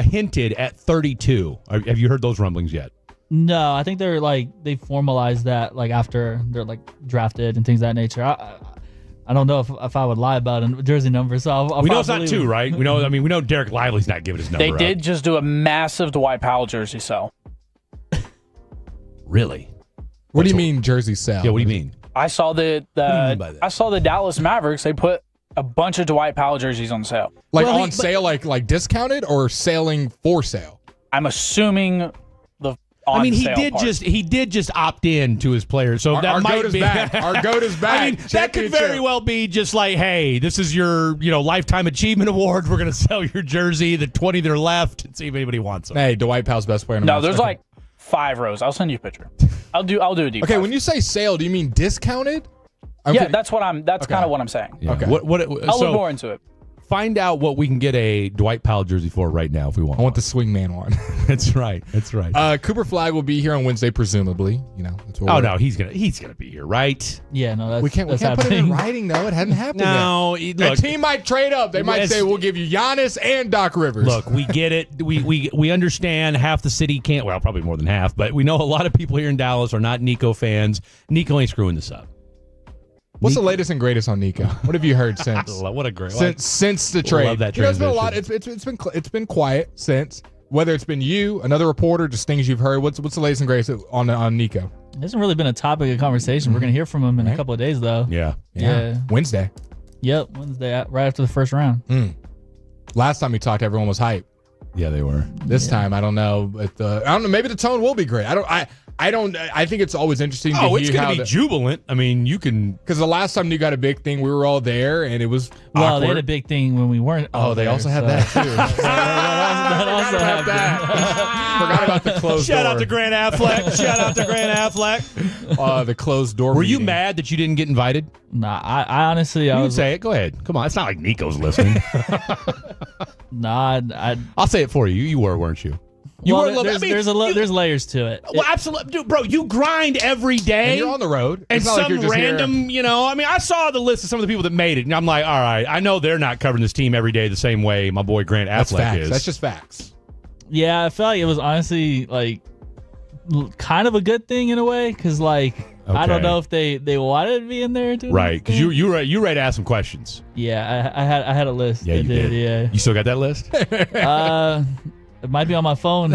hinted at 32. Have you heard those rumblings yet?
No, I think they formalized that after they're drafted and things of that nature. I don't know if I would lie about a jersey number, so I'll
we know it's not 2, right? We know Derek Lively's not giving his number.
They did just do a massive Dwight Powell jersey sell.
Really?
What do you mean jersey sell?
Yeah, what do you mean?
I saw the
What do you mean by that?
I saw the Dallas Mavericks. They put a bunch of Dwight Powell jerseys on sale.
Like on sale, like discounted or selling for sale?
I'm assuming the on
I mean, he
sale
did
part.
just opt in to his players, so that
Our
might
goat is
be
back. Our goat is back.
I mean, that could very well be just like, hey, this is your lifetime achievement award. We're going to sell your jersey, the 20 that are left, and see if anybody wants them.
Hey, Dwight Powell's best player.
No, there's like 5 rows. I'll send you a picture. I'll do a deep
Okay,
dive.
when you say sale, do you mean discounted?
Yeah, that's kind of what I'm saying.
Yeah.
Okay.
I'll look more into it.
Find out what we can get a Dwight Powell jersey for right now if we want.
I want the swingman one.
That's right. That's right.
Cooper Flag will be here on Wednesday, presumably. That's what
Oh
we're-
no, he's gonna be here, right?
Yeah, no, that's
We can't put it in writing though. It hadn't happened
No,
yet.
look,
The team might trade up. They might
Yes.
say we'll give you Giannis and Doc Rivers.
Look, we get it. We understand half the city can't. Well, probably more than half, but we know a lot of people here in Dallas are not Nico fans. Nico ain't screwing this up.
What's the latest and greatest on Nico? What have you heard since?
What a great
since the trade.
Love that
It's been a lot.
transition.
It's been quiet since. Whether it's been you, another reporter, just things you've heard. What's the latest and greatest on Nico?
It hasn't really been a topic of conversation. We're gonna hear from him in a couple of days, though.
Yeah.
Wednesday.
Yep, Wednesday, right after the first round.
Last time we talked, everyone was hyped.
Yeah, they were.
This time, I don't know. But I don't know. Maybe the tone will be great. I think it's always interesting.
Oh,
to
it's
hear
going
how
to be jubilant. I mean, you can
because the last time you got a big thing, we were all there, and it was
Well,
awkward.
they had a big thing when we weren't.
Oh, they also had that too.
that also happened.
Forgot about the closed door.
Shout out to Grant Affleck. Shout out to Grant Affleck.
The closed door.
Were you
meeting.
mad that you didn't get invited?
Nah, I honestly,
You
I
can
was.
say it. Go ahead. Come on. It's not like Nico's listening.
Nah,
I'll say it for you. You were, weren't you? You
well,
were a little bit.
there's layers to it.
Well, absolutely, dude, bro. You grind every day.
And you're on the road.
And
It's not like
some
you're just
random,
here.
I mean, I saw the list of some of the people that made it, and I'm like, all right, I know they're not covering this team every day the same way my boy Grant
That's
Affleck
facts.
is.
That's just facts.
Yeah, I felt like it was honestly like kind of a good thing in a way, because like I don't
Okay.
know if they wanted me in there too.
Right, because you ready to ask some questions.
Yeah, I had a list.
Yeah,
I
you did.
Yeah.
You still got that list?
It might be on my phone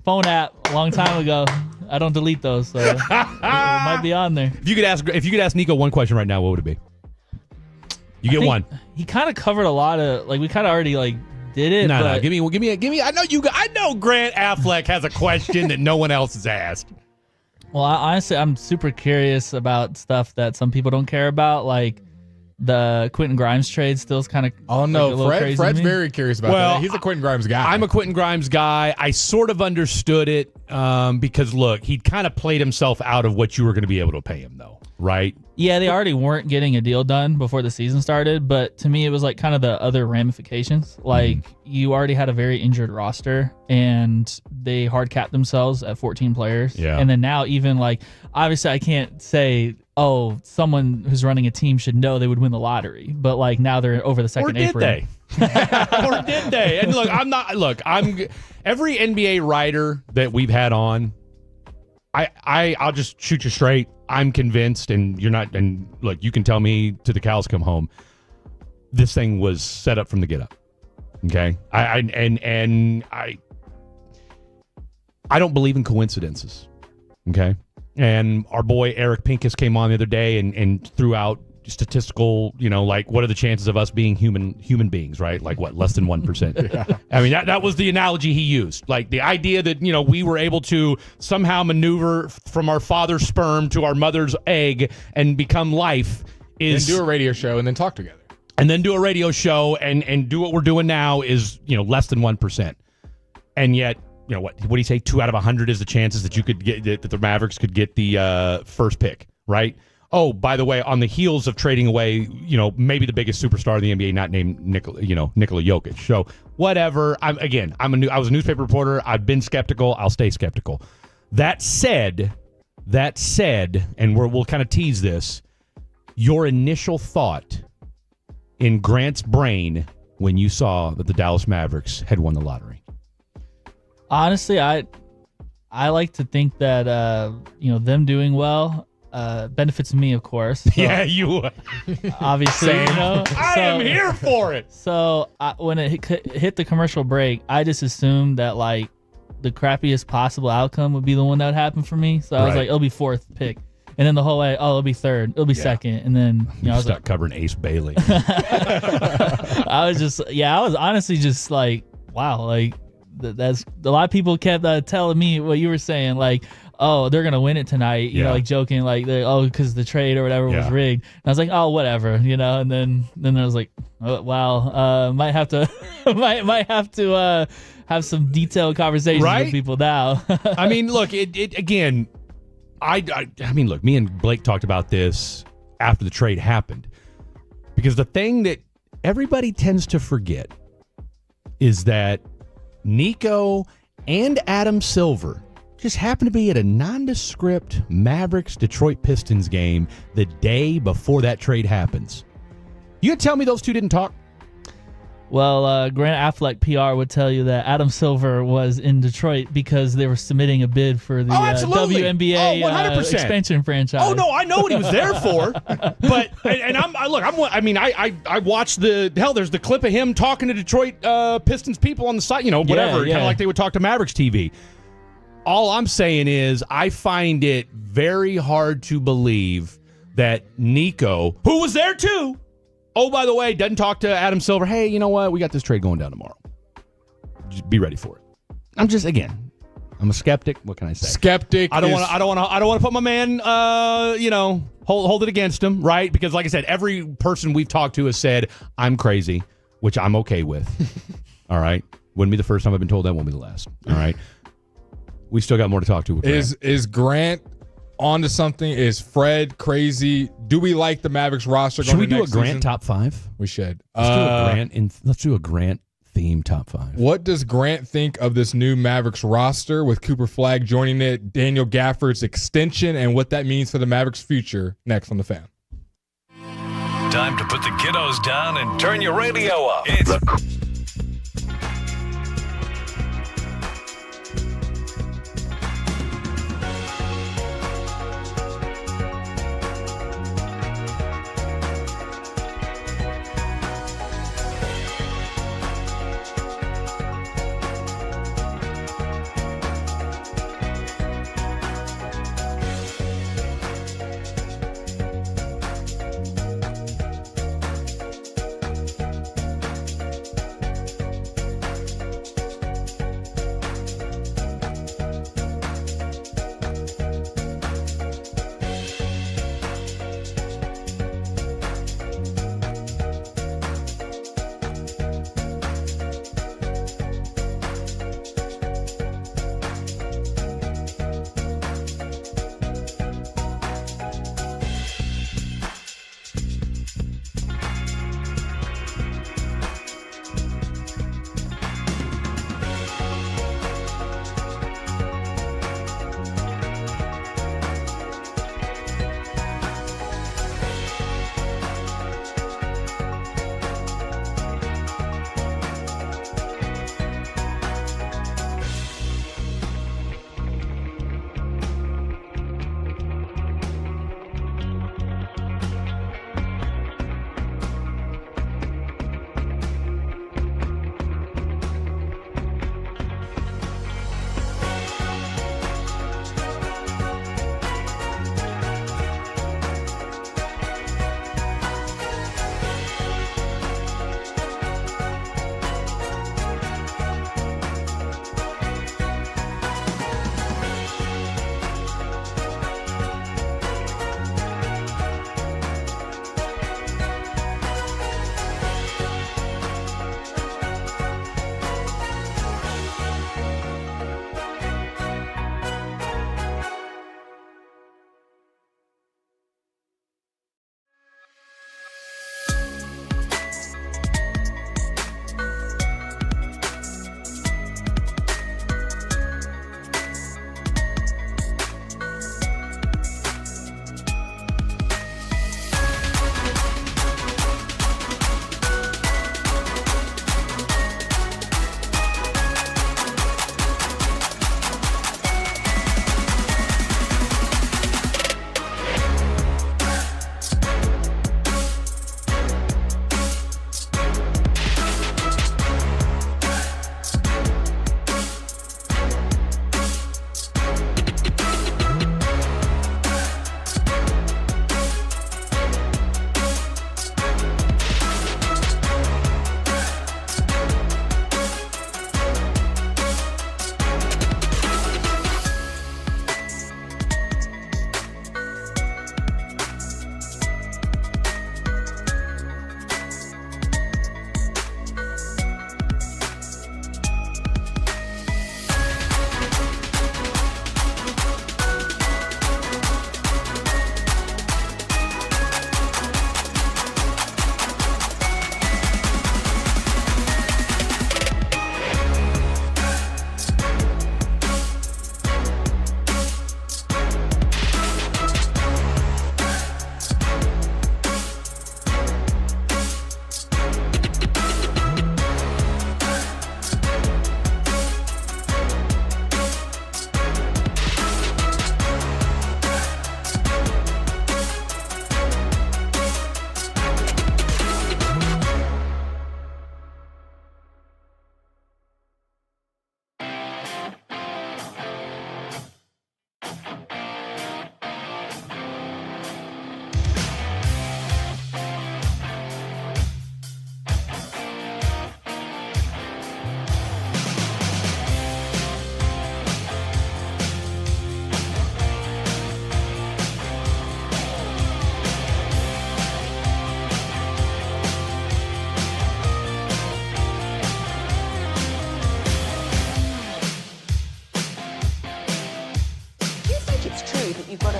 phone app a long time ago. I don't delete those, so it might be on there.
If you could ask Nico one question right now, what would it be? You get one.
He kind of covered a lot of we kind of already did it.
No,
but
give me. I know Grant Affleck has a question that no one else has asked.
Well, honestly, I'm super curious about stuff that some people don't care about, like the Quentin Grimes trade. Still's kind of
Oh no,
a little crazy to
Fred's
me.
very curious about
Well,
that. He's a Quentin Grimes guy.
I'm a Quentin Grimes guy. I sort of understood it because look, he kind of played himself out of what you were going to be able to pay him, though, right?
Yeah, they already weren't getting a deal done before the season started, but to me, it was kind of the other ramifications. You already had a very injured roster, and they hard capped themselves at 14 players.
Yeah.
And then now, even obviously, I can't say, oh, someone who's running a team should know they would win the lottery, but now they're over the second
Or did
apron.
they? Or did they? And look, I'm every NBA writer that we've had on. I'll just shoot you straight. I'm convinced, and you're not. And look, you can tell me to the cows come home. This thing was set up from the get up. Okay, I don't believe in coincidences. Okay, and our boy Eric Pincus came on the other day and threw out statistical, what are the chances of us being human beings, right? Less than 1%. Yeah. I mean, that was the analogy he used. The idea that, we were able to somehow maneuver from our father's sperm to our mother's egg and become life is...
And do a radio show and then talk together.
And then do a radio show and do what we're doing now is, less than 1%. And yet, what do you say? 2 out of 100 is the chances that you could get, that the Mavericks could get the first pick, right? Oh, by the way, on the heels of trading away, maybe the biggest superstar in the NBA, not named Nikola Jokic. So whatever. I was a newspaper reporter. I've been skeptical. I'll stay skeptical. That said, and we'll kind of tease this. Your initial thought in Grant's brain when you saw that the Dallas Mavericks had won the lottery.
Honestly, I like to think that them doing well benefits me, of course. So,
Yeah, you
obviously.
I am here for it.
So when it hit the commercial break, I just assumed that the crappiest possible outcome would be the one that would happen for me. So I was
Right.
like, it'll be fourth pick. And then the whole way, it'll be third, it'll be second, and then I was
stuck covering Ace Bailey.
I was honestly just like, wow, like that's a lot of people kept telling me what you were saying, like, oh, they're gonna win it tonight, you know, like joking, like, because the trade or whatever was rigged. And I was like, oh, whatever, and then I was like, oh, wow, might have to might have to have some detailed conversations with people now.
I mean, look, it again. I mean, look, me and Blake talked about this after the trade happened, because the thing that everybody tends to forget is that Nico and Adam Silver just happened to be at a nondescript Mavericks-Detroit Pistons game the day before that trade happens. You gonna tell me those two didn't talk?
Well, Grant Affleck PR would tell you that Adam Silver was in Detroit because they were submitting a bid for the WNBA expansion franchise.
Oh no, I know what he was there for. But I watched there's the clip of him talking to Detroit Pistons people on the site, whatever, kind of like they would talk to Mavericks TV. All I'm saying is I find it very hard to believe that Nico, who was there too, oh, by the way, doesn't talk to Adam Silver. Hey, you know what? We got this trade going down tomorrow. Just be ready for it. I'm a skeptic. What can I say?
Skeptic.
I don't want to put my man. Hold it against him, right? Because, like I said, every person we've talked to has said I'm crazy, which I'm okay with. All right, wouldn't be the first time I've been told that. Won't be the last. All right, we still got more to talk to.
Is Grant onto something? Is Fred crazy? Do we like the Mavericks roster?
Should we do a Grant
season?
top 5?
We should.
Let's do a Grant theme top 5.
What does Grant think of this new Mavericks roster with Cooper Flagg joining it, Daniel Gafford's extension, and what that means for the Mavericks' future? Next on The Fan.
Time to put the kiddos down and turn your radio up. It's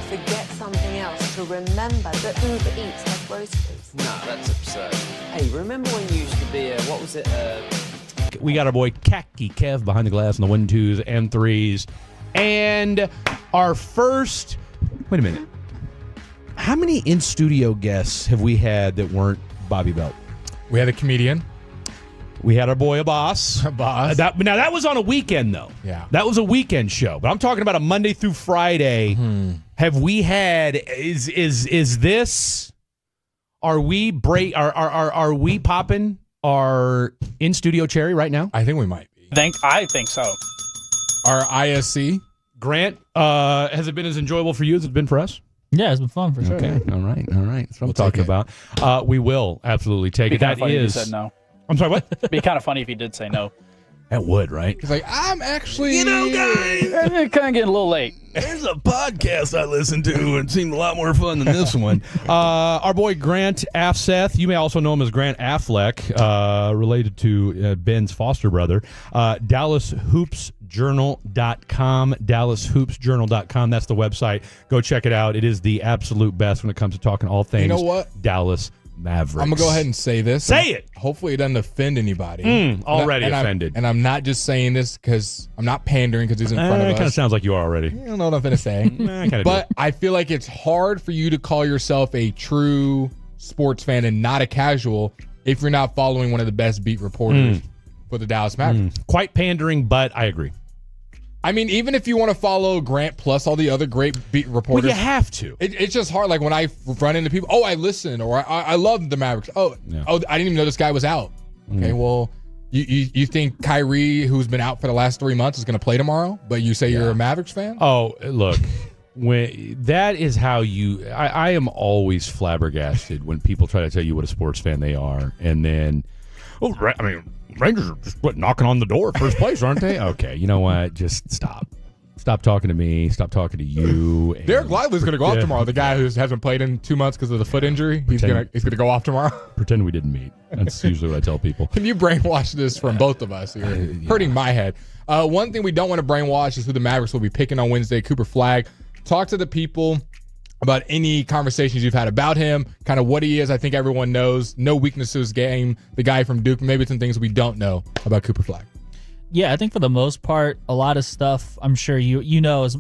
forget something else to remember that Uber Eats has groceries.
No, that's absurd. Hey, remember when you used to be what was it?
We got our boy Khaki Kev behind the glass on the 1, 2s, and 3s. And our first... Wait a minute. How many in-studio guests have we had that weren't Bobby Belt?
We had a comedian.
We had our boy Abbas.
Abbas.
Now, that was on a weekend, though.
Yeah.
That was a weekend show. But I'm talking about a Monday through Friday. Have we had... Is this... Are we popping our in-studio cherry right now?
I think we might be.
I think so.
Our ISC.
Grant, has it been as enjoyable for you as it's been for us?
Yeah, it's been fun for sure.
Okay, all right. That's what I'm talking about. We will absolutely take it.
That is. If he said no.
I'm sorry, what?
It'd be kind of funny if he did say no.
That would, right?
He's like, I'm actually...
You know, guys,
It's kind of getting a little late.
there's a podcast I listened to and it seemed a lot more fun than this one.
Our boy Grant Afseth, you may also know him as Grant Affleck, related to Ben's foster brother. DallasHoopsJournal.com, DallasHoopsJournal.com. That's the website. Go check it out. It is the absolute best when it comes to talking all things.
You know what?
Dallas Mavericks.
I'm going to go ahead and say this.
Say it.
Hopefully it doesn't offend anybody.
Already offended.
And I'm not just saying this because I'm not pandering because he's in front of us.
It kind of sounds like you are already.
You don't know what I'm going to say. But I feel like it's hard for you to call yourself a true sports fan and not a casual if you're not following one of the best beat reporters for the Dallas Mavericks.
Quite pandering, but I agree.
I mean, even if you want to follow Grant plus all the other great beat reporters.
Well, you have to.
It's just hard. Like when I run into people, I listen, or I love the Mavericks. I didn't even know this guy was out. Okay, well, you think Kyrie, who's been out for the last 3 months, is going to play tomorrow, but you say you're a Mavericks fan?
Oh, look, that is how you... I am always flabbergasted when people try to tell you what a sports fan they are, and then... Rangers are just knocking on the door first place, aren't they? Okay, you know what? Just stop. Stop talking to me. Stop talking to you.
Derek Lively's going to go off tomorrow. The guy who hasn't played in 2 months because of the foot injury. He's going to go off tomorrow.
Pretend we didn't meet. That's usually what I tell people.
Can you brainwash this from both of us? You're hurting my head. One thing we don't want to brainwash is who the Mavericks will be picking on Wednesday. Cooper Flagg. Talk to the people about any conversations you've had about him, kind of what he is. I think everyone knows. No weakness to his game. The guy from Duke. Maybe some things we don't know about Cooper Flagg.
Yeah, I think for the most part, a lot of stuff I'm sure you know is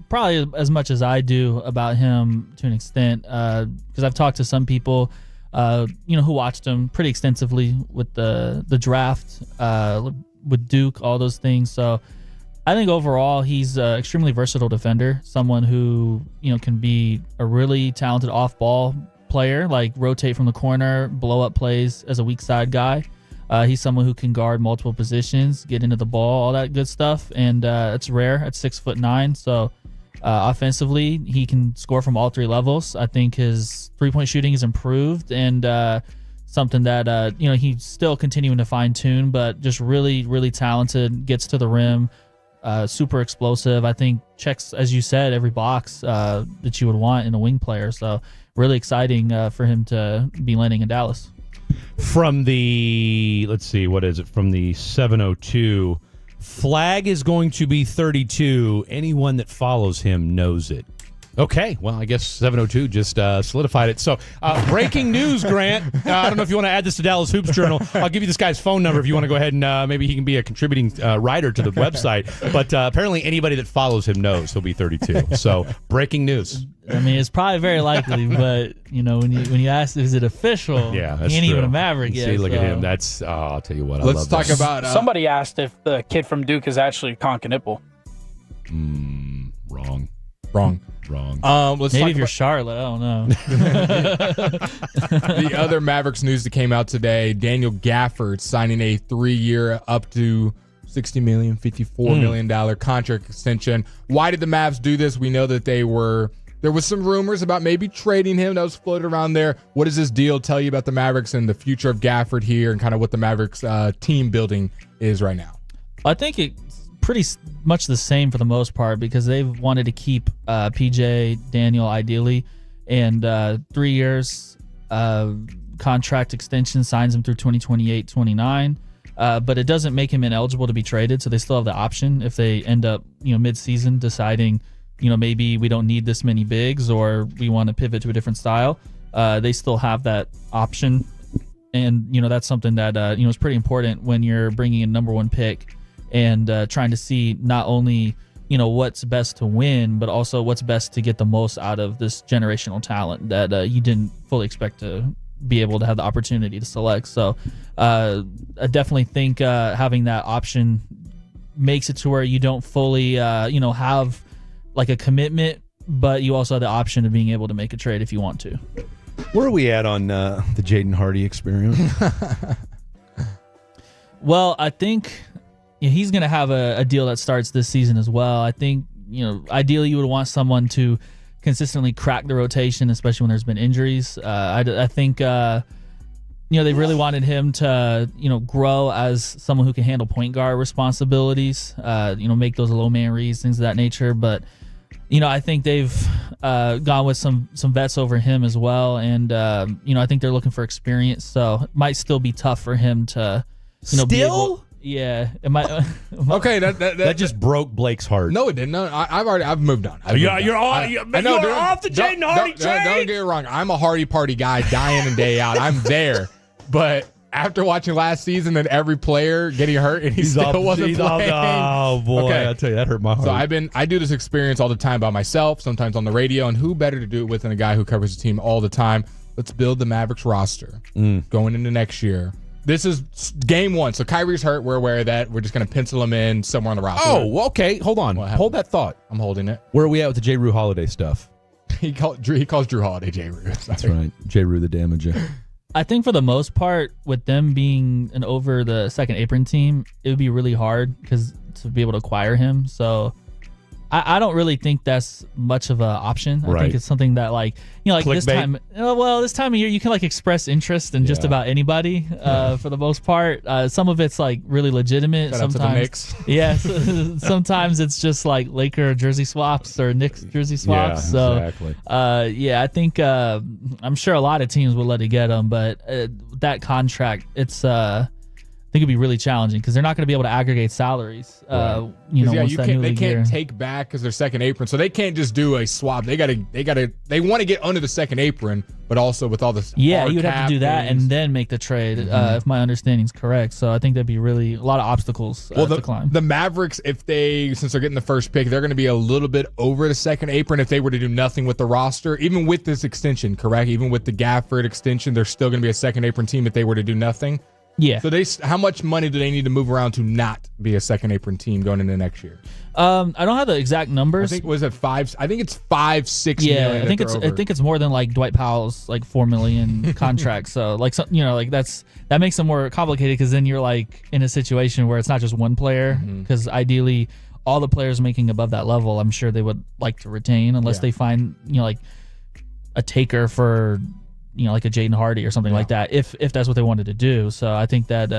probably as much as I do about him to an extent, because I've talked to some people, who watched him pretty extensively with the draft, with Duke, all those things. So I think overall he's an extremely versatile defender, someone who can be a really talented off-ball player, like rotate from the corner, blow up plays as a weak side guy. He's someone who can guard multiple positions, get into the ball, all that good stuff, and it's rare at 6'9". So offensively, he can score from all three levels. I think his three-point shooting is improved, and something that he's still continuing to fine-tune, but just really, really talented. Gets to the rim. Super explosive. I think checks, as you said, every box that you would want in a wing player. So really exciting for him to be landing in Dallas.
From the, let's see, what is it? From the 702, Flagg is going to be 32. Anyone that follows him knows it. Okay, well, I guess 702 just solidified it. So, breaking news, Grant. I don't know if you want to add this to Dallas Hoops Journal. I'll give you this guy's phone number if you want to go ahead and maybe he can be a contributing writer to the website. But apparently anybody that follows him knows he'll be 32. So, breaking news.
I mean, it's probably very likely, but when you ask, is it official?
Yeah, that's
he ain't
true.
even a Maverick yet.
See, look
so.
at him. That's I'll tell you what.
Let's talk about.
Somebody asked if the kid from Duke is actually Conca-Nipple.
Wrong.
Let's
maybe
talk
if you're
about
Charlotte, I don't know.
the other Mavericks news that came out today. Daniel Gafford signing a 3-year up to $60 million, $54 million contract extension. Why did the Mavs do this? We know that there was some rumors about maybe trading him that was floated around there. What does this deal tell you about the Mavericks and the future of Gafford here and kind of what the Mavericks team building is right now?
I think it's pretty much the same for the most part because they've wanted to keep PJ Daniel ideally, and 3 years contract extension signs him through 2028-29. But it doesn't make him ineligible to be traded, so they still have the option if they end up mid-season deciding maybe we don't need this many bigs or we want to pivot to a different style, they still have that option. And, that's something that, is pretty important when you're bringing a number one pick and trying to see not only, what's best to win, but also what's best to get the most out of this generational talent that you didn't fully expect to be able to have the opportunity to select. So I definitely think having that option makes it to where you don't fully, have like a commitment, but you also have the option of being able to make a trade if you want to.
Where are we at on the Jaden Hardy experiment?
Well, I think he's going to have a deal that starts this season as well. I think, ideally you would want someone to consistently crack the rotation, especially when there's been injuries. I think, they really wanted him to, grow as someone who can handle point guard responsibilities, make those low man reads, things of that nature. But, I think they've gone with some vets over him as well. And, I think they're looking for experience. So it might still be tough for him to, be able. Yeah,
okay. That
just broke Blake's heart.
No, it didn't. No, I've moved on.
You're off the Jaden Hardy train.
Don't get it wrong. I'm a Hardy party guy, day in and day out. I'm there, but after watching last season and every player getting hurt and he still wasn't playing.
Oh boy,
okay.
I tell you, that hurt my heart.
So I do this experience all the time by myself, sometimes on the radio, and who better to do it with than a guy who covers the team all the time? Let's build the Mavericks roster going into next year. This is game one. So Kyrie's hurt. We're aware of that. We're just going to pencil him in somewhere on the roster.
Oh, okay. Hold on. Hold that thought.
I'm holding it.
Where are we at with the J. Rue Holiday stuff?
He calls Drew Holiday J. Rue.
That's right. J. Rue the Damager.
I think for the most part, with them being an over the second apron team, it would be really hard to be able to acquire him. So I don't really think that's much of an option. I think it's something that this time. Well, this time of year you can express interest in just about anybody. For the most part, some of it's really legitimate.
Shout
sometimes,
out to the Knicks.
Yes. Sometimes it's just Laker jersey swaps or Knicks jersey swaps.
Exactly.
I think I'm sure a lot of teams would let it get him, but that contract, it's. I think it'd be really challenging because they're not going to be able to aggregate salaries. Once
they can't take back because they're second apron, so they can't just do a swap. They want to get under the second apron, but also with all this.
Yeah, you would have to do that and then make the trade. If my understanding is correct, so I think that'd be really a lot of obstacles to climb.
The Mavericks, since they're getting the first pick, they're going to be a little bit over the second apron if they were to do nothing with the roster, even with this extension. Correct, even with the Gafford extension, they're still going to be a second apron team if they were to do nothing.
Yeah.
So how much money do they need to move around to not be a second apron team going into next year?
I don't have the exact numbers.
I think was it 5? I think it's 5-6 million.
Yeah, I think it's more than Dwight Powell's $4 million contract. So that makes it more complicated because then you're in a situation where it's not just one player. Because ideally, all the players making above that level, I'm sure they would like to retain unless they find a taker for. Like a Jaden Hardy or something like that, if that's what they wanted to do. So I think that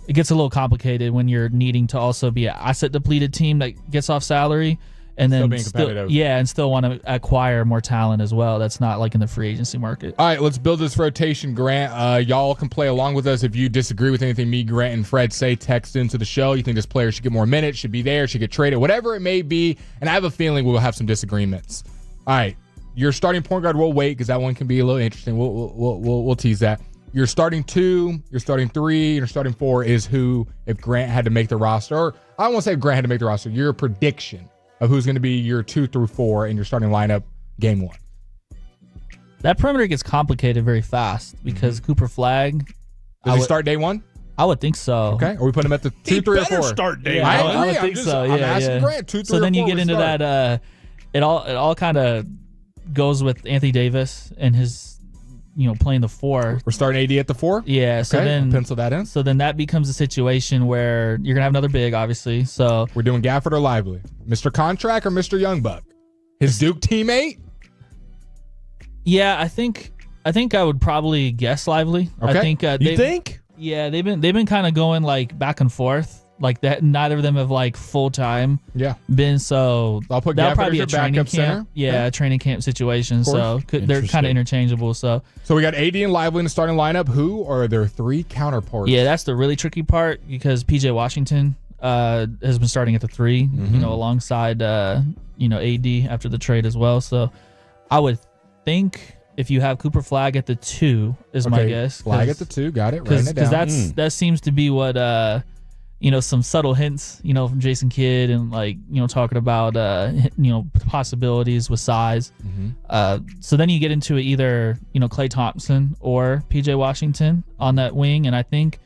it gets a little complicated when you're needing to also be an asset depleted team that gets off salary and then still want to acquire more talent as well. That's not in the free agency market.
All right, let's build this rotation, Grant. Y'all can play along with us. If you disagree with anything me, Grant, and Fred say, text into the show. You think this player should get more minutes, should be there, should get traded, whatever it may be. And I have a feeling we'll have some disagreements. All right. Your starting point guard, we'll wait because that one can be a little interesting. We'll tease that. Your starting 2, your starting 3, your starting 4 is who, if Grant had to make the roster, or I don't want to say if Grant had to make the roster, your prediction of who's going to be your 2 through 4 in your starting lineup game 1.
That perimeter gets complicated very fast because Cooper Flagg.
Does he start day 1?
I would think so.
Okay. Or we put him at the 2, 3, or 4?
Start day
1. I would think so.
I'm asking Grant 2, 3,
so then you get into that. It all kind of goes with Anthony Davis and his, playing the 4.
We're starting AD at the 4?
Yeah.
Okay,
so then
pencil that in.
So then that becomes a situation where you're gonna have another big, obviously. So
we're doing Gafford or Lively, Mr. Contract or Mr. Youngbuck, his Duke teammate.
Yeah, I think I would probably guess Lively.
Okay.
I think
you think?
Yeah, they've been kind of going back and forth. That neither of them have full time been, so
I'll put
that'll
Gafford
probably be
as
a
your
training
backup
camp.
center.
Yeah, a training camp situation. So they're kind of interchangeable. So
we got AD and Lively in the starting lineup. Who are their 3 counterparts?
Yeah, that's the really tricky part because PJ Washington has been starting at the 3, alongside AD after the trade as well. So I would think if you have Cooper Flagg at the 2 is my guess.
Flagg at the 2, got it. Writing it down.
Because that seems to be what some subtle hints from Jason Kidd and talking about possibilities with size. So then you get into either Klay Thompson or PJ Washington on that wing, and I think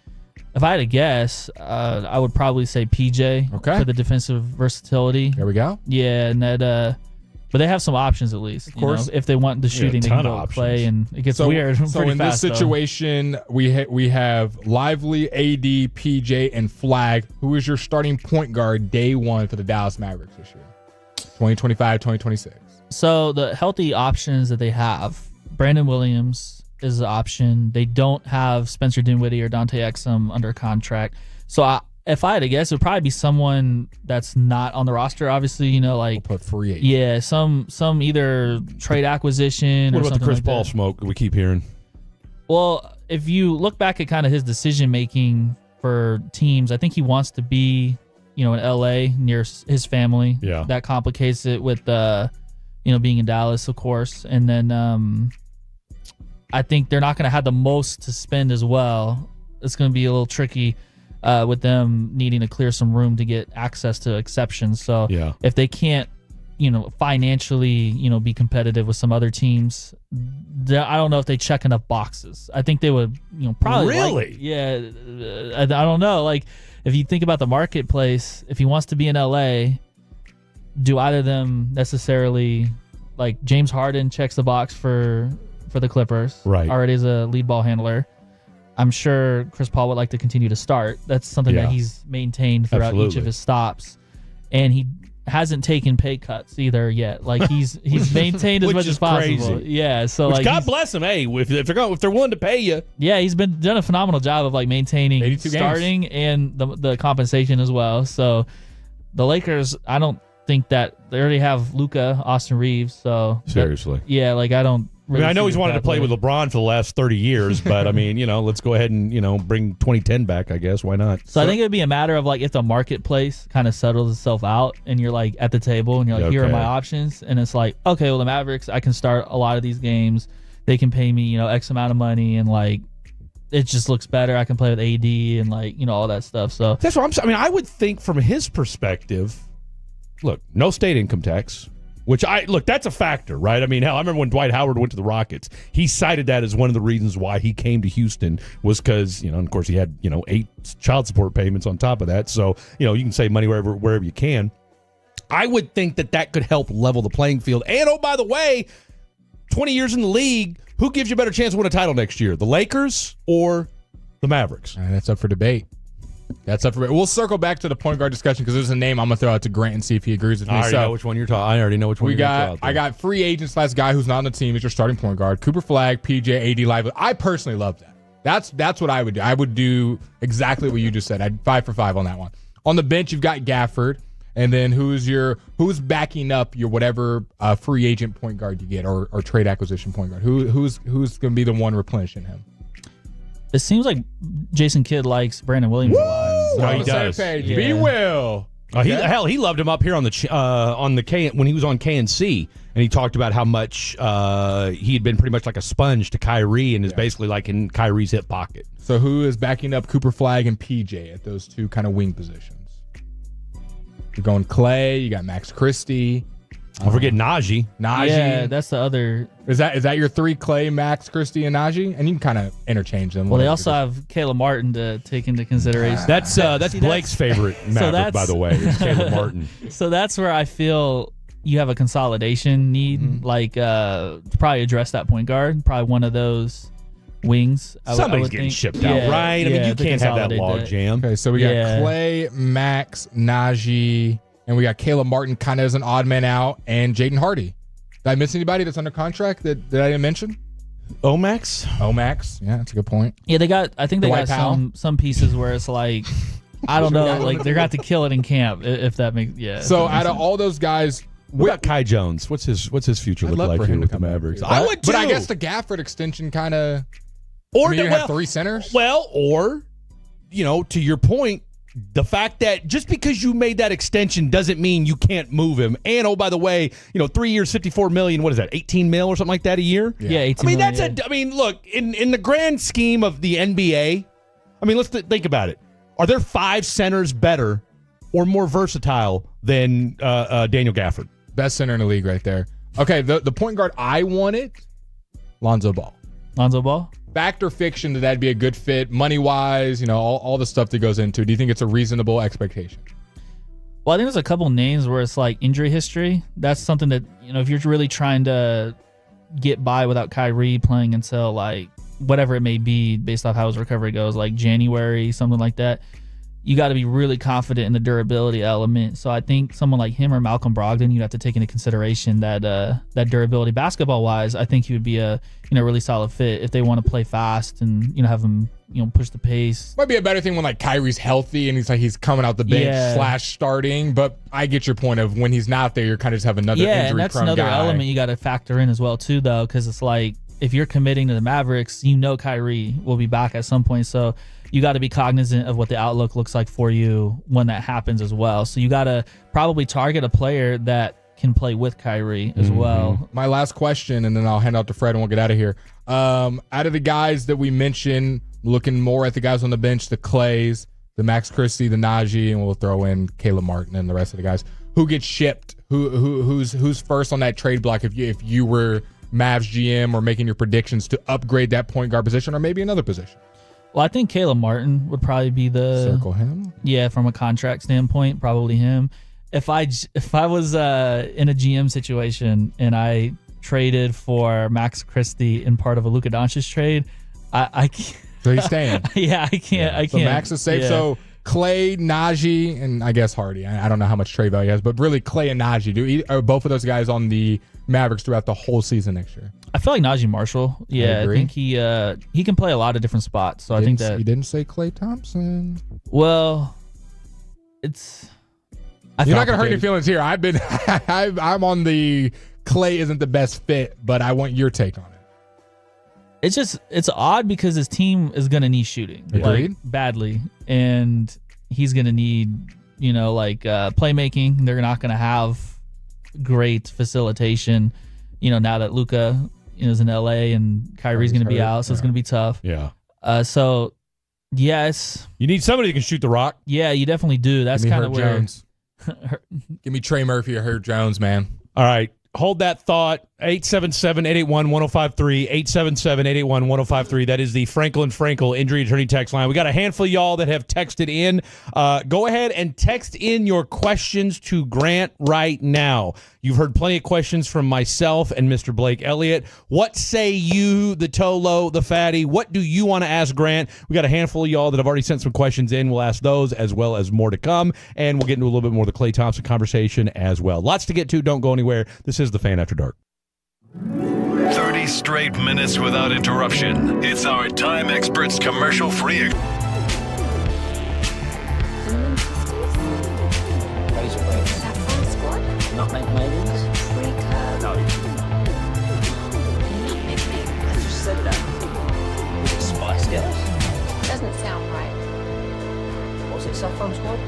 if I had to guess, I would probably say PJ for the defensive versatility.
There we go.
Yeah, and that. But they have some options at least. Of course, if they want the shooting, they can go play, and it gets weird.
So in this situation, we have Lively, AD, PJ, and Flagg. Who is your starting point guard day one for the Dallas Mavericks this year? 2025, 2026.
So the healthy options that they have, Brandon Williams is the option. They don't have Spencer Dinwiddie or Dante Exum under contract. So if I had to guess, it would probably be someone that's not on the roster. Obviously,
we'll put free agent.
Yeah, some either trade acquisition.
What
or
about the Chris Paul
that.
smoke that we keep hearing?
Well, if you look back at kind of his decision making for teams, I think he wants to be, in LA near his family.
Yeah,
that complicates it with being in Dallas, of course, and then I think they're not going to have the most to spend as well. It's going to be a little tricky. With them needing to clear some room to get access to exceptions. So if they can't, financially, be competitive with some other teams, I don't know if they check enough boxes. I think they would, probably.
Really?
I don't know. Like, if you think about the marketplace, if he wants to be in LA, do either of them necessarily, like James Harden checks the box for the Clippers,
right?
Already as a lead ball handler. I'm sure Chris Paul would like to continue to start. That's something that he's maintained throughout each of his stops. And he hasn't taken pay cuts either yet. Like he's maintained as much as possible.
Crazy.
Yeah. So
God bless him. Hey, if they're willing to pay you.
Yeah, he's done a phenomenal job of maintaining starting
games.
and the compensation as well. So the Lakers, I don't think that they already have Luka, Austin Reeves. So
seriously.
I don't. Really
I know he's wanted to play with LeBron for the last 30 years, but I mean, let's go ahead and, bring 2010 back, I guess. Why not?
So I think it would be a matter of if the marketplace kind of settles itself out and you're at the table and you're here are my options. And it's okay, well, the Mavericks, I can start a lot of these games. They can pay me, X amount of money and it just looks better. I can play with AD and all that stuff. So
that's what I'm saying. I mean, I would think from his perspective, look, no state income tax. Which that's a factor, right? I mean, hell, I remember when Dwight Howard went to the Rockets, he cited that as one of the reasons why he came to Houston was because, of course he had, 8 child support payments on top of that. So, you can save money wherever you can. I would think that could help level the playing field. And, oh, by the way, 20 years in the league, who gives you a better chance to win a title next year? The Lakers or the Mavericks?
That's up for debate. We'll circle back to the point guard discussion because there's a name I'm gonna throw out to Grant and see if he agrees with me.
I already know which one you're talking. I already know which one.
I got free agent / guy who's not on the team as your starting point guard. Cooper Flagg, PJ, AD, Lively. I personally love that. That's what I would do. I would do exactly what you just said. I'd 5 for 5 on that one. On the bench, you've got Gafford, and then who's backing up your whatever free agent point guard you get or trade acquisition point guard? Who's gonna be the one replenishing him?
It seems like Jason Kidd likes Brandon Williams a lot.
So he does.
Be Will.
He loved him up here on the K when he was on KNC, and he talked about how much he had been pretty much like a sponge to Kyrie and is basically like in Kyrie's hip pocket.
So who is backing up Cooper Flagg and PJ at those two kind of wing positions? You're going Clay. You got Max Christie.
Don't forget Najee.
Yeah, that's the other.
Is that your 3, Clay, Max, Christie, and Najee? And you can kind of interchange them.
Well, they also have Caleb Martin to take into consideration.
That's Blake's favorite Maverick, by the way, is Caleb Martin.
So that's where I feel you have a consolidation need, to probably address that point guard. Probably one of those wings.
Somebody's getting shipped out, right? I mean, you can't have that log jam.
Okay, so we got Clay, Max, Najee. And we got Caleb Martin kind of as an odd man out, and Jaden Hardy. Did I miss anybody that's under contract that I didn't mention?
Omax?
Yeah, that's a good point.
Yeah, I think they got some pieces where it's I don't know, they're going to have to kill it in camp if that makes,
So out of all those guys,
what about Kai Jones? What's his future look like here with the Mavericks?
I would too. But I guess the Gafford extension kind of, you have 3 centers?
Well, or, to your point, the fact that just because you made that extension doesn't mean you can't move him. And, oh, by the way, 3 years, $54 million, what is that, $18 million or something like that a year?
Yeah, $18 million.
Look, in the grand scheme of the NBA, let's think about it. Are there 5 centers better or more versatile than Daniel Gafford?
Best center in the league right there. Okay, the point guard I wanted, Lonzo Ball.
Lonzo Ball?
Fact or fiction that that'd be a good fit, money-wise, all the stuff that goes into it. Do you think it's a reasonable expectation?
Well, I think there's a couple names where it's like injury history. That's something that, if you're really trying to get by without Kyrie playing until like whatever it may be based off how his recovery goes, like January, something like that, you got to be really confident in the durability element. So I think someone like him or Malcolm Brogdon, you have to take into consideration that that durability. Basketball wise, I think he would be a really solid fit if they want to play fast and have him push the pace.
Might be a better thing when like Kyrie's healthy and he's coming out the bench / starting. But I get your point of when he's not there, you're kind of just have another injury
and that's another element you got to factor in as well too, though, because it's like if you're committing to the Mavericks, Kyrie will be back at some point. So you got to be cognizant of what the outlook looks like for you when that happens as well. So you got to probably target a player that can play with Kyrie as well.
My last question, and then I'll hand out to Fred and we'll get out of here. Out of the guys that we mentioned, looking more at the guys on the bench, the Clays, the Max Christie, the Najee, and we'll throw in Caleb Martin and the rest of the guys. Who gets shipped? Who's first on that trade block if you were Mavs GM or making your predictions to upgrade that point guard position or maybe another position?
Well, I think Caleb Martin would probably be
circle him.
Yeah, from a contract standpoint, probably him. If I was in a GM situation and I traded for Max Christie in part of a Luka Doncic trade, I can't.
So he's staying.
Yeah, I can't.
Yeah.
I can't.
So Max is safe. Yeah. So Clay, Najee, and I guess Hardy. I don't know how much trade value he has, but really Clay and Najee. Are both of those guys on the Mavericks throughout the whole season next year?
I feel like Najee Marshall. Yeah, I think he can play a lot of different spots. So I think that
you didn't say Klay Thompson.
Well, it's.
You're not gonna hurt any feelings here. I'm on the Klay isn't the best fit, but I want your take on it.
It's odd because his team is gonna need shooting like badly, and he's gonna need playmaking. They're not gonna have great facilitation. Now that Luka is in LA and Kyrie's gonna be out, so it's gonna be tough.
Yeah.
So yes,
you need somebody who can shoot the rock.
Yeah, you definitely do. That's kind of where.
Jones. Give me Trey Murphy or Herb Jones, man.
All right. Hold that thought. 877-881-1053. 877-881-1053. That is the Franklin Frankel Injury Attorney text line. We got a handful of y'all that have texted in. Go ahead and text in your questions to Grant right now. You've heard plenty of questions from myself and Mr. Blake Elliott. What say you, the Tolo, the Fatty? What do you want to ask Grant? We got a handful of y'all that have already sent some questions in. We'll ask those as well as more to come. And we'll get into a little bit more of the Klay Thompson conversation as well. Lots to get to. Don't go anywhere. This is the Fan After Dark.
30 straight minutes without interruption. It's our Time Experts commercial-free.
Nutmeg mayonnaise? No. I just said that. Is it Spice Girls?
Doesn't sound right.
What's it, Saffron Squad?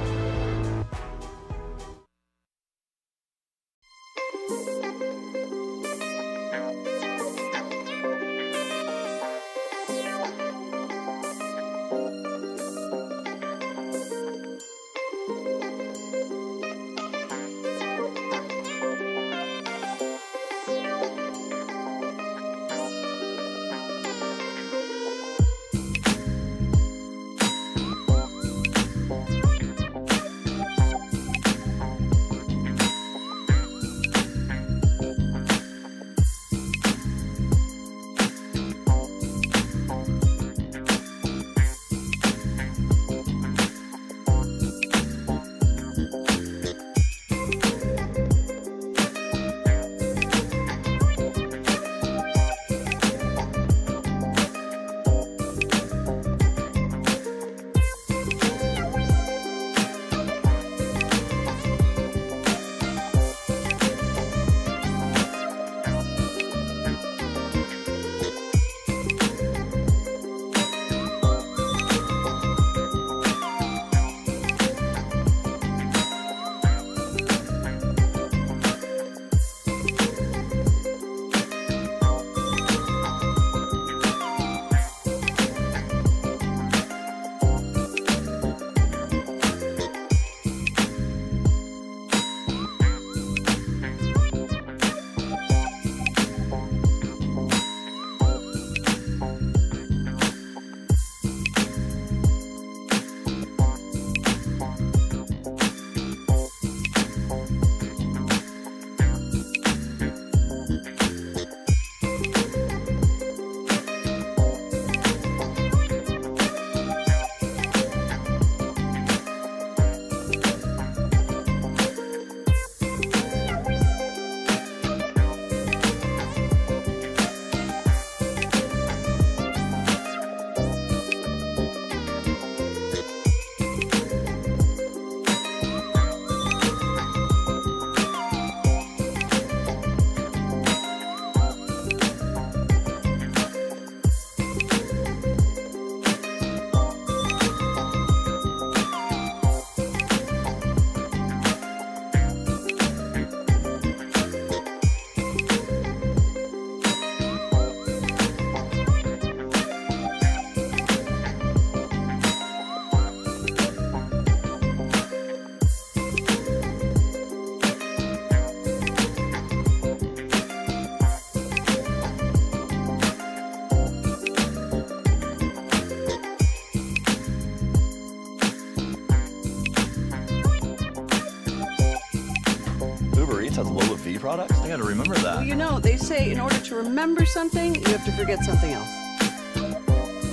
Uber Eats has low fee products? I gotta remember that.
Well, you know, they say in order to remember something, you have to forget something else.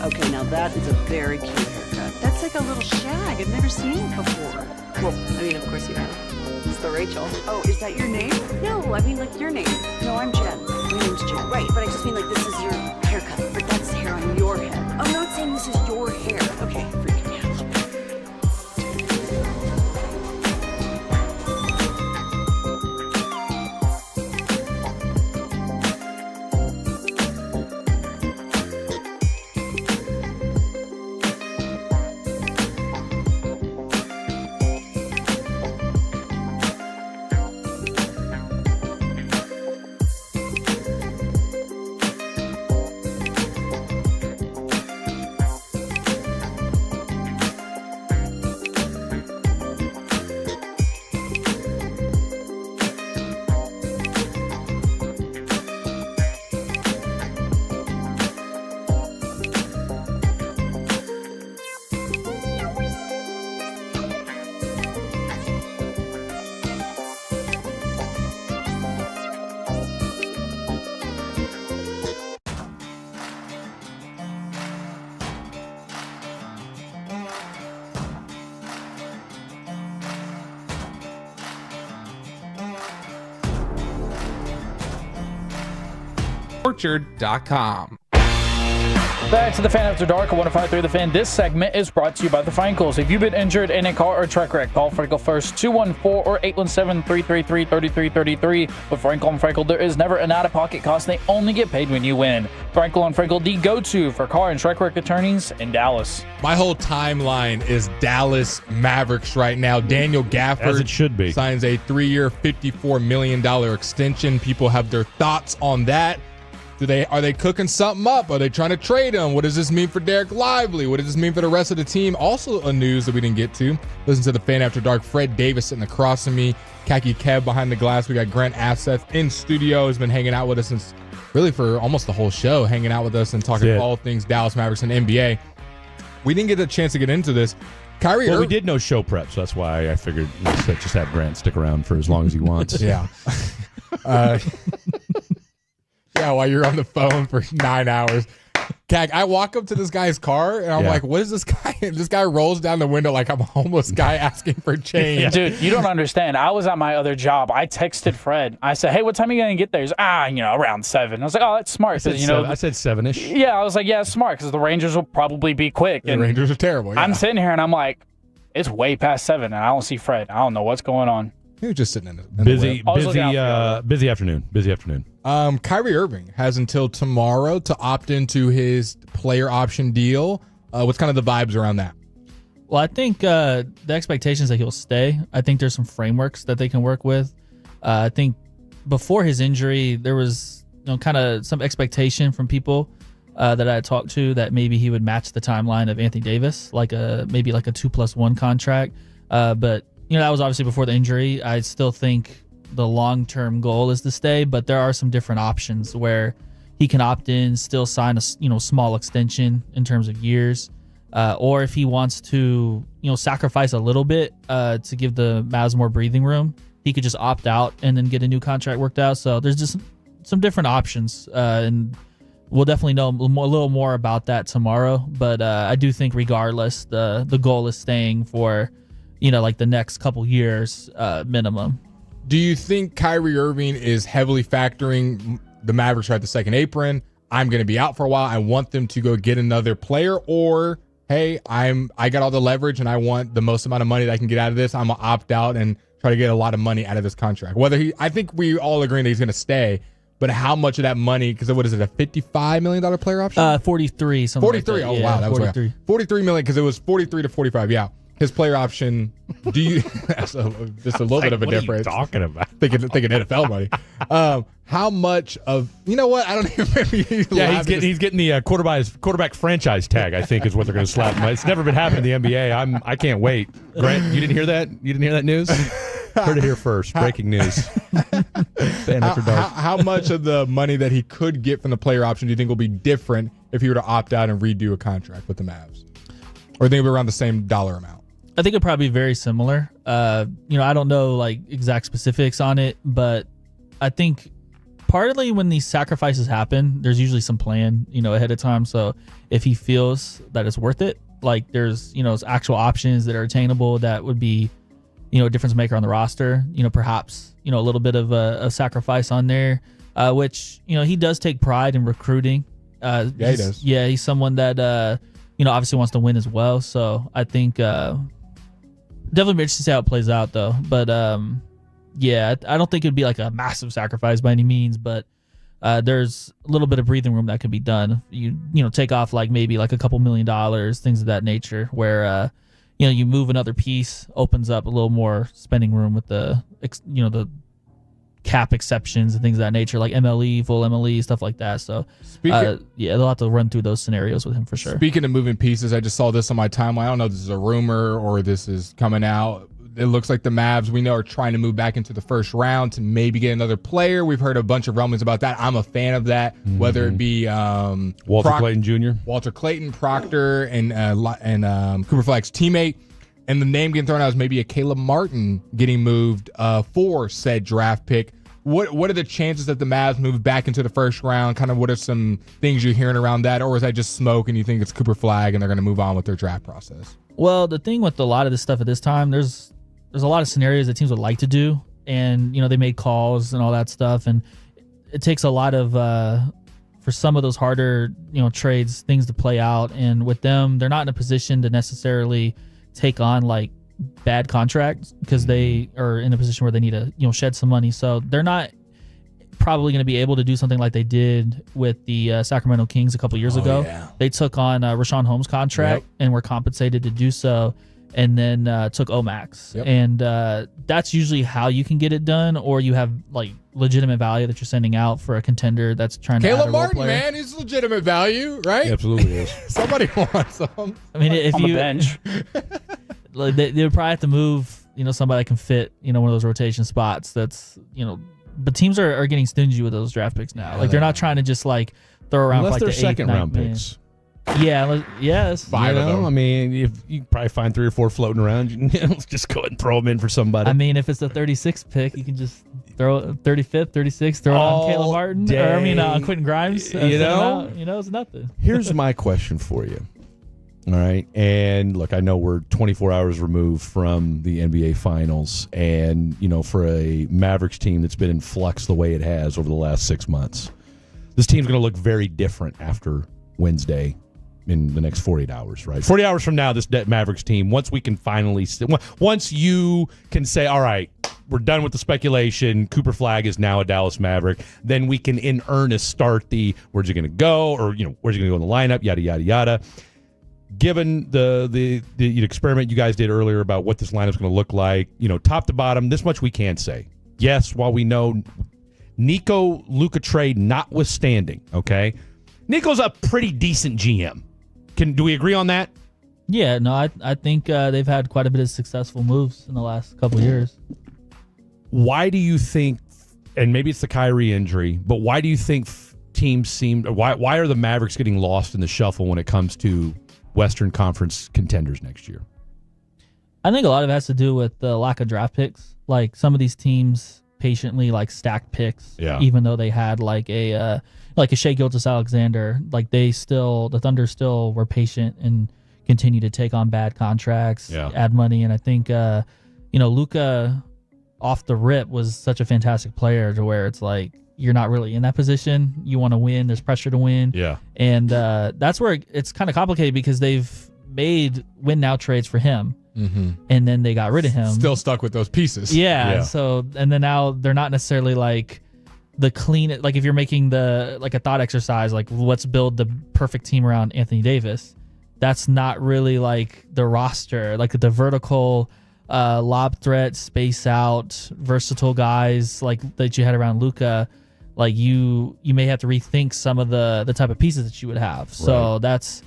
Okay, now that is a very cute haircut. That's like a little shag. I've never seen it before. Well, I mean, of course you have. It's the Rachel. Oh, is that your name? No, I mean like your name. No, I'm Jen. My name's Jen. Right, but I just mean like this is your haircut, but that's the hair on your head. I'm not saying this is your hair. Okay, freaking me out.
Orchard.com.
Back to the Fan After Dark on 105.3 The Fan. This segment is brought to you by the Frankels. If you've been injured in a car or truck wreck, call Frankel first, 214 or 817-333-3333. With Frankel and Frankel, there is never an out-of-pocket cost. They only get paid when you win. Frankel and Frankel, the go-to for car and truck wreck attorneys in Dallas.
My whole timeline is Dallas Mavericks right now. Daniel Gafford,
as it should be,
signs a 3-year, $54 million extension. People have their thoughts on that. Are they cooking something up? Are they trying to trade him? What does this mean for Derek Lively? What does this mean for the rest of the team? Also a news that we didn't get to. Listen to the Fan After Dark. Fred Davis sitting across from me. Khaki Kev behind the glass. We got Grant Asseth in studio. Has been hanging out with us since really for almost the whole show, hanging out with us and talking all things Dallas Mavericks and NBA. We didn't get a chance to get into this. Kyrie
we did no show prep, so that's why I figured let's just have Grant stick around for as long as he wants.
Yeah. Yeah, while you're on the phone for 9 hours. Cag, I walk up to this guy's car, and I'm like, what is this guy? This guy rolls down the window like I'm a homeless guy asking for change.
Dude, you don't understand. I was at my other job. I texted Fred. I said, hey, what time are you going to get there? He's around 7. I was like, oh, that's smart.
I said 7-ish.
Yeah, I was like, yeah, it's smart because the Rangers will probably be quick.
The Rangers are terrible. Yeah.
I'm sitting here, and I'm like, it's way past 7, and I don't see Fred. I don't know what's going on.
He was just sitting in the
busy afternoon. Busy afternoon.
Kyrie Irving has until tomorrow to opt into his player option deal. What's kind of the vibes around that?
Well, I think the expectation is that he'll stay. I think there's some frameworks that they can work with. I think before his injury, there was kind of some expectation from people that I talked to that maybe he would match the timeline of Anthony Davis, maybe like a 2+1 contract. But that was obviously before the injury. I still think the long-term goal is to stay, but there are some different options where he can opt in, still sign a small extension in terms of years, or if he wants to sacrifice a little bit to give the Mavs more breathing room, he could just opt out and then get a new contract worked out. So there's just some different options, and we'll definitely know a little more about that tomorrow. But I do think regardless, the goal is staying for like the next couple years minimum.
Do you think Kyrie Irving is heavily factoring the Mavericks are at the second apron? I'm going to be out for a while. I want them to go get another player, or hey, I got all the leverage and I want the most amount of money that I can get out of this. I'm gonna opt out and try to get a lot of money out of this contract. I think we all agree that he's going to stay, but how much of that money? Because what is it, a $55 million player option?
43.
43.
Like
oh wow, that
43.
was $43 million because it was 43 to 45. Yeah. His player option, do you just a little bit of a difference.
What are you talking about?
Thinking NFL money. How much of I don't even remember.
Yeah, he's getting the quarterback franchise tag, I think is what they're going to slap him. It's never been happening in the NBA. I can't wait. Grant, you didn't hear that? You didn't hear that news? Heard it here first. Breaking news.
How much of the money that he could get from the player option do you think will be different if he were to opt out and redo a contract with the Mavs? Or do you think it'll be around the same dollar amount?
I think it'd probably be very similar. I don't know like exact specifics on it, but I think partly when these sacrifices happen, there's usually some plan, ahead of time. So if he feels that it's worth it, like there's, actual options that are attainable that would be, a difference maker on the roster, perhaps, a little bit of a sacrifice on there, which, he does take pride in recruiting.
He does.
Yeah, he's someone that, obviously wants to win as well. So I think definitely be interested to see how it plays out, though. But yeah, I don't think it'd be like a massive sacrifice by any means, but there's a little bit of breathing room that could be done. You take off like maybe like a couple $1 million, things of that nature, where you move another piece, opens up a little more spending room with the the cap exceptions and things of that nature, like MLE, full MLE, stuff like that. So they'll have to run through those scenarios with him for sure.
Speaking of moving pieces, I just saw this on my timeline. I don't know if this is a rumor or this is coming out. It looks like the Mavs, we know, are trying to move back into the first round to maybe get another player. We've heard a bunch of rumblings about that. I'm a fan of that, whether it be
Walter Clayton Jr.,
Walter Clayton, Proctor, and Cooper Flag's teammate. And the name getting thrown out is maybe a Caleb Martin getting moved for said draft pick. What are the chances that the Mavs move back into the first round? Kind of what are some things you're hearing around that? Or is that just smoke and you think it's Cooper Flag and they're going to move on with their draft process?
Well, the thing with a lot of this stuff at this time, there's a lot of scenarios that teams would like to do. And, they made calls and all that stuff. And it takes a lot of, for some of those harder, trades, things to play out. And with them, they're not in a position to necessarily take on like bad contracts because they are in a position where they need to shed some money, so they're not probably going to be able to do something like they did with the Sacramento Kings a couple years ago. They took on Rashawn Holmes' contract and were compensated to do so, and then took Omax. And that's usually how you can get it done, or you have like legitimate value that you're sending out for a contender that's trying to add a
Caleb
role
Martin,
player.
man, he's legitimate value, right?
He absolutely is.
Somebody wants him.
I mean, if
on
you
the bench.
like, they would probably have to move, somebody that can fit, one of those rotation spots. That's, but teams are getting stingy with those draft picks now. Like they're not trying to just like throw around
unless
for, like,
they're
the
second round picks.
Yeah, yes.
Five of them. I mean, if you probably find 3 or 4 floating around, you can let's just go ahead and throw them in for somebody.
I mean, if it's a 36th pick, you can just throw 35th, 36th, throw it on Caleb Martin, or on Quentin Grimes. It's nothing.
Here's my question for you. All right, and look, I know we're 24 hours removed from the NBA Finals, and for a Mavericks team that's been in flux the way it has over the last 6 months, this team's going to look very different after Wednesday. In the next 48 hours, right? 40 hours from now, this Mavericks team, once we can finally, once you can say, all right, we're done with the speculation, Cooper Flag is now a Dallas Maverick, then we can in earnest start the where's he going to go, or where's he going to go in the lineup, yada yada yada. Given the experiment you guys did earlier about what this lineup's going to look like, top to bottom, this much we can say. Yes, while we know Nico Luka trade notwithstanding, okay, Nico's a pretty decent GM. Do we agree on that?
Yeah, no, I think they've had quite a bit of successful moves in the last couple of years.
Why do you think, and maybe it's the Kyrie injury, but why do you think teams why are the Mavericks getting lost in the shuffle when it comes to Western Conference contenders next year?
I think a lot of it has to do with the lack of draft picks. Like some of these teams patiently like stacked picks, even though they had like a Shai Gilgeous-Alexander, like the Thunder still were patient and continue to take on bad contracts, add money. And I think, Luka off the rip was such a fantastic player to where it's like, you're not really in that position. You want to win. There's pressure to win. Yeah. And that's where it's kind of complicated because they've made win now trades for him. Mm-hmm. And then they got rid of him.
Still stuck with those pieces.
Yeah. So, and then now they're not necessarily like, the clean, like if you're making a thought exercise, like let's build the perfect team around Anthony Davis. That's not really like the roster, like the vertical lob threat, space out, versatile guys like that you had around Luka. Like you may have to rethink some of the type of pieces that you would have. So that's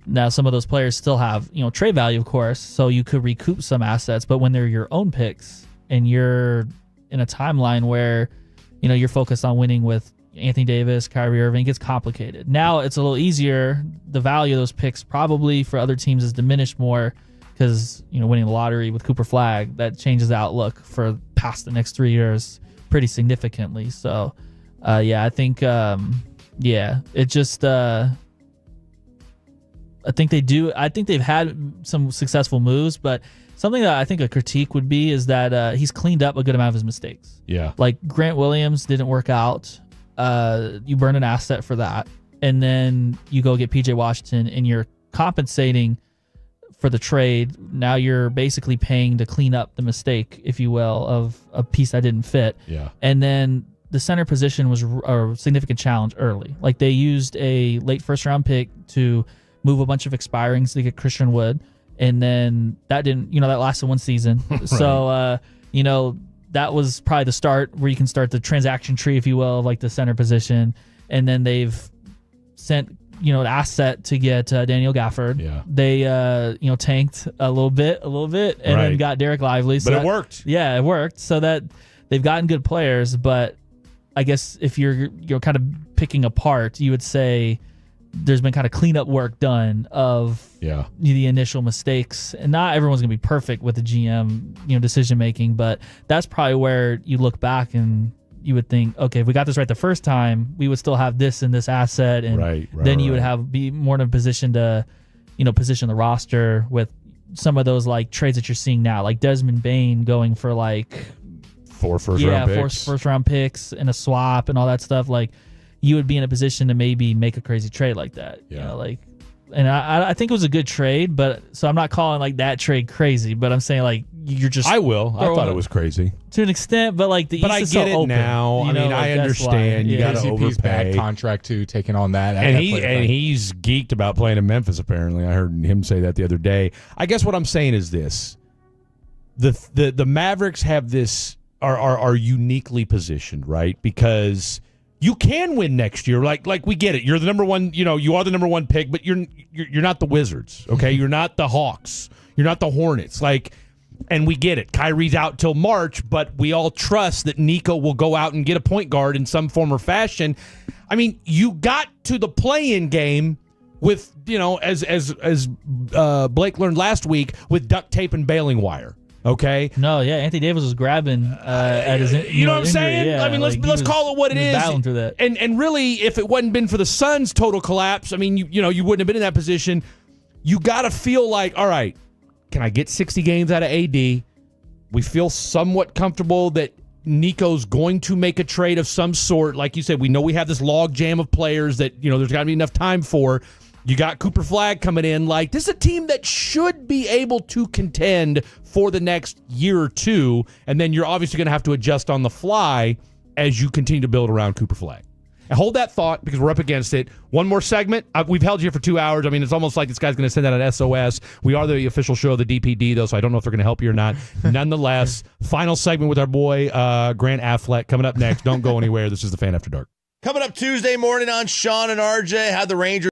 now some of those players still have trade value, of course. So you could recoup some assets, but when they're your own picks and you're in a timeline where you're focused on winning with Anthony Davis, Kyrie Irving, it gets complicated. Now it's a little easier. The value of those picks probably for other teams is diminished more because winning the lottery with Cooper Flagg, that changes the outlook for past the next 3 years pretty significantly. So I think it just I think they've had some successful moves, but something that I think a critique would be is that he's cleaned up a good amount of his mistakes.
Yeah.
Like Grant Williams didn't work out. You burn an asset for that. And then you go get PJ Washington and you're compensating for the trade. Now you're basically paying to clean up the mistake, if you will, of a piece that didn't fit.
Yeah.
And then the center position was a significant challenge early. Like they used a late first round pick to move a bunch of expirings to get Christian Wood. And then that didn't, that lasted one season. Right. So, that was probably the start where you can start the transaction tree, if you will, of like the center position. And then they've sent, an asset to get Daniel Gafford.
Yeah.
They, tanked a little bit, and then got Derek Lively. So
but it worked.
Yeah, it worked. So that they've gotten good players, but I guess if you're kind of picking apart, you would say there's been kind of cleanup work done of the initial mistakes, and not everyone's gonna be perfect with the GM decision making, but that's probably where you look back and you would think, okay, if we got this right the first time, we would still have this and this asset, and then you would be more in a position to position the roster with some of those like trades that you're seeing now, like Desmond Bain going for like
4 first
round picks and a swap and all that stuff. Like you would be in a position to maybe make a crazy trade like that. And I think it was a good trade, but so I'm not calling like that trade crazy, but I'm saying like you're just.
I thought it was crazy
to an extent, but like the East is so open.
But I get it now. I mean, I understand. You got to overpay.
Bad contract too, taking on that.
And he's geeked about playing in Memphis. Apparently, I heard him say that the other day. I guess what I'm saying is this: the Mavericks have this are uniquely positioned, right? Because you can win next year. Like we get it. You're the number one, you are the number one pick, but you're not the Wizards, okay? You're not the Hawks. You're not the Hornets. And we get it. Kyrie's out till March, but we all trust that Nico will go out and get a point guard in some form or fashion. I mean, you got to the play-in game with, as Blake learned last week, with duct tape and baling wire. Okay.
No, yeah, Anthony Davis was grabbing at his.
You know what I'm saying?
Yeah,
I mean, let's call it what it is.
Battling through that.
And really, if it wasn't been for the Suns' total collapse, I mean, you wouldn't have been in that position. You got to feel like, all right, can I get 60 games out of AD? We feel somewhat comfortable that Nico's going to make a trade of some sort. Like you said, we know we have this log jam of players that there's got to be enough time for. You got Cooper Flagg coming in. Like, this is a team that should be able to contend for the next year or two, and then you're obviously going to have to adjust on the fly as you continue to build around Cooper Flagg. And hold that thought because we're up against it. One more segment. We've held you here for 2 hours. I mean, it's almost like this guy's going to send out an SOS. We are the official show of the DPD, though, so I don't know if they're going to help you or not. Nonetheless, final segment with our boy Grant Affleck coming up next. Don't go anywhere. This is the Fan After Dark.
Coming up Tuesday morning on Sean and RJ, how the Rangers.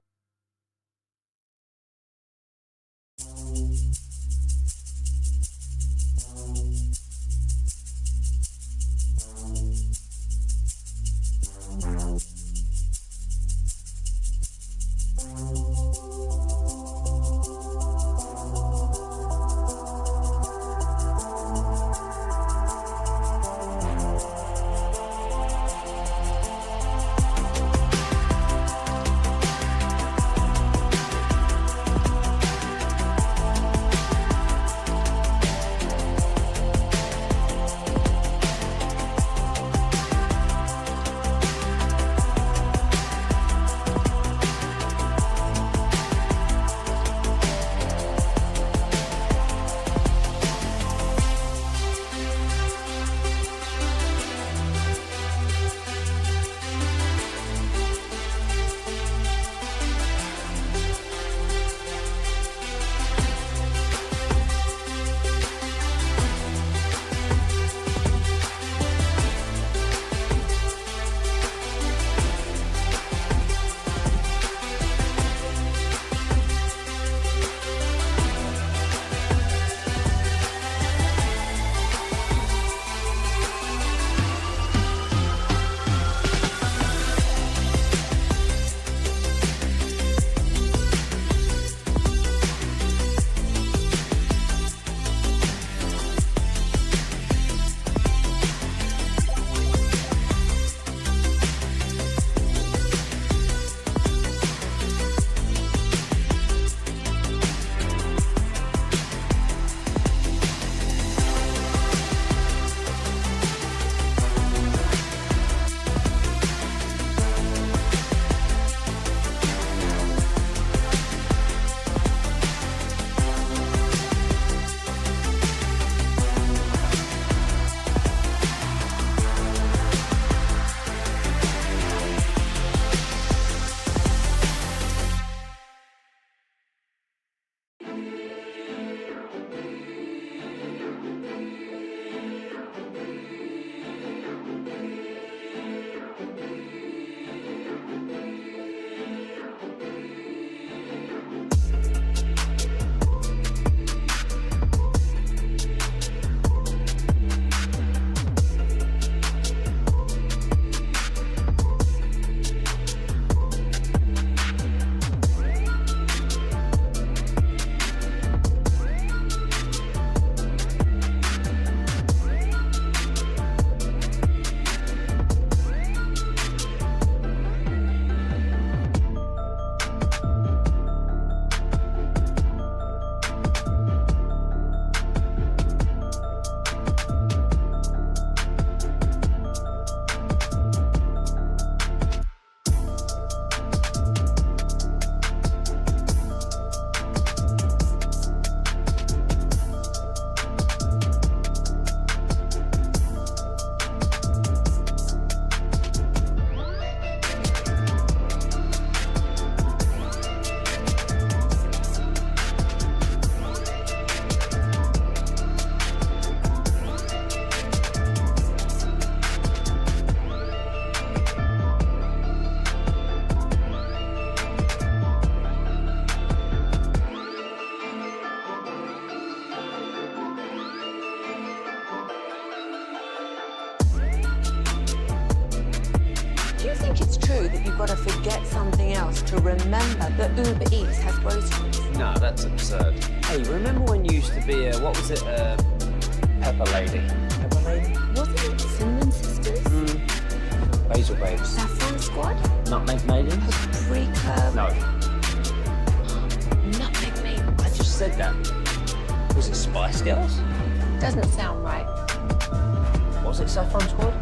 think it's true that you've got to forget something else to remember that Uber Eats has groceries?
No, that's absurd. Hey, remember when you used to be a, what was it, Pepper Lady? Pepper Lady?
Wasn't it Cinnamon Sisters?
Basil Babes.
Saffron Squad?
Nutmeg Maidens?
Paprika?
No,
Nutmeg Maid?
I just said that. Was it Spice Girls?
Doesn't sound right.
Was it Saffron Squad?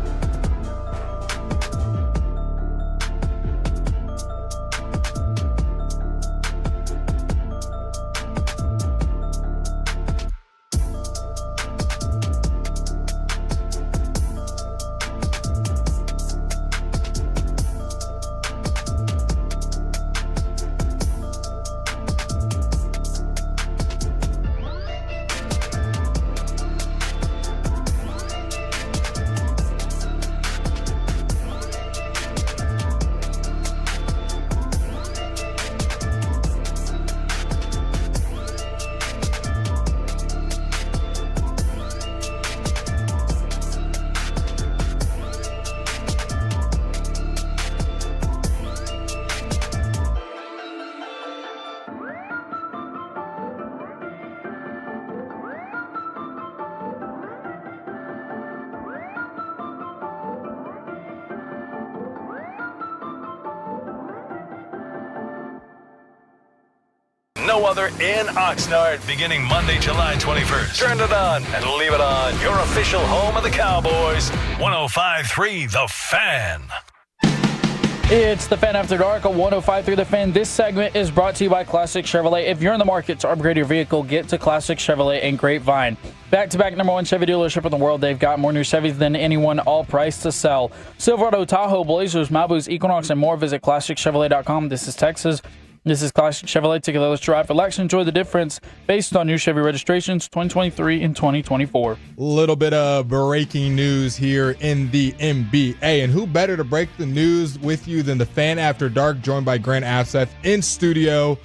No other in Oxnard beginning Monday, July 21st. Turn it on and leave it on. Your official home of the Cowboys. 105.3 The Fan.
It's the Fan After Dark on 105.3 The Fan. This segment is brought to you by Classic Chevrolet. If you're in the market to upgrade your vehicle, get to Classic Chevrolet and Grapevine. Back-to-back #1 Chevy dealership in the world. They've got more new Chevys than anyone, all priced to sell. Silverado, Tahoe, Blazers, Malibus, Equinox, and more. Visit ClassicChevrolet.com. This is Texas. This is Classic Chevrolet. Together, let's drive, relax, enjoy the difference based on new Chevy registrations 2023 and 2024.
Little bit of breaking news here in the NBA. And who better to break the news with you than the Fan After Dark, joined by Grant Asseth in studio.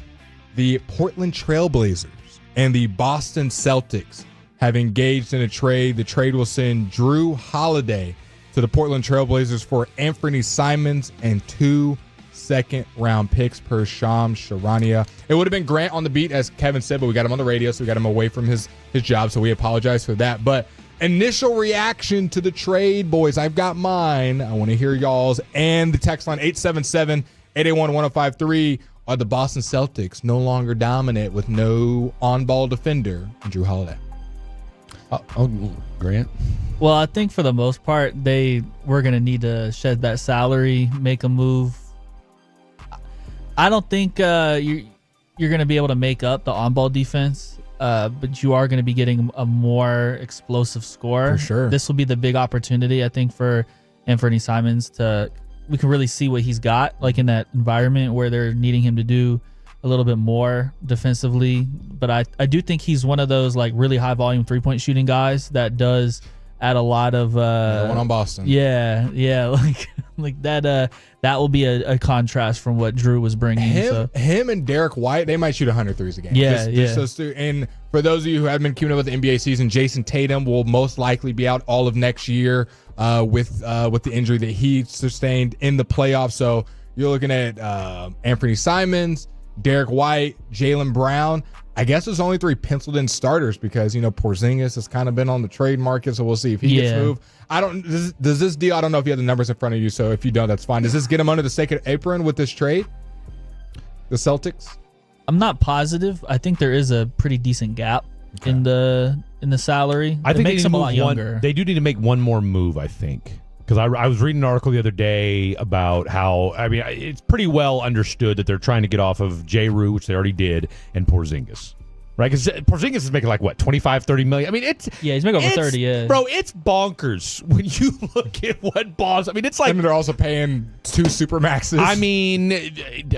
The Portland Trailblazers and the Boston Celtics have engaged in a trade. The trade will send Drew Holiday to the Portland Trailblazers for Anthony Simons and 2 second-round picks per Shams Charania. It would have been Grant on the beat, as Kevin said, but we got him on the radio, so we got him away from his job, so we apologize for that. But initial reaction to the trade, boys, I've got mine. I want to hear y'all's. And the text line, 877-881-1053. Are the Boston Celtics no longer dominant with no on-ball defender, Drew Holiday?
Grant?
Well, I think for the most part, we're going to need to shed that salary, make a move. I don't think you're going to be able to make up the on-ball defense, but you are going to be getting a more explosive scorer.
For sure.
This will be the big opportunity, I think, for Anthony Simons we can really see what he's got, like in that environment where they're needing him to do a little bit more defensively. But I do think he's one of those like really high-volume three-point shooting guys that does add a lot of
one on Boston.
Yeah, like that will be a contrast from what Drew was bringing.
Him and Derek White, they might shoot 100 threes a game.
Yeah.
And for those of you who haven't been keeping up with the NBA season, Jason Tatum will most likely be out all of next year with the injury that he sustained in the playoffs. So you're looking at Anthony Simons, Derek White, Jaylen Brown. I guess there's only 3 penciled in starters because, Porzingis has kind of been on the trade market, so we'll see if he gets moved. Does this deal, I don't know if you have the numbers in front of you, so if you don't, that's fine. Does this get him under the second apron with this trade? The Celtics?
I'm not positive. I think there is a pretty decent gap in the salary.
I think
it makes him a lot younger.
They do need to make one more move, I think. Because I was reading an article the other day about how, it's pretty well understood that they're trying to get off of J. Rue, which they already did, and Porzingis. Right? Because Porzingis is making like, what, 25, 30 million?
He's making over 30, yeah.
Bro, it's bonkers when you look at what Boston, it's like.
And they're also paying 2 Supermaxes.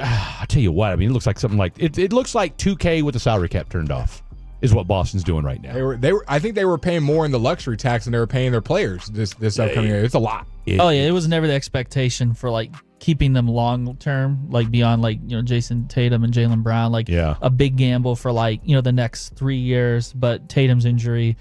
I'll tell you what, it looks like something like, it looks like 2K with the salary cap turned off. Is what Boston's doing right now.
I think they were paying more in the luxury tax than they were paying their players this upcoming year. It's a lot.
It was never the expectation for like keeping them long term, like beyond Jason Tatum and Jaylen Brown, a big gamble for the next 3 years. But Tatum's injury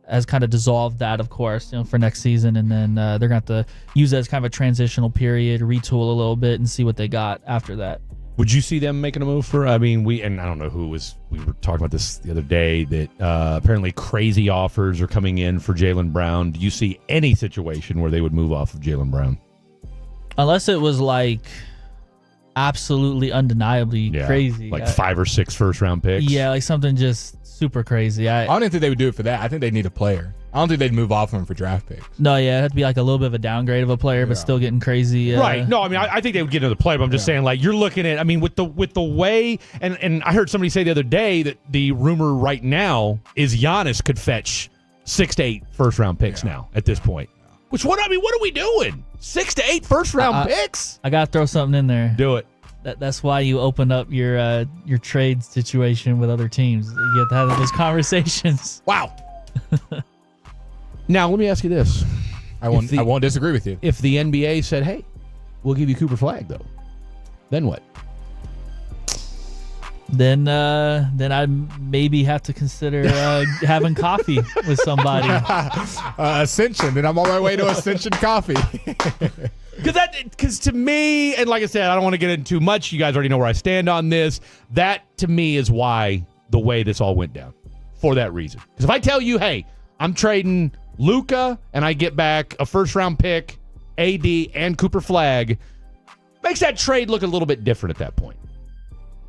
has kind of dissolved that, of course, for next season, and then they're going to have to use it as kind of a transitional period, retool a little bit, and see what they got after that.
Would you see them making a move for? I mean, we don't know who was. We were talking about this the other day that apparently crazy offers are coming in for Jaylen Brown. Do you see any situation where they would move off of Jaylen Brown?
Unless it was like absolutely undeniably crazy,
like 5 or 6 first-round picks.
Yeah, like something just super crazy.
I don't think they would do it for that. I think they need a player. I don't think they'd move off him for draft picks.
No, yeah, it'd have to be like a little bit of a downgrade of a player, but still getting crazy.
Right. No, I mean, I think they would get another player, but I'm just saying, like, you're looking at, I mean, with the way, and I heard somebody say the other day that the rumor right now is Giannis could fetch 6 to 8 first-round picks now at this point. Which, what are we doing? 6 to 8 first-round picks?
I got to throw something in there.
Do it.
That's why you open up your trade situation with other teams. You get to have those conversations.
Wow. Now, let me ask you this.
I won't disagree with you.
If the NBA said, hey, we'll give you Cooper Flag, though, then what?
Then I'd maybe have to consider having coffee with somebody.
Ascension. Then I'm on my way to Ascension Coffee.
Because to me, and like I said, I don't want to get into too much. You guys already know where I stand on this. That, to me, is why the way this all went down. For that reason. Because if I tell you, hey, I'm trading Luka and I get back a first-round pick, AD, and Cooper Flag, makes that trade look a little bit different at that point.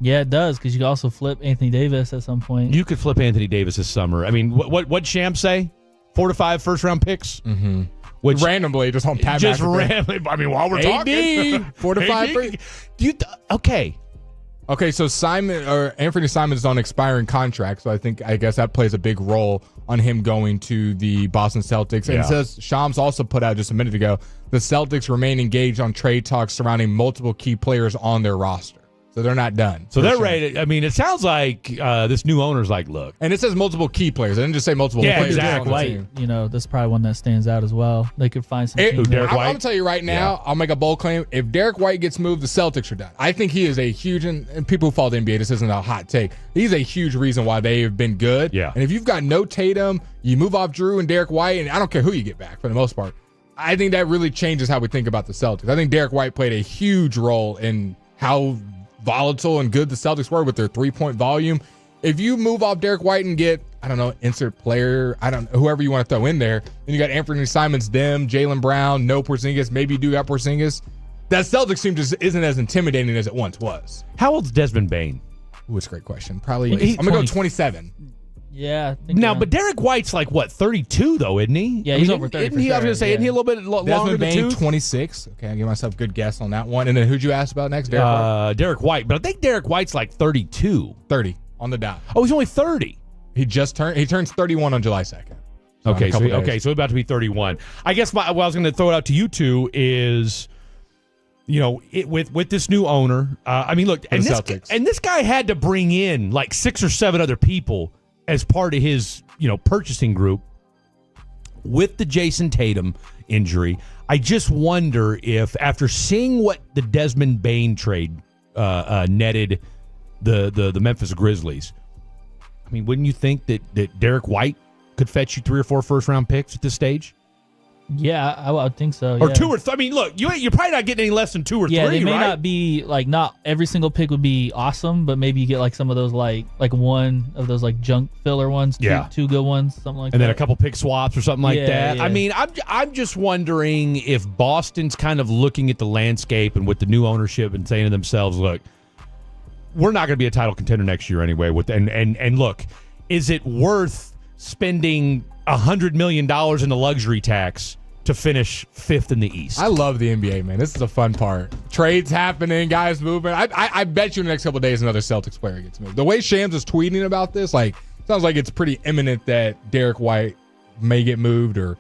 Yeah, it does, because you can also flip Anthony Davis at some point.
You could flip Anthony Davis this summer. I mean, what'd Sham say? 4 to 5 first-round picks?
Mm-hmm. Which randomly, just on Pat
Just randomly. I mean, while we're talking.
4 to 5.
Okay.
Okay, so Anthony Simon is on expiring contract, so I guess that plays a big role on him going to the Boston Celtics. And it says Shams also put out just a minute ago, the Celtics remain engaged on trade talks surrounding multiple key players on their roster. So they're not done.
So they're ready. I mean, it sounds like this new owner's like, look.
And it says multiple key players. I didn't just say multiple players.
Exactly.
That's probably one that stands out as well. They could find some.
Derek White.
I'm going to tell you right now, I'll make a bold claim. If Derek White gets moved, the Celtics are done. I think he is a huge, and people who follow the NBA, this isn't a hot take. He's a huge reason why they have been good.
Yeah.
And if you've got no Tatum, you move off Drew and Derek White, and I don't care who you get back for the most part. I think that really changes how we think about the Celtics. I think Derek White played a huge role in how volatile and good the Celtics were with their 3-point volume. If you move off Derek White and get, I don't know, insert player, whoever you want to throw in there, then you got Anthony Simons, Jaylen Brown, no Porzingis, maybe you do got Porzingis. That Celtics team just isn't as intimidating as it once was.
How old's Desmond Bane?
Ooh, it's a great question. Probably, I'm going to go 27.
Yeah.
Now, but Derek White's like, what, 32, though, isn't he?
Yeah, he's over 30.
Isn't he? I was going to say, isn't he a little bit longer
Desmond
than
Bane,
2?
26. Okay, I'll give myself a good guess on that one. And then who'd you ask about next? Derek White?
Derek White. But I think Derek White's like 32.
30 on the dot.
Oh, he's only 30.
He turns 31 on July 2nd. So
so he's about to be 31. I guess what I was going to throw it out to you two is, with this new owner, I mean, look, and this guy had to bring in like 6 or 7 other people as part of his, purchasing group with the Jason Tatum injury. I just wonder if, after seeing what the Desmond Bane trade netted the Memphis Grizzlies, I mean, wouldn't you think that Derek White could fetch you 3 or 4 first-round picks at this stage?
Yeah, I would think so.
Or 2 or 3. I mean, look, you're probably not getting any less than 2 or 3,
Yeah, they may
right?
not be, not every single pick would be awesome, but maybe you get, some of those, like one of those, junk filler ones, two good ones, something like that.
And then a couple pick swaps or something like that.
Yeah.
I mean, I'm just wondering if Boston's kind of looking at the landscape and with the new ownership and saying to themselves, look, we're not going to be a title contender next year anyway. And look, is it worth spending $100 million in the luxury tax to finish 5th in the East?
I love the NBA, man. This is the fun part. Trades happening, guys moving. I bet you in the next couple of days another Celtics player gets moved. The way Shams is tweeting about this, sounds like it's pretty imminent that Derek White may get moved, or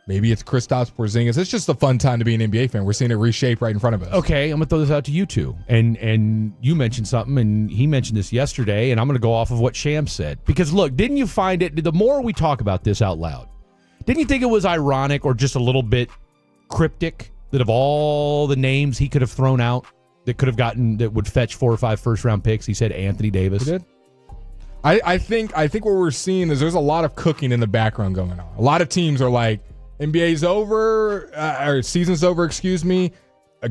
maybe it's Kristaps Porzingis. It's just a fun time to be an NBA fan. We're seeing it reshape right in front of us.
Okay, I'm going to throw this out to you two. And you mentioned something, and he mentioned this yesterday, and I'm going to go off of what Shams said. Because, look, didn't you find it, the more we talk about this out loud, didn't you think it was ironic or just a little bit cryptic that of all the names he could have thrown out that could have gotten, that would fetch 4 or 5 first-round picks, he said Anthony Davis?
He did? I think what we're seeing is there's a lot of cooking in the background going on. A lot of teams are like, NBA's over, or season's over, excuse me.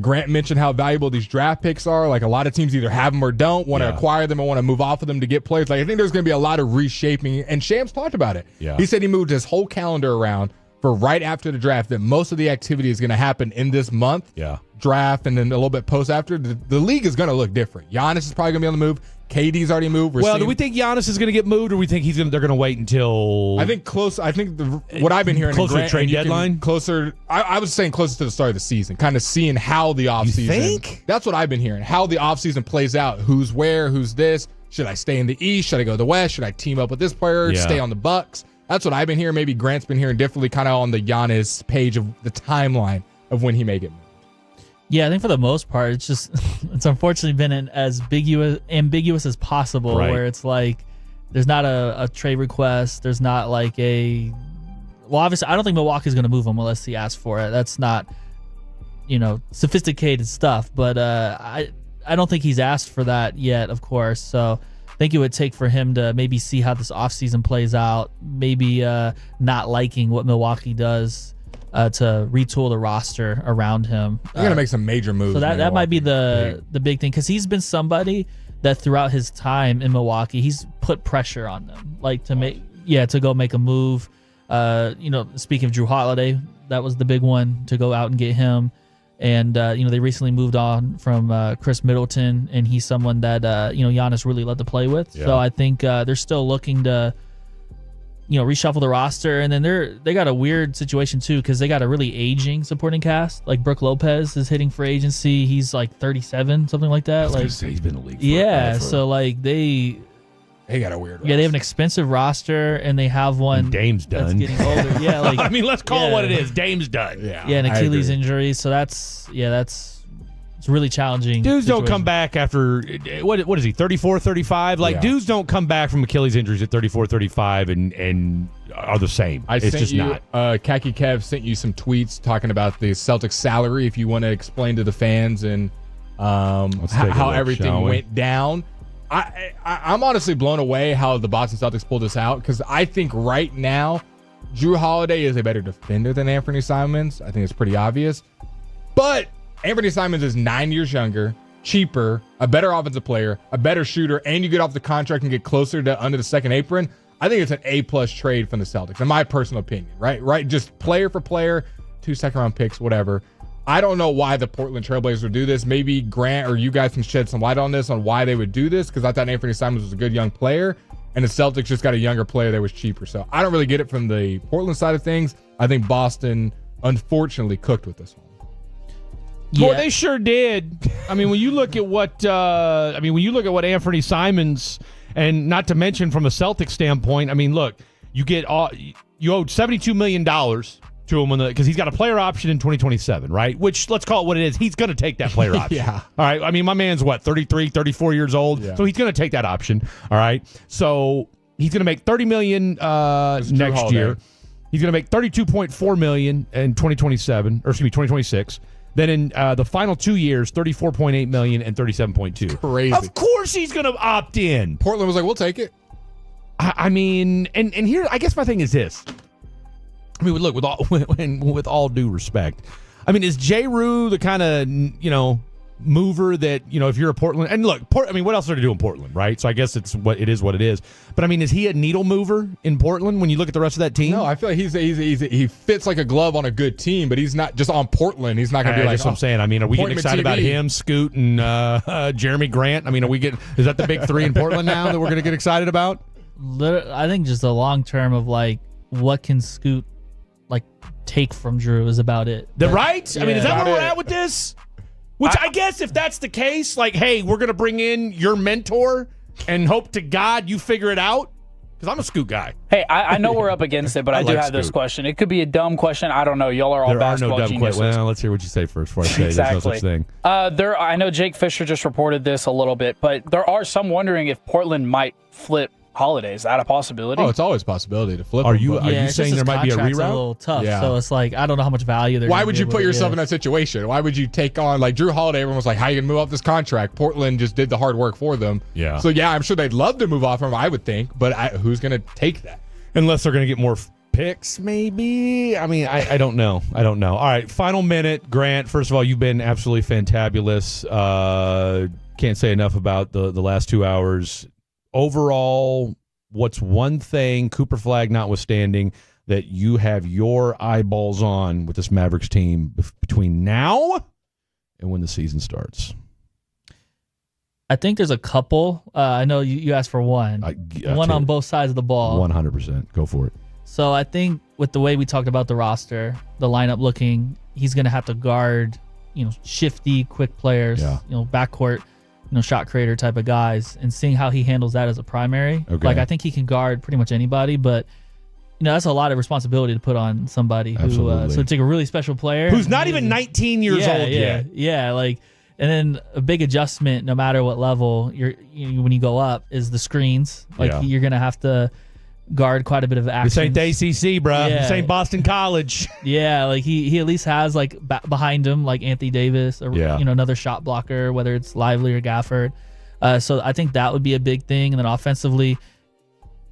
Grant mentioned how valuable these draft picks are. Like, a lot of teams either have them or don't, want to acquire them or want to move off of them to get players. Like, I think there's going to be a lot of reshaping, and Shams talked about it.
Yeah.
He said he moved his whole calendar around for right after the draft, that most of the activity is going to happen in this month.
Yeah.
Draft, and then a little bit post after. The league is going to look different. Giannis is probably going to be on the move. KD's already moved.
Do we think Giannis is going to get moved, or we think they're going to wait until?
I think close. I think what I've been hearing
closer to trade deadline.
Closer. I was saying closer to the start of the season, kind of seeing how the offseason.
You think?
That's what I've been hearing. How the offseason plays out. Who's where? Who's this? Should I stay in the East? Should I go to the West? Should I team up with this player? Stay on the Bucks? That's what I've been hearing. Maybe Grant's been hearing differently, kind of on the Giannis page of the timeline of when he may get moved.
Yeah, I think for the most part, it's unfortunately been as ambiguous as possible, where it's like there's not a trade request. There's not like obviously, I don't think Milwaukee's going to move him unless he asks for it. That's not, sophisticated stuff. But I don't think he's asked for that yet, of course. So I think it would take for him to maybe see how this offseason plays out, maybe not liking what Milwaukee does. To retool the roster around him.
They're gonna make some major moves.
So that might be the big thing, because he's been somebody that throughout his time in Milwaukee, he's put pressure on them, like to go make a move. Speaking of Drew Holiday, that was the big one, to go out and get him. And they recently moved on from Chris Middleton, and he's someone that Giannis really loved to play with. Yeah. So I think they're still looking to reshuffle the roster, and then they got a weird situation too, because they got a really aging supporting cast. Like Brook Lopez is hitting free agency. He's like 37, something like that.
I was gonna say he's been in the league.
So like they
got a weird roster.
Yeah, they have an expensive roster, and they have one.
And Dame's done.
That's getting older. Yeah, like
I mean, let's call it what it is. Dame's done.
Yeah, an Achilles injury. So that's it's really challenging.
Dudes don't come back after, what is he, 34, 35? Like, dudes don't come back from Achilles injuries at 34, 35 and are the same. It's just not.
Khaki Kev sent you some tweets talking about the Celtics salary, if you want to explain to the fans and how everything went down. I'm honestly blown away how the Boston Celtics pulled this out, because I think right now Drew Holiday is a better defender than Anthony Simons. I think it's pretty obvious. But Anthony Simons is 9 years younger, cheaper, a better offensive player, a better shooter, and you get off the contract and get closer to under the second apron. I think it's an A+ trade from the Celtics, in my personal opinion, right? Just player for player, 2 second-round picks, whatever. I don't know why the Portland Trailblazers would do this. Maybe Grant or you guys can shed some light on this, on why they would do this, because I thought Anthony Simons was a good young player, and the Celtics just got a younger player that was cheaper. So I don't really get it from the Portland side of things. I think Boston, unfortunately, cooked with this one.
Yeah. Well, they sure did. I mean, when you look at what Anthony Simons, and not to mention from a Celtics standpoint, I mean, look, you owed $72 million to him because he's got a player option in 2027, right? Which, let's call it what it is. He's going to take that player option.
Yeah.
All right. I mean, my man's 33, 34 years old, so he's going to take that option. All right. So he's going to make $30 million next year. He's going to make $32.4 million in 2026. Then in the final 2 years, $34.8 million and $37.2.
Crazy.
Of course he's going to opt in.
Portland was like, we'll take it.
I mean, and here, I guess my thing is this. I mean, look, with all due respect, I mean, is J. Rue the kind of, mover that, if you're a Portland, and look, I mean, what else are they do in Portland, right? So I guess it's what it is. But I mean, is he a needle mover in Portland when you look at the rest of that team?
No, I feel like he fits like a glove on a good team, but he's not just on Portland. He's not going to be like.
That's what I'm saying. I mean, are we getting excited about him, Scoot, and Jeremy Grant? I mean, is that the big three in Portland now that we're going to get excited about?
I think just the long term of like, what can Scoot take from Drew is about it.
Right? Yeah. I mean, is that where we're at with this? Which I guess if that's the case, like, hey, we're going to bring in your mentor and hope to God you figure it out. Because I'm a Scoot guy.
Hey, I know we're up against it, but I do have this question. It could be a dumb question. I don't know. Y'all are all basketball geniuses.
Well, let's hear what you say first before I say
exactly.
There's no such thing.
I know Jake Fisher just reported this a little bit, but there are some wondering if Portland might flip Holiday. Is that a possibility?
Oh, it's always a possibility to flip.
Are
him,
you
but-
are you
it's
saying
just
there
his
might be a
contract's
reroute?
A little tough.
Yeah.
So it's like I don't know how much value they're.
Why
gonna
would
be
you
able
put
to-
yourself
yeah.
in that situation? Why would you take on like Drew Holiday? Everyone was like, "How you gonna move off this contract?" Portland just did the hard work for them.
Yeah.
So yeah, I'm sure they'd love to move off him. I would think, but who's gonna take that?
Unless they're going to get more picks, maybe. I mean, I don't know. I don't know. All right, final minute, Grant. First of all, you've been absolutely fantabulous. Can't say enough about the last 2 hours. Overall, what's one thing, Cooper Flag notwithstanding, that you have your eyeballs on with this Mavericks team between now and when the season starts?
I think there's a couple. I know you asked for one. One on both sides of the ball.
100%. Go for it.
So I think with the way we talked about the roster, the lineup looking, he's going to have to guard, shifty, quick players, backcourt, shot creator type of guys, and seeing how he handles that as a primary.
Okay.
Like I think he can guard pretty much anybody, but that's a lot of responsibility to put on somebody who. So it's like a really special player
who's not even 19 years old yet.
Yeah, like. And then a big adjustment, no matter what level when you go up, is the screens. Like you're gonna have to guard quite a bit of action.
This ain't the ACC, bro.
Yeah.
This ain't Boston College.
Yeah, like he at least has like behind him like Anthony Davis or another shot blocker, whether it's Lively or Gafford. So I think that would be a big thing. And then offensively,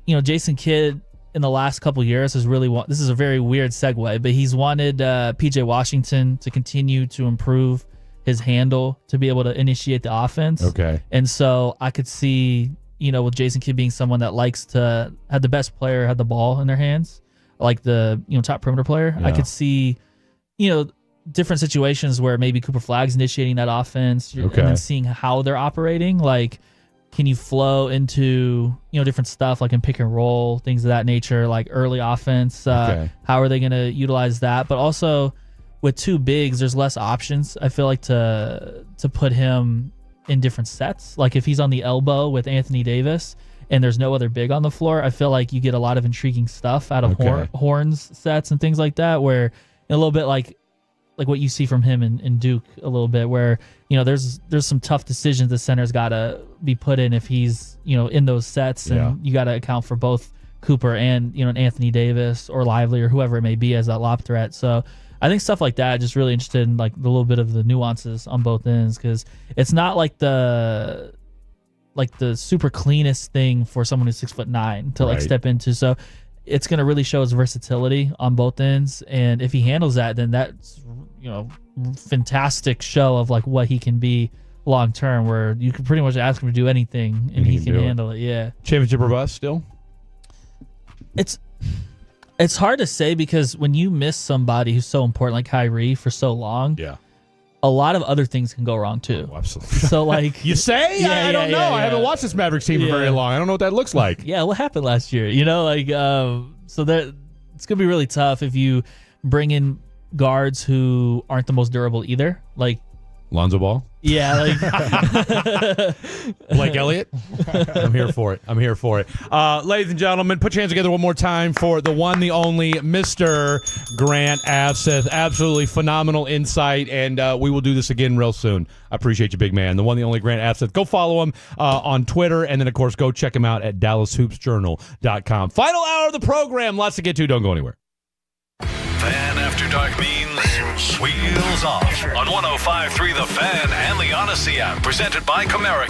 Jason Kidd in the last couple years has really this is a very weird segue, but he's wanted PJ Washington to continue to improve his handle to be able to initiate the offense.
Okay.
And so I could see, with Jason Kidd being someone that likes to have the best player have the ball in their hands, like the, top perimeter player.
Yeah.
I could see, different situations where maybe Cooper Flag's initiating that offense and then seeing how they're operating. Like, can you flow into, different stuff like in pick and roll, things of that nature, like early offense. How are they going to utilize that? But also, with two bigs, there's less options. I feel like to put him in different sets. Like if he's on the elbow with Anthony Davis and there's no other big on the floor, I feel like you get a lot of intriguing stuff out of horns sets and things like that. Where a little bit like what you see from him in Duke a little bit, where there's some tough decisions the center's got to be put in if he's in those sets, and you got to account for both Cooper and an Anthony Davis or Lively or whoever it may be as that lob threat. So I think stuff like that, just really interested in like the little bit of the nuances on both ends, because it's not like the super cleanest thing for someone who's 6'9" to like step into. So it's going to really show his versatility on both ends. And if he handles that, then that's, fantastic show of like what he can be long term, where you can pretty much ask him to do anything and he can handle it. Yeah.
Championship or bust still?
It's hard to say, because when you miss somebody who's so important like Kyrie for so long, a lot of other things can go wrong too.
Oh, absolutely.
So like
you say, I don't know. I haven't watched this Mavericks team for very long. I don't know what that looks like.
Yeah, what happened last year? So that it's gonna be really tough if you bring in guards who aren't the most durable either. Like
Lonzo Ball?
Yeah,
Blake Elliott? I'm here for it. Ladies and gentlemen, put your hands together one more time for the one, the only Mr. Grant Abseth. Absolutely phenomenal insight, and we will do this again real soon. I appreciate you, big man. The one, the only Grant Abseth. Go follow him on Twitter, and then, of course, go check him out at DallasHoopsJournal.com. Final hour of the program. Lots to get to. Don't go anywhere.
Fan After Dark means wheels off on 105.3 The Fan and the Odyssey app. Presented by Comerica.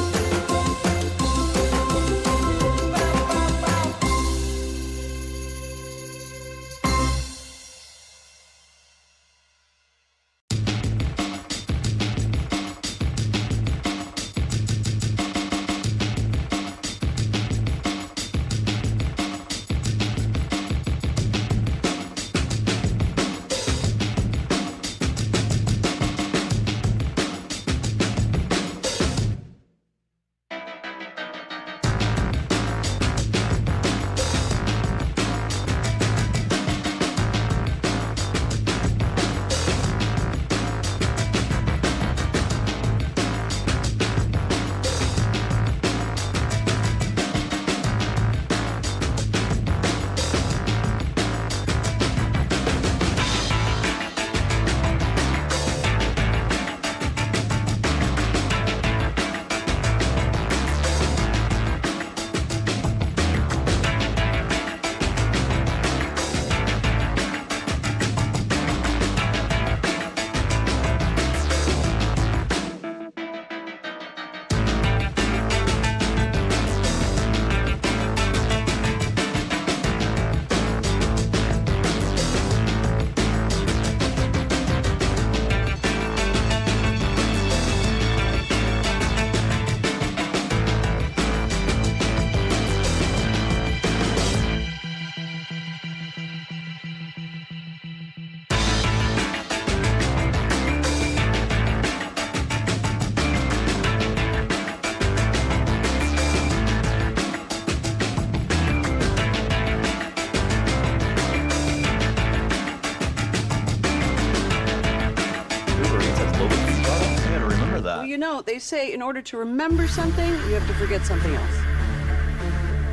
know, they say in order to remember something, you have to forget something else.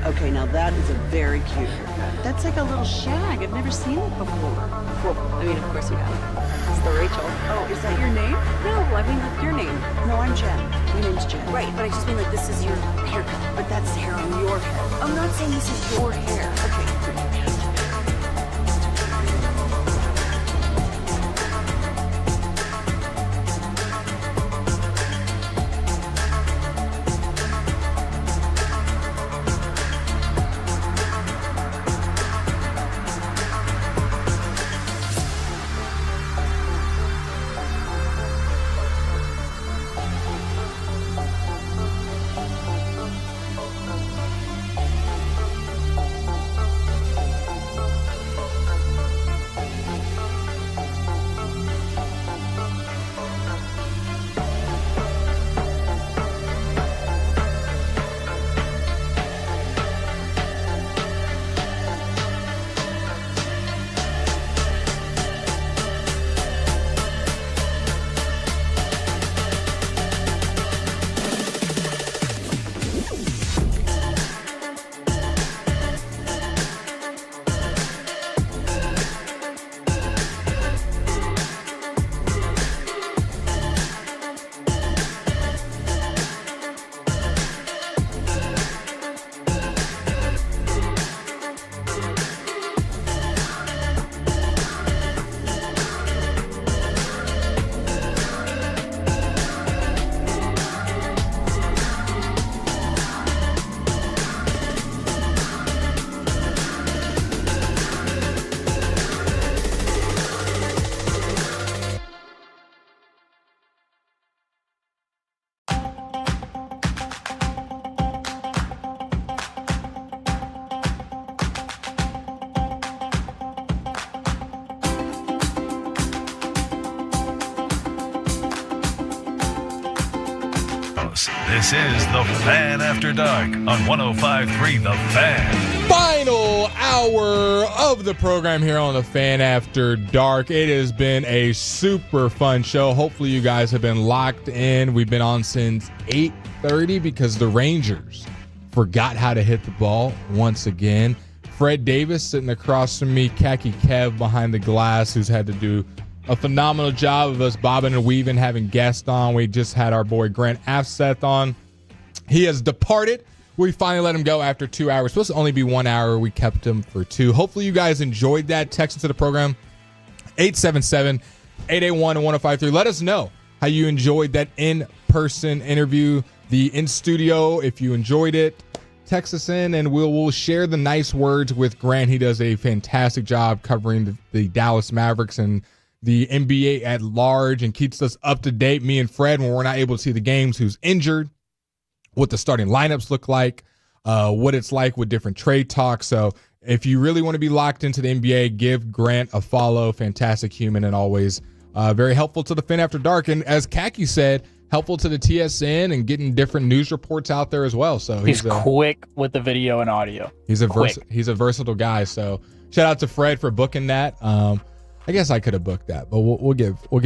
Okay, now that is a very cute haircut. That's like a little shag. I've never seen it before. Well, I mean, of course you have. It's the Rachel. Oh, is that your name? No, I mean, like your name. No, I'm Jen. My name's Jen.
Right, but I just mean like this is your haircut.
But that's the hair on your head.
I'm not saying this is your hair.
Okay.
This is The Fan After Dark on 105.3 The Fan.
Final hour of the program here on The Fan After Dark. It has been a super fun show. Hopefully you guys have been locked in. We've been on since 8:30 because the Rangers forgot how to hit the ball once again. Fred Davis sitting across from me, Khaki Kev behind the glass, who's had to do a phenomenal job of us bobbing and weaving, having guests on. We just had our boy Grant Afseth on. He has departed. We finally let him go after 2 hours. Supposed to only be 1 hour. We kept him for 2. Hopefully you guys enjoyed that. Text into the program, 877-881-1053. Let us know how you enjoyed that in-person interview, the in-studio. If you enjoyed it, text us in and we'll share the nice words with Grant. He does a fantastic job covering the Dallas Mavericks and the NBA at large and keeps us up to date, me and Fred, when we're not able to see the games, who's injured, what the starting lineups look like, what it's like with different trade talks. So if you really want to be locked into the NBA, give Grant a follow. Fantastic human and always very helpful to the Fan After Dark. And as Khaki said, helpful to the TSN and getting different news reports out there as well. So
he's quick with the video and audio.
He's a versatile guy. So shout out to Fred for booking that. I guess I could have booked that, but we'll give Fred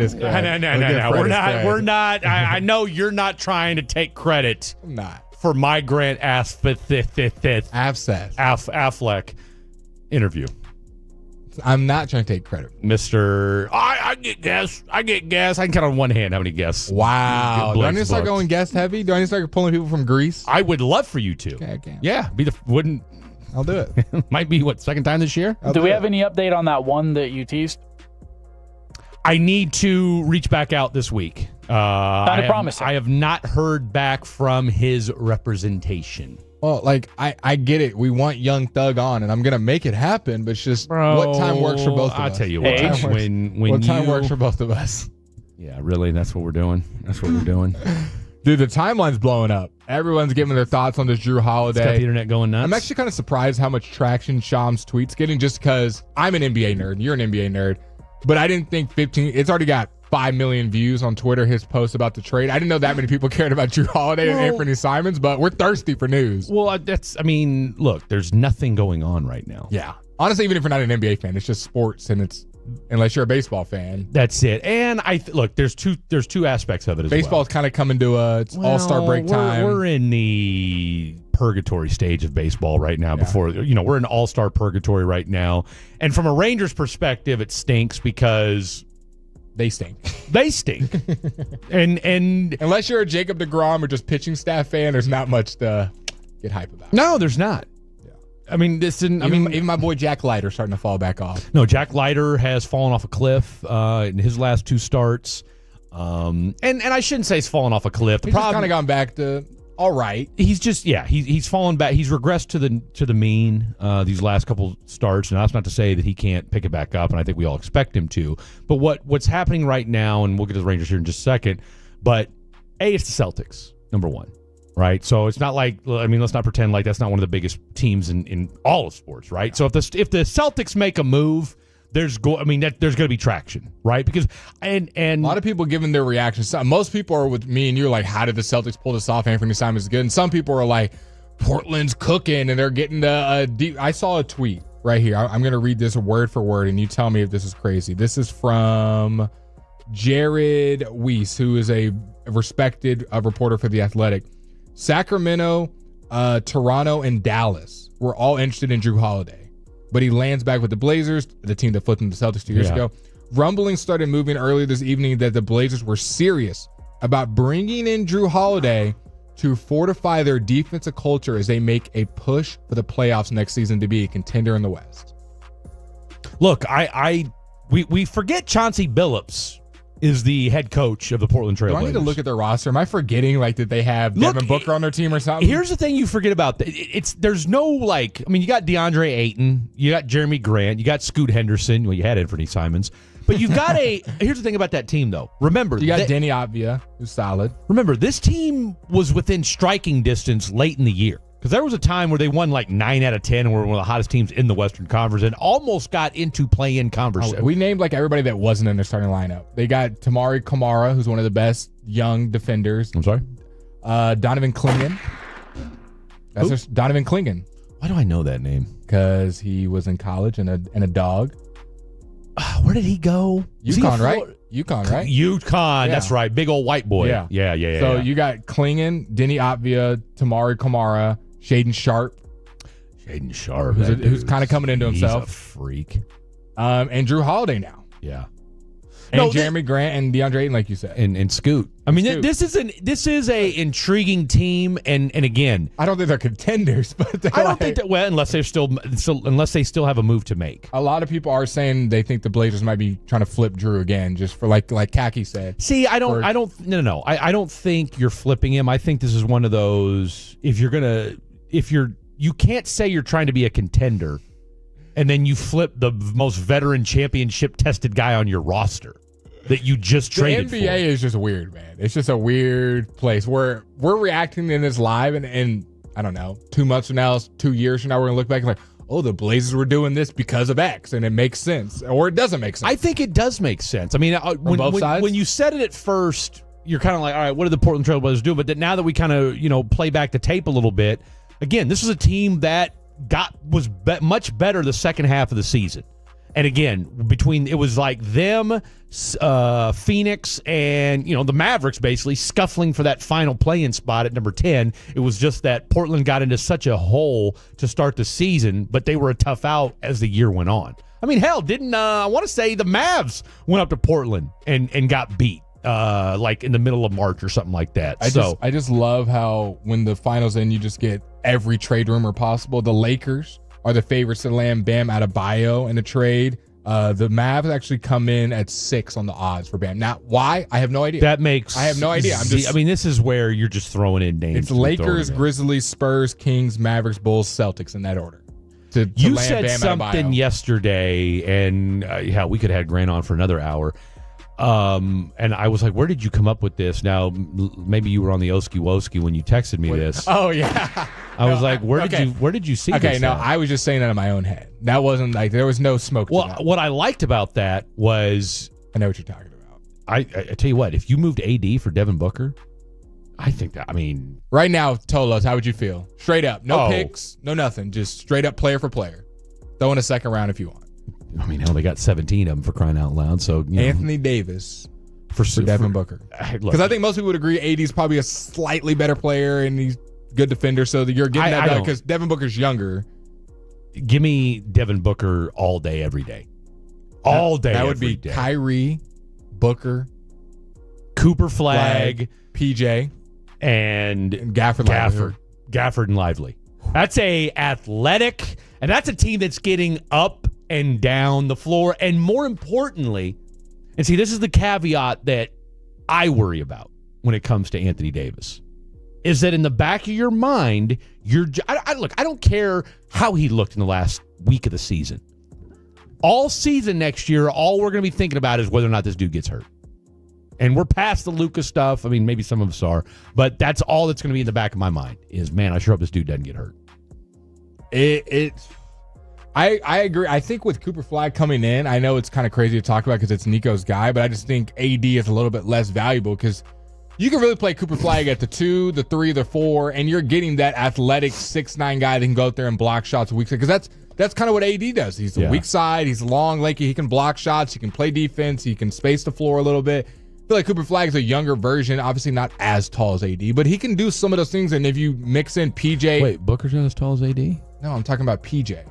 his credit.
No. We're not. I know you're not trying to take credit.
I'm not
for my Grant
Affleck
interview.
I'm not trying to take credit,
Mr. I get guests. I can count on one hand how many guests.
Wow. Do I need to start going guest heavy? Do I need to start pulling people from Greece?
I would love for you to.
Okay.
Yeah.
I'll do it.
Might be second time this year?
Do we have any update on that one that you teased?
I need to reach back out this week.
Kind of promising.
I have not heard back from his representation.
Well, I get it. We want Young Thug on, and I'm gonna make it happen. But it's just what time works for both of us.
I'll tell you what.
What time works for both of us?
Yeah, really. That's what we're doing.
Dude, the timeline's blowing up. Everyone's giving their thoughts on this Drew Holiday.
It's got the internet going nuts.
I'm actually kind of surprised how much traction Sham's tweet's getting, just because I'm an NBA nerd and you're an NBA nerd. But I didn't think it's already got 5 million views on Twitter, his post about the trade. I didn't know that many people cared about Drew Holiday and Anthony Simons, but we're thirsty for news.
Well, look, there's nothing going on right now.
Yeah. Honestly, even if you're not an NBA fan, it's just sports and it's unless you're a baseball fan.
That's it. And look, there's two aspects of it as
Baseball's kind of coming to it's all-star break time.
We're in the purgatory stage of baseball right now. Before we're in all-star purgatory right now. And from a Rangers perspective, it stinks because
they stink.
They stink. and
unless you're a Jacob deGrom or just pitching staff fan, there's not much to get hype about.
No, there's not. I mean,
even my boy Jack Leiter starting to fall back off.
No, Jack Leiter has fallen off a cliff in his last 2 starts. And I shouldn't say he's fallen off a cliff.
He's kind of gone back to all right.
He's just he's fallen back. He's regressed to the mean these last couple starts. And that's not to say that he can't pick it back up, and I think we all expect him to. But what's happening right now, and we'll get to the Rangers here in just a second, but it's the Celtics, number one. Right, so it's not like, let's not pretend like that's not one of the biggest teams in all of sports, right? So if the Celtics make a move, there's going to be traction, right? Because and a
lot of people giving their reactions. Most people are with me and you're like, how did the Celtics pull this off? Anthony Simon's good, and some people are like, Portland's cooking, and they're getting deep. I saw a tweet right here. I'm going to read this word for word, and you tell me if this is crazy. This is from Jared Weiss, who is a respected reporter for The Athletic. Sacramento, Toronto, and Dallas were all interested in Drew Holiday, but he lands back with the Blazers, the team that flipped him to the Celtics 2 years ago. Rumblings started moving earlier this evening that the Blazers were serious about bringing in Drew Holiday to fortify their defensive culture as they make a push for the playoffs next season to be a contender in the West.
Look, we forget Chauncey Billups is the head coach of the Portland Trail Blazers.
Do I need to look at their roster? Am I forgetting that they have Devin Booker on their team or something?
Here's the thing you forget about. There's no you got DeAndre Ayton, you got Jeremy Grant, you got Scoot Henderson. Well, you had Anthony Simons. But you've got here's the thing about that team, though. Remember,
you got Denny Avdia, who's solid.
Remember, this team was within striking distance late in the year. Because there was a time where they won 9 out of 10 and were one of the hottest teams in the Western Conference and almost got into play-in conversation.
We named everybody that wasn't in their starting lineup. They got Tamari Kamara, who's one of the best young defenders.
I'm sorry?
Donovan Clingan. That's Donovan Clingan.
Why do I know that name?
Because he was in college and a dog.
Where did he go?
UConn, right? UConn, right?
UConn, that's right. Big old white boy.
Yeah. So you got Clingan, Denny Avdia, Tamari Kamara, Shaden Sharp, who's kind of coming into himself.
He's a freak.
And Drew Holiday now.
Yeah.
And Jeremy Grant and DeAndre Ayton, like you said,
and Scoot. I mean, this is a intriguing team, and again,
I don't think they're contenders, but
I don't think that. Well, unless they still have a move to make.
A lot of people are saying they think the Blazers might be trying to flip Drew again, just for like Kaki said.
See, I don't think you're flipping him. I think this is one of those. You can't say you're trying to be a contender, and then you flip the most veteran championship tested guy on your roster that you just traded for.
The NBA is just weird, man. It's just a weird place where we're reacting in this live, and I don't know, 2 months from now, 2 years from now, we're going to look back and like, oh, the Blazers were doing this because of X, and it makes sense. Or it doesn't make sense.
I think it does make sense. I mean, when you said it at first, you're kind of like, all right, what did the Portland Trail Blazers do? But now that we kind of, play back the tape a little bit, again, this was a team that was much better the second half of the season. And again, it was like them, Phoenix, and the Mavericks basically scuffling for that final play-in spot at number 10. It was just that Portland got into such a hole to start the season, but they were a tough out as the year went on. I mean, hell, didn't I want to say the Mavs went up to Portland and got beat in the middle of March or something like that.
I just love how when the finals end, you just get every trade rumor possible. The Lakers are the favorites to land Bam Adebayo in a trade. The Mavs actually come in at 6 on the odds for Bam. Now, why? I have no idea.
I have no idea. This is where you're just throwing in names.
It's Lakers, Grizzlies, Spurs, Kings, Mavericks, Bulls, Celtics in that order.
You said something yesterday, and we could have had Grant on for another hour. And I was like, where did you come up with this? Now, maybe you were on the Oski Woski when you texted me this.
Oh, yeah.
I was like, where did you see this?
Okay, no, I was just saying that in my own head. That wasn't there was no smoke to that.
What I liked about that was...
I know what you're talking about.
I tell you what, if you moved AD for Devin Booker, I think that,
Right now, Tolos, how would you feel? Straight up. No picks, no nothing. Just straight up player for player. Throw in a second round if you want.
I mean, hell, they got 17 of them for crying out loud. So
Anthony Davis for Devin Booker. Because I think most people would agree AD's probably a slightly better player and he's a good defender. So that you're getting that because Devin Booker's younger.
Give me Devin Booker all day, every day. All day,
that would be
day.
Kyrie, Booker,
Cooper Flag,
PJ,
and
Gafford.
Gafford and Lively. That's a athletic, and that's a team that's getting up and down the floor. And more importantly, and see, this is the caveat that I worry about when it comes to Anthony Davis, is that in the back of your mind, look, I don't care how he looked in the last week of the season. All season next year, all we're going to be thinking about is whether or not this dude gets hurt. And we're past the Luka stuff. I mean, maybe some of us are, but that's all that's going to be in the back of my mind is, man, I sure hope this dude doesn't get hurt.
I agree. I think with Cooper Flag coming in, I know it's kind of crazy to talk about because it's Nico's guy, but I just think AD is a little bit less valuable because you can really play Cooper Flag at the 2, the 3, the 4, and you're getting that athletic 6'9" guy that can go out there and block shots weak side. Because that's kind of what AD does. He's the weak side. He's long, lanky. He can block shots. He can play defense. He can space the floor a little bit. I feel like Cooper Flag is a younger version, obviously not as tall as AD, but he can do some of those things. And if you mix in PJ.
Wait, Booker's not as tall as AD?
No, I'm talking about PJ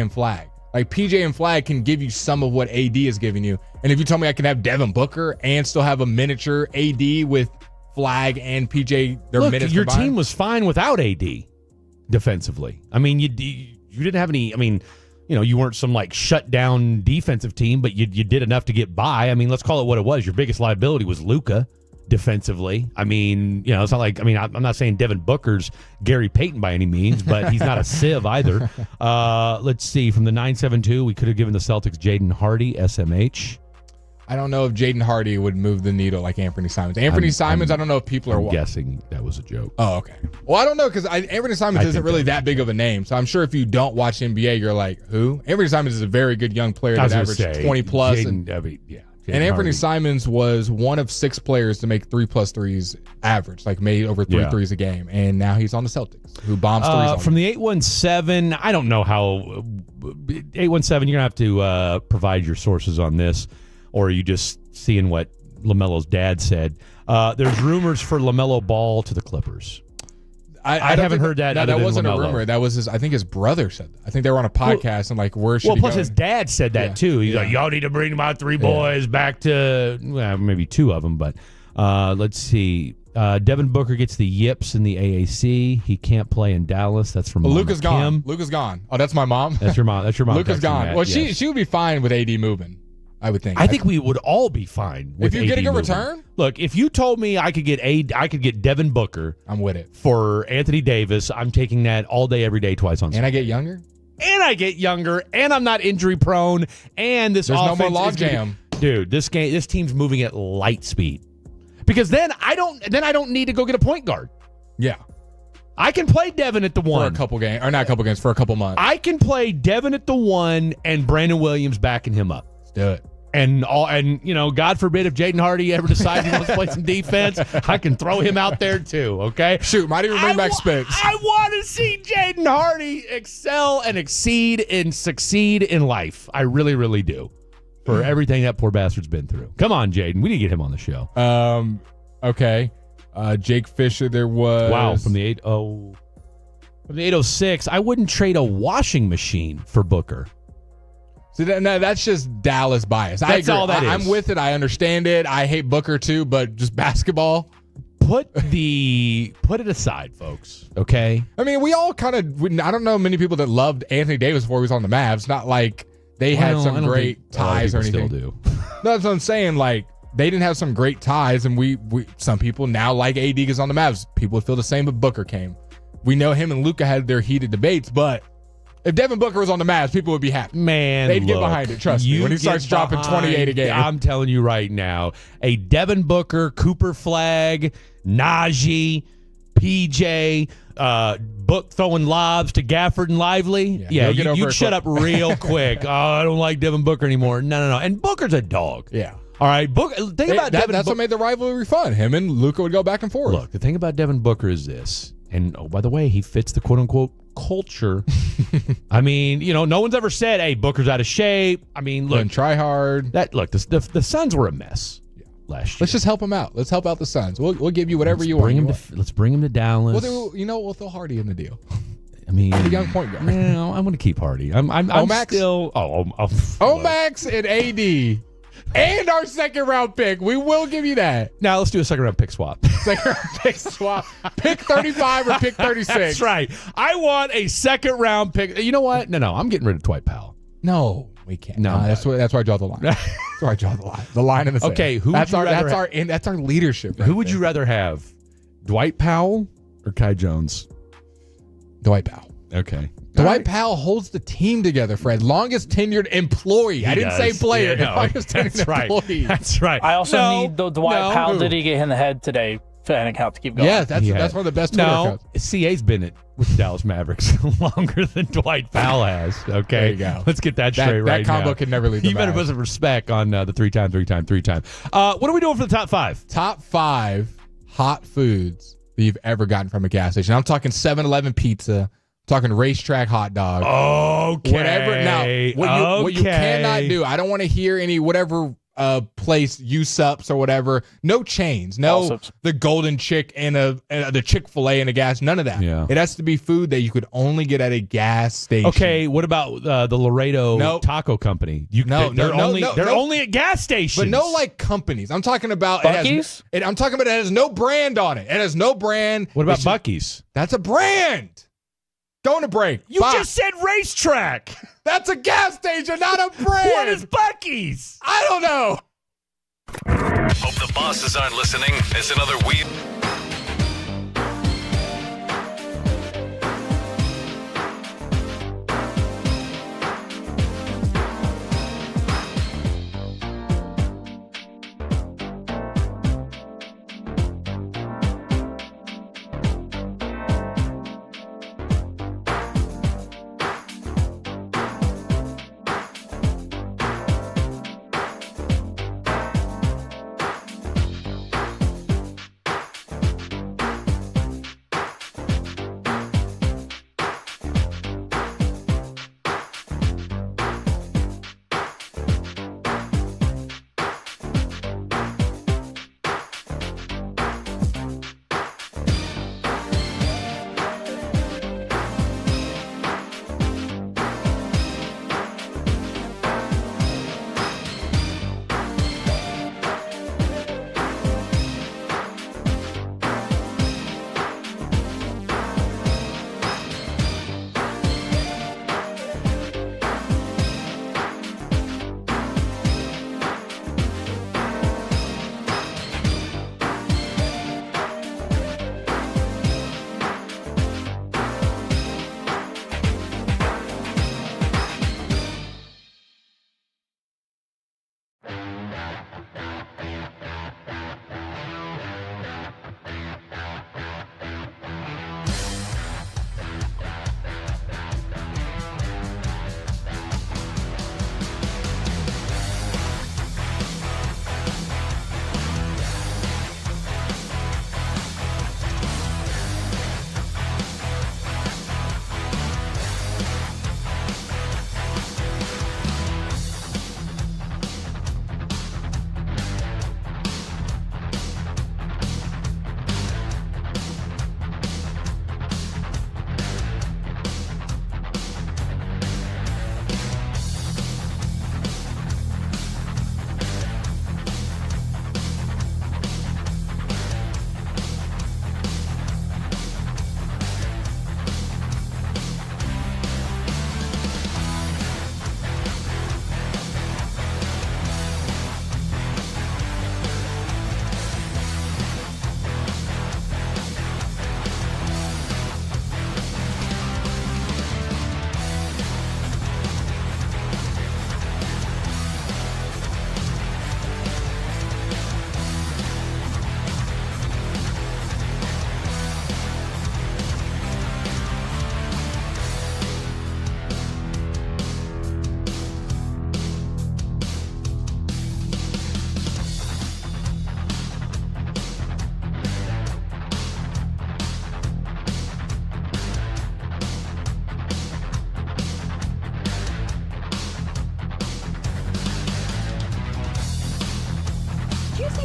and Flag. Like PJ and Flag can give you some of what AD is giving you. And if you tell me I can have Devin Booker and still have a miniature AD with Flag and PJ, their minutes
your
combined.
team was fine without AD defensively. I mean, you didn't have any. I mean, you weren't some like shut down defensive team, but you did enough to get by. I mean, let's call it what it was. Your biggest liability was Luka defensively. I mean, it's not like, I'm not saying Devin Booker's Gary Payton by any means, but he's not a sieve either. Let's see. From the 972, we could have given the Celtics Jaden Hardy, SMH.
I don't know if Jaden Hardy would move the needle like Anthony Simons. Anthony Simons, I don't know if people are
guessing that was a joke.
Oh, okay. Well, I don't know because Anthony Simons isn't really that big of a name. So I'm sure if you don't watch NBA, you're like, who? Anthony Simons is a very good young player that averaged 20 plus. And Anthony Simons was one of 6 players to make 3+ threes average, like made over 3 threes a game. And now he's on the Celtics, who bombs threes on
from the 817, I don't know how. 817, you're going to have to provide your sources on this. Or are you just seeing what LaMelo's dad said? There's rumors for LaMelo Ball to the Clippers. I haven't heard that.
No, that wasn't a rumor. That was I think his brother said that. I think they were on a podcast and like, where should he go?
Plus his dad said that too. He's like, y'all need to bring my 3 boys back to, maybe 2 of them. But let's see. Devin Booker gets the yips in the AAC. He can't play in Dallas. That's from
Luka's gone. Luka's gone. Oh, that's my mom.
That's your mom. That's your mom.
Luka's gone. Well, she would be fine with AD moving. I would think.
I think we would all be fine with
if you
AD
get a good
moving.
return.
Look, if you told me I could get Devin Booker,
I'm with it.
For Anthony Davis, I'm taking that all day, every day, twice on Sunday.
And I get younger.
And I'm not injury prone. And this
there's
offense
no more log jam,
dude. This team's moving at light speed because then I don't need to go get a point guard.
Yeah.
I can play Devin at the 1
for a couple games, or not a couple games, for a couple months.
I can play Devin at the 1 and Brandon Williams backing him up.
Let's do it.
And God forbid if Jaden Hardy ever decides he wants to play some defense, I can throw him out there too. Okay,
shoot, might even bring back Spence.
I want to see Jaden Hardy excel and exceed and succeed in life. I really, really do. For everything that poor bastard's been through. Come on, Jaden, we need to get him on the show.
Okay. Jake Fisher, there was
from the 806. I wouldn't trade a washing machine for Booker.
See, that's just Dallas bias. I agree.
All that is.
I'm with it. I understand it. I hate Booker too, but just basketball.
Put it aside, folks. Okay.
I mean, we all kind of. I don't know many people that loved Anthony Davis before he was on the Mavs. Not like they had some great ties or anything.
Still do.
No, that's what I'm saying. Like they didn't have some great ties, and we some people now like AD is on the Mavs. People would feel the same if Booker came. We know him and Luka had their heated debates, but. If Devin Booker was on the Mavs, people would be happy.
Man,
they'd get behind it. Trust me. When he starts dropping 28 a game,
I'm telling you right now, a Devin Booker, Cooper Flag, Najee, PJ, Book throwing lobs to Gafford and Lively. Yeah, you'd shut up real quick. Oh, I don't like Devin Booker anymore. No. And Booker's a dog.
Yeah.
All right, Think about Devin.
That's what made the rivalry fun. Him and Luka would go back and forth.
Look, the thing about Devin Booker is this. And, oh, by the way, he fits the quote-unquote culture. I mean, no one's ever said, hey, Booker's out of shape. I mean, look.
Try hard.
The Suns were a mess last year.
Let's just help him out. Let's help out the Suns. We'll give you whatever you want.
Let's bring him to Dallas.
We'll throw Hardy in the deal.
I mean,
the young point guard.
No, I'm going to keep Hardy. I'm
Omax?
still.
Omax and AD. And our second round pick. We will give you that.
Now let's do a second round pick swap.
Second round pick swap. Pick 35 or pick 36.
That's right. I want a second round pick. You know what? No. I'm getting rid of Dwight Powell.
No, we can't.
No,
that's where I draw the line. That's where I draw the line. The line in the sand.
Okay,
that's our leadership.
Who would you rather have? Dwight Powell or Kai Jones?
Dwight Powell.
Okay.
Dwight Powell holds the team together, Fred. Longest tenured employee. I didn't say player. Longest tenured employee.
That's right.
I also need the Dwight Powell. Did he get hit in the head today? Fan account to keep going.
Yeah, that's one of the best Twitter accounts.
CA's been with the Dallas Mavericks longer than Dwight Powell has. Okay.
There you go.
Let's get that straight right now.
That combo can never leave the
You better put some respect on the three-time. What are we doing for the top 5?
Top 5 hot foods that you've ever gotten from a gas station. I'm talking 7-Eleven pizza. Talking racetrack hot dog.
Okay.
Whatever. Now, what you cannot do, I don't want to hear any whatever place, U-Sups or whatever. No chains. No, the Golden Chick and the Chick-fil-A and a gas. None of that.
Yeah.
It has to be food that you could only get at a gas station.
Okay. What about the Laredo Taco Company? They're only at gas stations.
But no, like companies. I'm talking about
Buc-ee's?
I'm talking about it has no brand on it. It has no brand.
What about Buc-ee's?
That's a brand. Going to break.
You just said racetrack.
That's a gas station, not a brand.
What is Buc-ee's?
I don't know.
Hope the bosses aren't listening. It's another week.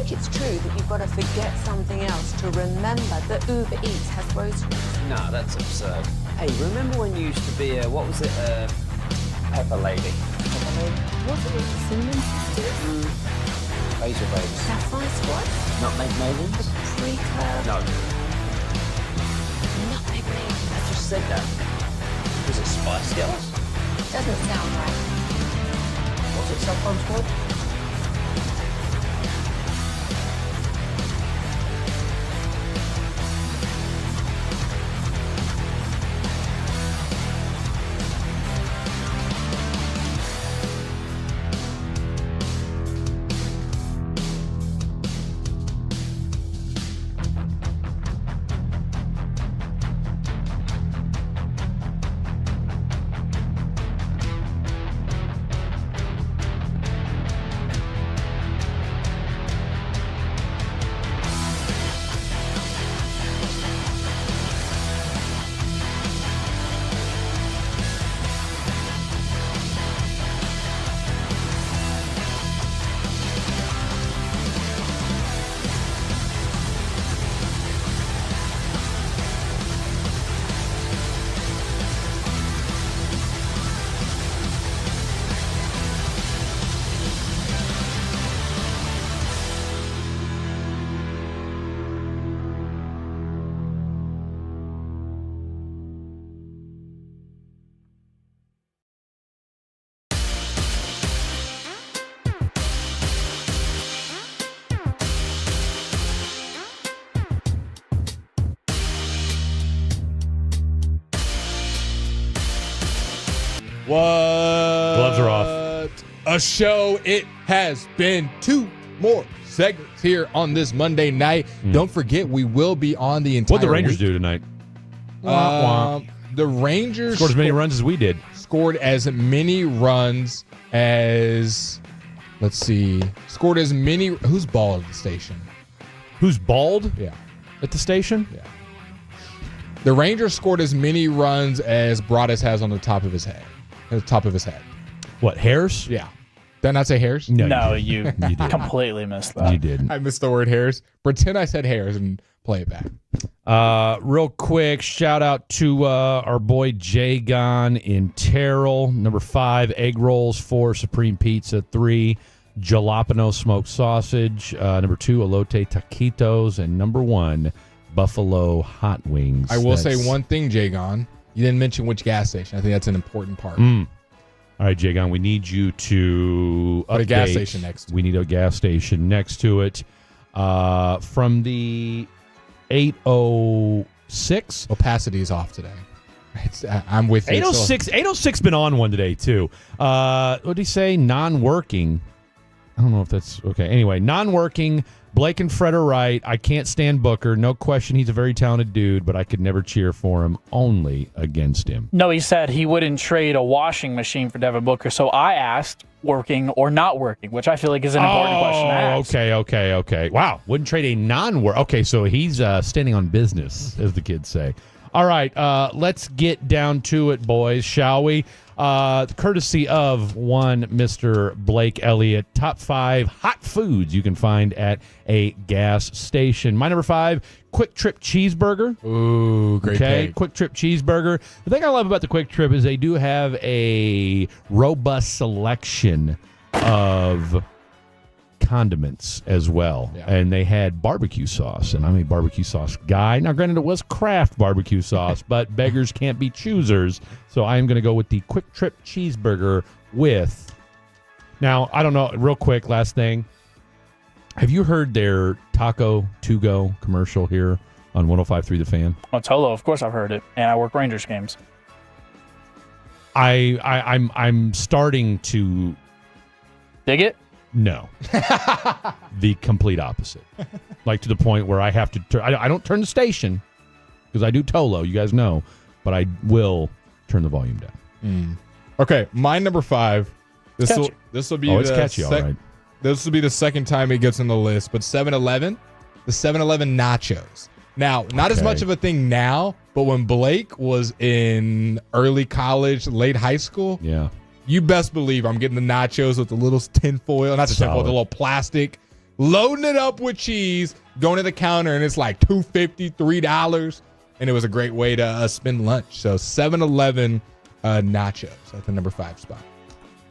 think it's true that you've got to forget something else to remember that Uber Eats has groceries?
No, that's absurd. Hey, remember when you used to be a, what was it, Pepper Lady? Pepper Lady?
Was it Cinnamon Sisters?
Basil Babes.
Sapphire Squad?
Nutmeg Maidens?
Pre-curve?
No.
Nutmeg Maidens?
I just said that. Was it Spice Girls?
Doesn't sound right.
Was it Sapphire Squad?
What?
Gloves are off.
A show it has been. 2 more segments here on this Monday night. Don't forget, we will be on the entire
What'd the Rangers
week.
do tonight?
The Rangers
scored as many runs as we did.
Scored as many runs as, let's see, scored as many. Who's bald at the station?
Who's bald?
Yeah.
At the station?
Yeah. The Rangers scored as many runs as Broadus has on the top of his head. At the top of his head.
What, hairs?
Yeah. Did I not say hairs?
No, you completely missed that.
You did.
I missed the word hairs. Pretend I said hairs and play it back.
Real quick, shout out to our boy Jagon in Terrell. Number 5, egg rolls. 4, supreme pizza. 3, jalapeno smoked sausage. Number 2, elote taquitos. And number 1, buffalo hot wings.
I will say one thing, Jagon. You didn't mention which gas station. I think that's an important part.
All right, Jagon, we need you to
Put
update.
a gas station next to it.
We need a gas station next to it. From the 806.
Opacity is off today. I'm with you.
806 been on one today, too. What did he say? Non-working. I don't know if that's okay. Anyway, non-working. Blake and Fred are right. I can't stand Booker. No question, he's a very talented dude, but I could never cheer for him, only against him.
No, he said he wouldn't trade a washing machine for Devin Booker. So I asked, working or not working, which I feel like is an important question to ask.
Okay. Wow. Wouldn't trade a non-work. Okay, so he's standing on business, as the kids say. All right, let's get down to it, boys, shall we? Courtesy of one Mr. Blake Elliott, top 5 hot foods you can find at a gas station. My number 5, Quick Trip Cheeseburger.
Ooh, great pick.
Quick Trip Cheeseburger. The thing I love about the Quick Trip is they do have a robust selection of condiments as well.
Yeah.
And they had barbecue sauce, and I'm a barbecue sauce guy. Now, granted, it was Kraft barbecue sauce, but beggars can't be choosers, so I'm going to go with the Quick Trip Cheeseburger with... Now, I don't know, real quick, last thing. Have you heard their Taco To-Go commercial here on 105.3 The Fan?
Oh, Tolo, of course I've heard it, and I work Rangers games.
I'm starting to...
Dig it?
No. The complete opposite. Like to the point where I have to I don't turn the station because I do Tolo, you guys know, but I will turn the volume down.
Okay, my number 5. This will be
it's catchy, all right.
This will be the second time it gets on the list, but 7-Eleven, the 7-Eleven nachos. Now, not as much of a thing now, but when Blake was in early college, late high school,
yeah,
you best believe I'm getting the nachos with the little tin foil, not the tin foil, the little plastic loading it up with cheese, going to the counter, and it's like $2.50, $3. And it was a great way to spend lunch. So 7-Eleven nachos at the number 5 spot.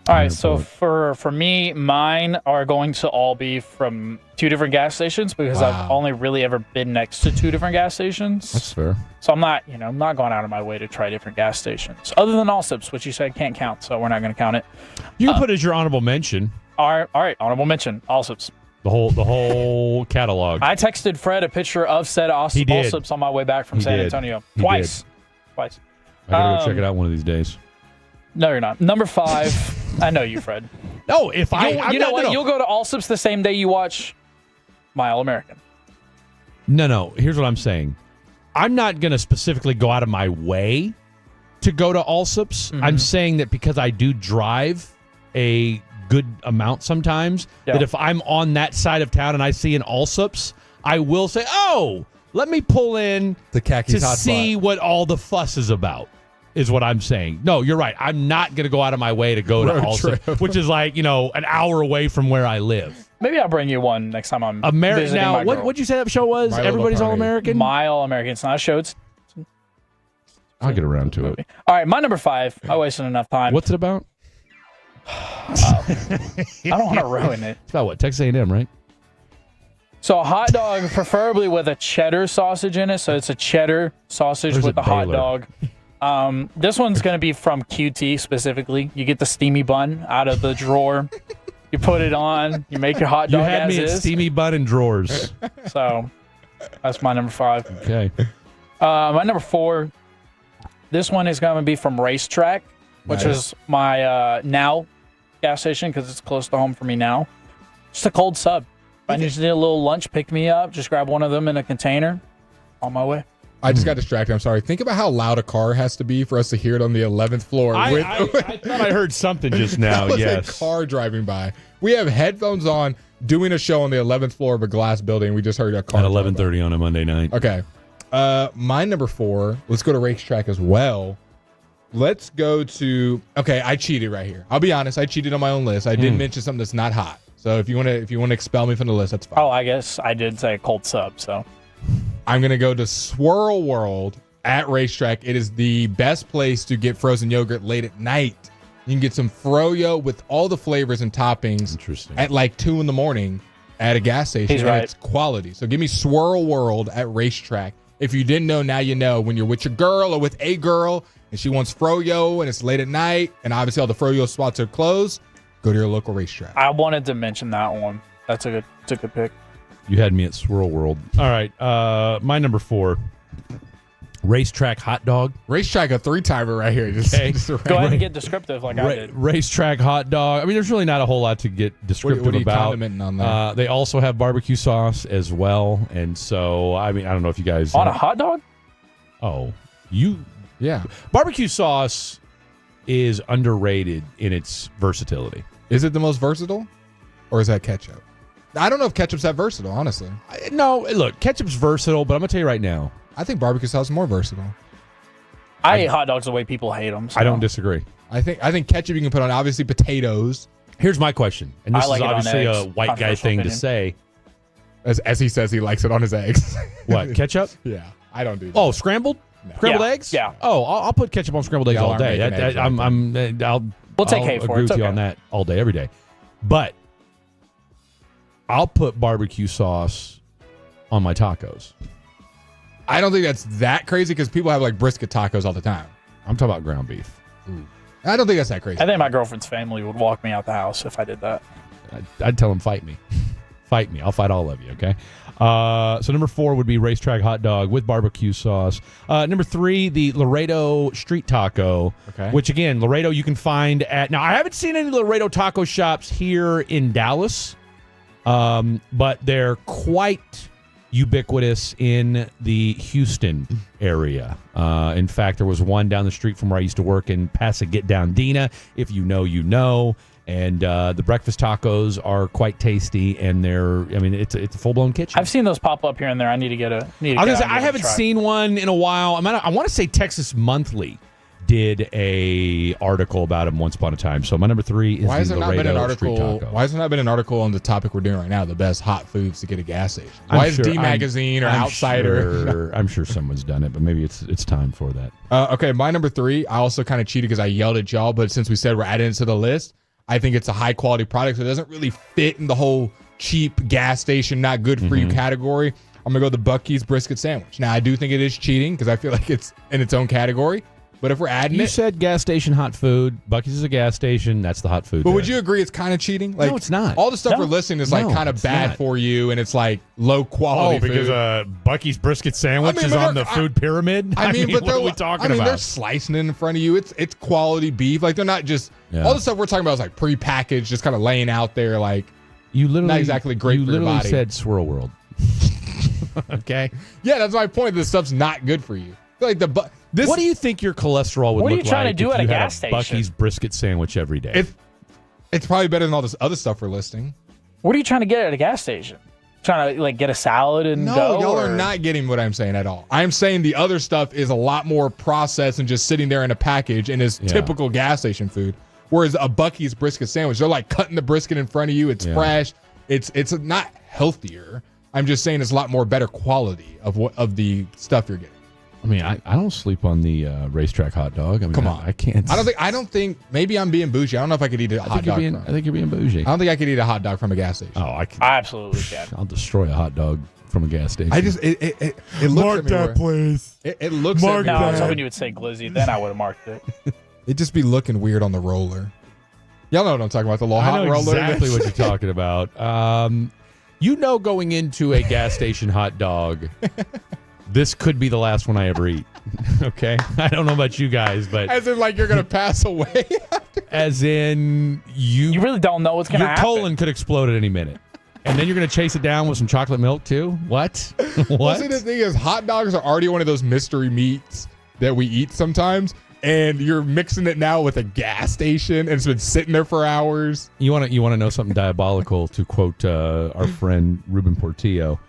All right, so for me, mine are going to all be from 2 different gas stations because I've only really ever been next to 2 different gas stations.
That's fair.
So I'm not going out of my way to try different gas stations, other than Allsup's, which you said can't count, so we're not going to count it.
You can put it as your honorable mention.
All right, honorable mention, Allsup's.
The whole catalog.
I texted Fred a picture of said Allsup's on my way back from San Antonio. Twice.
I gotta go check it out one of these days.
No, you're not. Number 5. I know you, Fred.
No, if
you know what? You'll go to Allsup's the same day you watch My All American.
No. Here's what I'm saying. I'm not going to specifically go out of my way to go to Allsup's. I'm saying that because I do drive a good amount sometimes, that if I'm on that side of town and I see an Allsup's, I will say, oh, let me pull in
the khakis
to see what all the fuss is about. Is what I'm saying. No, you're right. I'm not going to go out of my way to go to Allsup's, which is like, an hour away from where I live.
Maybe I'll bring you one next time I'm visiting
now,
my girl.
what'd you say that show was? Everybody's All-American?
My All-American. It's not a show.
I'll get around to it.
All right, my number 5. I wasted enough time.
What's it about?
I don't want to ruin it.
It's about what? Texas A&M, right?
So a hot dog, preferably with a cheddar sausage in it. So it's a cheddar sausage with a hot dog. This one's going to be from QT specifically. You get the steamy bun out of the drawer. You put it on. You make your hot dog
You had
as
me
is.
at steamy bun and drawers.
So that's my number 5.
Okay.
My number 4, this one is going to be from Racetrack, which is my now gas station because it's close to home for me now. Just a cold sub. If I need to do a little lunch, pick me up, just grab one of them in a container. On my way.
I just got distracted. I'm sorry. Think about how loud a car has to be for us to hear it on the 11th floor.
I thought I heard something just now.
That was
yes.
a car driving by. We have headphones on doing a show on the 11th floor of a glass building. We just heard a car.
At 11:30 on a Monday night.
Okay. My number 4. Let's go to Racetrack as well. Let's go to. Okay, I cheated right here. I'll be honest. I cheated on my own list. I did mention something that's not hot. So if you want to expel me from the list, that's fine.
Oh, I guess I did say a cold sub. So
I'm gonna go to Swirl World at Racetrack. It is the best place to get frozen yogurt late at night. You can get some froyo with all the flavors and toppings.
Interesting.
At like 2 a.m. at a gas station.
He's right.
It's quality. So give me Swirl World at Racetrack. If you didn't know, now you know. When you're with your girl or with a girl and she wants froyo and it's late at night and obviously all the froyo spots are closed, go to your local Racetrack.
I wanted to mention that one. That's a good pick.
You had me at Swirl World. All right. My number 4. Racetrack hot dog.
Racetrack, a 3-timer right here. Just
Go ahead and get descriptive like I did.
Racetrack hot dog. I mean, there's really not a whole lot to get descriptive
what are you
about.
condimenting on that?
They also have barbecue sauce as well. And so, I mean, I don't know if you guys...
On a hot dog?
Oh, yeah. Barbecue sauce is underrated in its versatility.
Is it the most versatile? Or is that ketchup? I don't know if ketchup's that versatile, honestly.
No, look, ketchup's versatile, but I'm going to tell you right now.
I think barbecue sauce is more versatile.
I hate hot dogs the way people hate them. So.
I don't disagree.
I think ketchup you can put on, obviously, potatoes.
Here's my question, and this
like
is obviously a white guy thing
opinion.
to say.
As he says he likes it on his eggs.
What, ketchup?
Yeah, I don't do that.
Oh, scrambled?
No.
Scrambled eggs?
Yeah.
Oh, I'll put ketchup on scrambled eggs
Y'all
all
aren't
day.
making eggs right
We'll take
I'll
hate for
agree
it. It's
with you
okay.
on that all day, every day. But I'll put barbecue sauce on my tacos.
I don't think that's that crazy because people have like brisket tacos all the time.
I'm talking about ground beef.
I don't think that's that crazy.
I think my girlfriend's family would walk me out the house if I did that.
I'd tell them, fight me. Fight me. I'll fight all of you, okay? So number 4 would be Racetrack hot dog with barbecue sauce. Number 3, the Laredo street taco, which, again, Laredo you can find at... Now, I haven't seen any Laredo taco shops here in Dallas, but they're quite ubiquitous in the Houston area. In fact, there was one down the street from where I used to work in Pasadena. If you know, you know. And the breakfast tacos are quite tasty, and it's a full-blown kitchen.
I've seen those pop up here and there. I need to get a.
I haven't seen one in a while. I want to say Texas Monthly did a article about him once upon a time. So my number 3 is
Why has
the
there not been an
Laredo street
article?
taco.
Why has there not been an article on the topic we're doing right now? The best hot foods to get at a gas station. Why is D Magazine or Outsider?
I'm sure someone's done it, but maybe it's time for that.
Okay, my number 3. I also kind of cheated because I yelled at y'all, but since we said we're adding it to the list, I think it's a high quality product, so it doesn't really fit in the whole cheap gas station, not good for you category. I'm gonna go the Buc-ee's brisket sandwich. Now I do think it is cheating because I feel like it's in its own category. But if we're adding
You said gas station hot food. Buc-ee's is a gas station. That's the hot food.
But would you agree it's kind of cheating? Like,
no, it's not.
All the stuff we're listing is like kind of bad for you, and it's like low quality.
because
food.
Buc-ee's brisket sandwich is on the food pyramid.
I mean, but
what are we talking about?
They're slicing it in front of you. It's quality beef. Like they're not just all the stuff we're talking about is like prepackaged, just kind of laying out there. Like
you literally
not exactly great for your body.
said Swirl World. Okay.
Yeah, that's my point. This stuff's not good for you. Like
what do you think your cholesterol would
What are
look
you trying
like
to do
if
at a
you had
gas station?
Buc-ee's brisket sandwich every day?
It's probably better than all this other stuff we're listing.
What are you trying to get at a gas station? Trying to like get a salad and
No,
go?
y'all
or?
are not getting what I'm saying at all. I'm saying the other stuff is a lot more processed and just sitting there in a package and is typical gas station food. Whereas a Buc-ee's brisket sandwich, they're like cutting the brisket in front of you. It's fresh. It's not healthier. I'm just saying it's a lot more better quality of the stuff you're getting.
I mean, I don't sleep on the racetrack hot dog. I mean,
Come on,
I can't.
I don't think. Maybe I'm being bougie. I don't know if I could eat a hot dog.
I think you're being bougie.
I don't think I could eat a hot dog from a gas station.
Oh, I
absolutely can.
I'll destroy a hot dog from a gas station.
I just it looks
Mark
at me
that,
where-
please.
It looks
No,
at me
I was
where-
hoping you would say glizzy. Then I would have marked it.
It just be looking weird on the roller. Y'all know what I'm talking about. The little
I
hot
know
roller.
exactly what you're talking about. Going into a gas station hot dog, this could be the last one I ever eat. Okay? I don't know about you guys, but
As in, like, you're going to pass away?
as in you
really don't know what's going to happen.
Your colon could explode at any minute. And then you're going to chase it down with some chocolate milk, too? What?
Well,
What?
see, the thing is, hot dogs are already one of those mystery meats that we eat sometimes. And you're mixing it now with a gas station, and it's been sitting there for hours.
You want to know something diabolical? To quote our friend Ruben Portillo,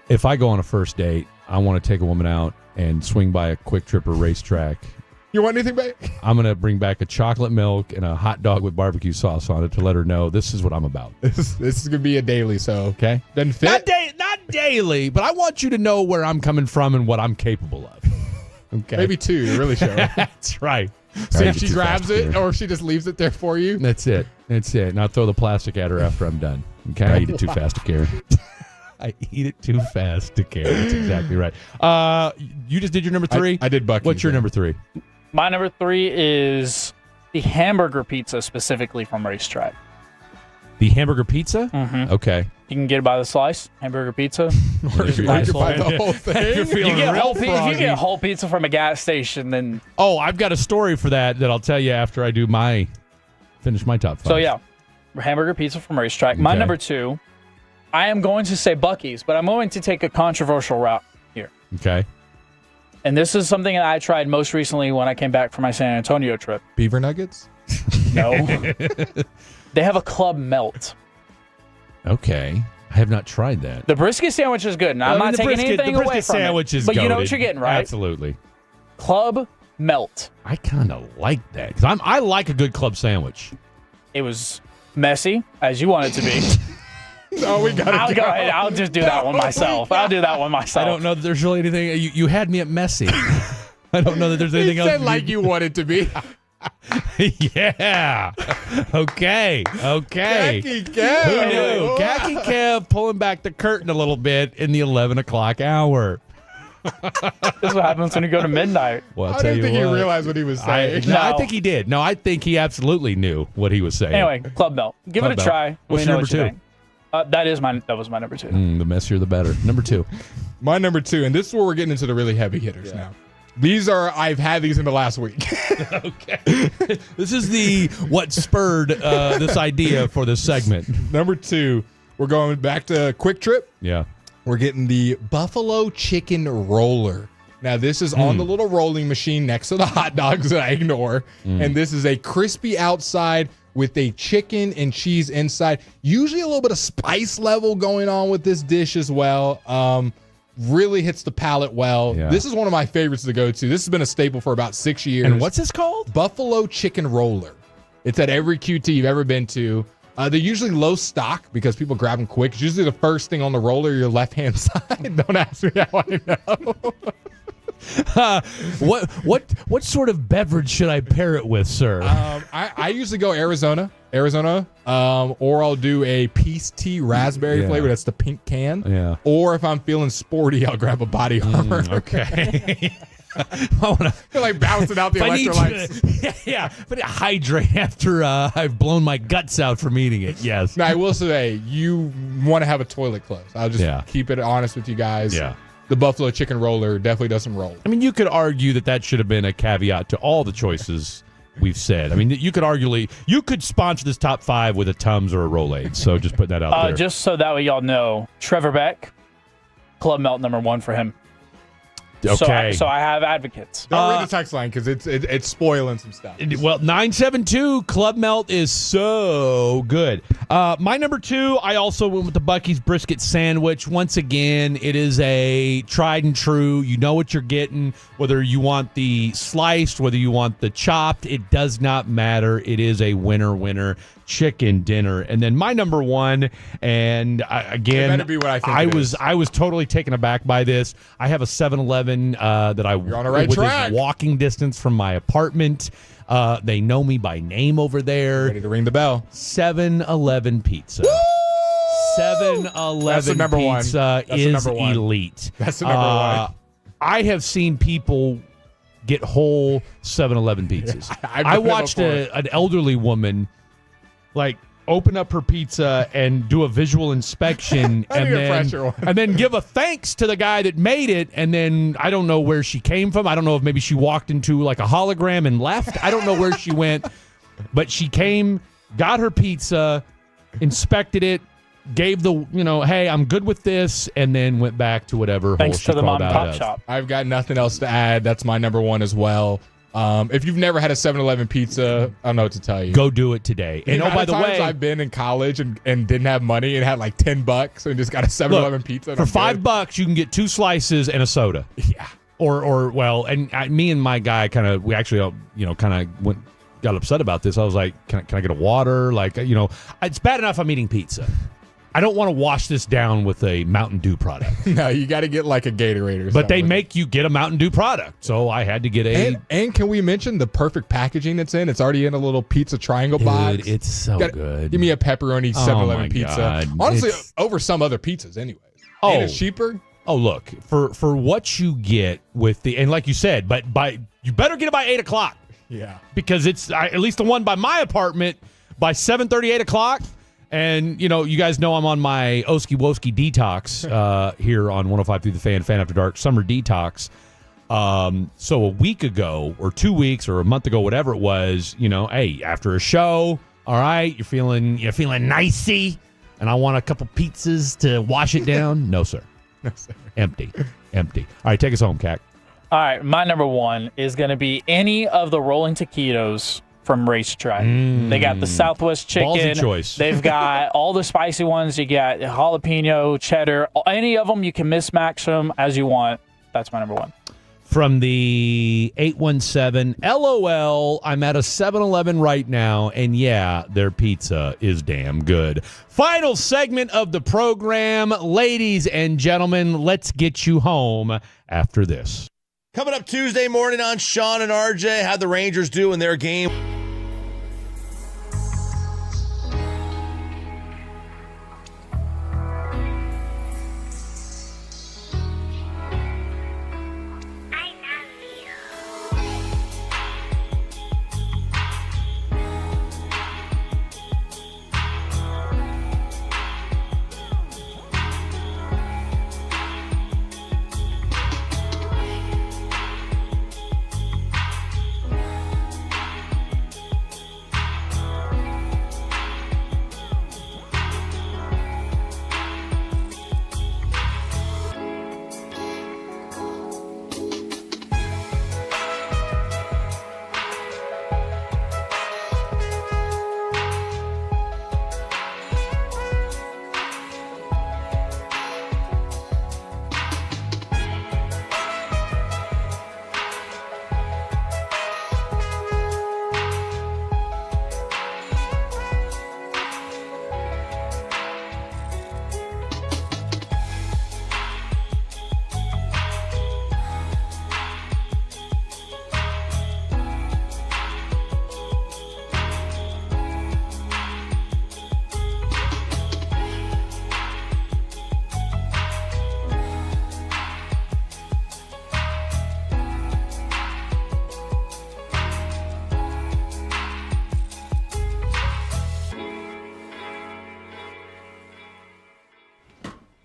if I go on a first date, I want to take a woman out and swing by a Quick Trip or racetrack.
You want anything back?
I'm going to bring back a chocolate milk and a hot dog with barbecue sauce on it to let her know this is what I'm about.
This is going to be a daily, so okay. Doesn't fit.
Not daily, but I want you to know where I'm coming from and what I'm capable of. Okay.
Maybe two to really show.
That's right.
See if she grabs it or if she just leaves it there for you.
That's it. And I'll throw the plastic at her after I'm done. Okay. I eat it too fast to carry. I eat it too fast to carry. That's exactly right. You just did your number 3?
I did Buc-ee's.
What's your number 3?
My number 3 is the hamburger pizza, specifically from Racetrack.
The hamburger pizza?
Mm-hmm.
Okay.
You can get it by the slice, hamburger pizza.
Or you can buy the whole thing.
You're feeling
You get
real
if you
froggy.
get a whole pizza from a gas station, then
Oh, I've got a story for that I'll tell you after I do finish my top 5.
so yeah, hamburger pizza from Racetrack. My
Okay.
number 2, I am going to say Buc-ee's, but I'm going to take a controversial route here.
Okay.
And this is something that I tried most recently when I came back from my San Antonio trip.
Beaver nuggets?
No. They have a club melt.
Okay. I have not tried that.
The brisket sandwich is good, and I'm not taking anything away from
sandwich
it.
is
But you know what
goated.
you're getting, right?
Absolutely.
Club melt.
I kind of like that because I like a good club sandwich.
It was messy, as you want it to be.
No, we got
I'll go ahead. I'll just do that one myself. I'll do that one myself.
I don't know that there's really anything. You had me at messy. I don't know that there's anything
He
else.
said like you want it to be.
Yeah. Okay.
Khaki Kev.
Who knew? Khaki Kev pulling back the curtain a little bit in the 11 o'clock hour.
This is what happens when you go to midnight.
Well, I'll
I
tell
didn't
you
think he
what.
realized what he was saying.
No, I think he did. No, I think he absolutely knew what he was saying.
Anyway, club melt. Give
Club
it a
melt.
try. Let
What's
me
your
know
number
what you
2?
think. That was my number 2.
The messier, the better. Number 2.
My number 2, and this is where we're getting into the really heavy hitters now. I've had these in the last week.
Okay. This is what spurred this idea for this segment.
Number 2, we're going back to Quick Trip.
Yeah.
We're getting the Buffalo Chicken Roller. Now, this is on the little rolling machine next to the hot dogs that I ignore. And this is a crispy outside with a chicken and cheese inside. Usually a little bit of spice level going on with this dish as well. really hits the palate well.
Yeah.
This is one of my favorites to go to. This has been a staple for about 6 years.
And what's this called?
Buffalo Chicken Roller. It's at every QT you've ever been to. They're usually low stock because people grab them quick. It's usually the first thing on the roller, your left-hand side. Don't ask me how I know.
What sort of beverage should I pair it with, sir?
I usually go Arizona, or I'll do a peace tea raspberry flavor. That's the pink can.
Yeah.
Or if I'm feeling sporty, I'll grab a Body Armor.
Okay. I
You're like bouncing out the electrolytes.
Yeah, but hydrate after I've blown my guts out from eating it. Yes.
Now, I will say, you want to have a toilet close. I'll just keep it honest with you guys.
Yeah.
The Buffalo Chicken Roller definitely doesn't roll.
I mean, you could argue that should have been a caveat to all the choices we've said. I mean, you could sponsor this top 5 with a Tums or a Rolade. So just put that out there.
Just so that way y'all know, Trevor Beck, Club Melt #1 for him.
Okay.
So I have advocates.
Don't read the text line because it's spoiling some stuff.
Well, 972 Club Melt is so good. My number 2, I also went with the Buc-ee's brisket sandwich. Once again, it is a tried and true. You know what you're getting, whether you want the sliced, whether you want the chopped. It does not matter. It is a winner chicken dinner. And then my number 1, and again,
be what I think
I was totally taken aback by this. I have a 7-Eleven that
You're on the right track.
Walking distance from my apartment. They know me by name over there.
Ready to ring the bell.
7-Eleven pizza. 7-Eleven
That's the number one.
pizza
That's the
is
number one.
elite.
That's the number one.
I have seen people get whole 7-Eleven pizzas. I watched an elderly woman open up her pizza and do a visual inspection and then give a thanks to the guy that made it. And then I don't know where she came from. I don't know if maybe she walked into a hologram and left. I don't know where she went, but she came, got her pizza, inspected it, gave the, hey, I'm good with this, and then went back to whatever.
Thanks to the mom and pop shop.
I've got nothing else to add. That's my number 1 as well. If you've never had a 7-Eleven pizza, I don't know what to tell you.
Go do it today. And by the way,
I've been in college and didn't have money and had like $10 and just got a 7-Eleven pizza.
For $5, you can get 2 slices and a soda.
Yeah.
Me and my guy we actually got upset about this. I was like, can I get a water? It's bad enough I'm eating pizza. I don't want to wash this down with a Mountain Dew product.
No, you got to get like a Gatorade or something.
But they make you get a Mountain Dew product. So I had to get a...
And can we mention the perfect packaging it's in? It's already in a little pizza triangle box.
It's so good.
Give me a pepperoni 7-Eleven pizza.
God.
Honestly, over some other pizzas anyways.
Oh.
And it's cheaper.
Oh, look, for what you get with and like you said, but you better get it by 8 o'clock.
Yeah.
Because it's at least the one by my apartment by 7:30, 8 o'clock. And, you guys know I'm on my Oski Woski detox here on 105.3 The Fan After Dark, summer detox. So a week ago or 2 weeks or a month ago, whatever it was, hey, after a show, all right, you're feeling nicey, and I want a couple pizzas to wash it down. No, sir.
No, sir.
Empty. All right, take us home, Cac.
All right, my number 1 is going to be any of the rolling taquitos from Racetrack. They got the Southwest chicken.
Ballsy choice.
They've got all the spicy ones. You got jalapeno, cheddar. Any of them, you can mismatch them as you want. That's my number 1.
From the 817, LOL, I'm at a 7-Eleven right now, and yeah, their pizza is damn good. Final segment of the program. Ladies and gentlemen, let's get you home after this.
Coming up Tuesday morning on Sean and RJ, how'd the Rangers do in their game?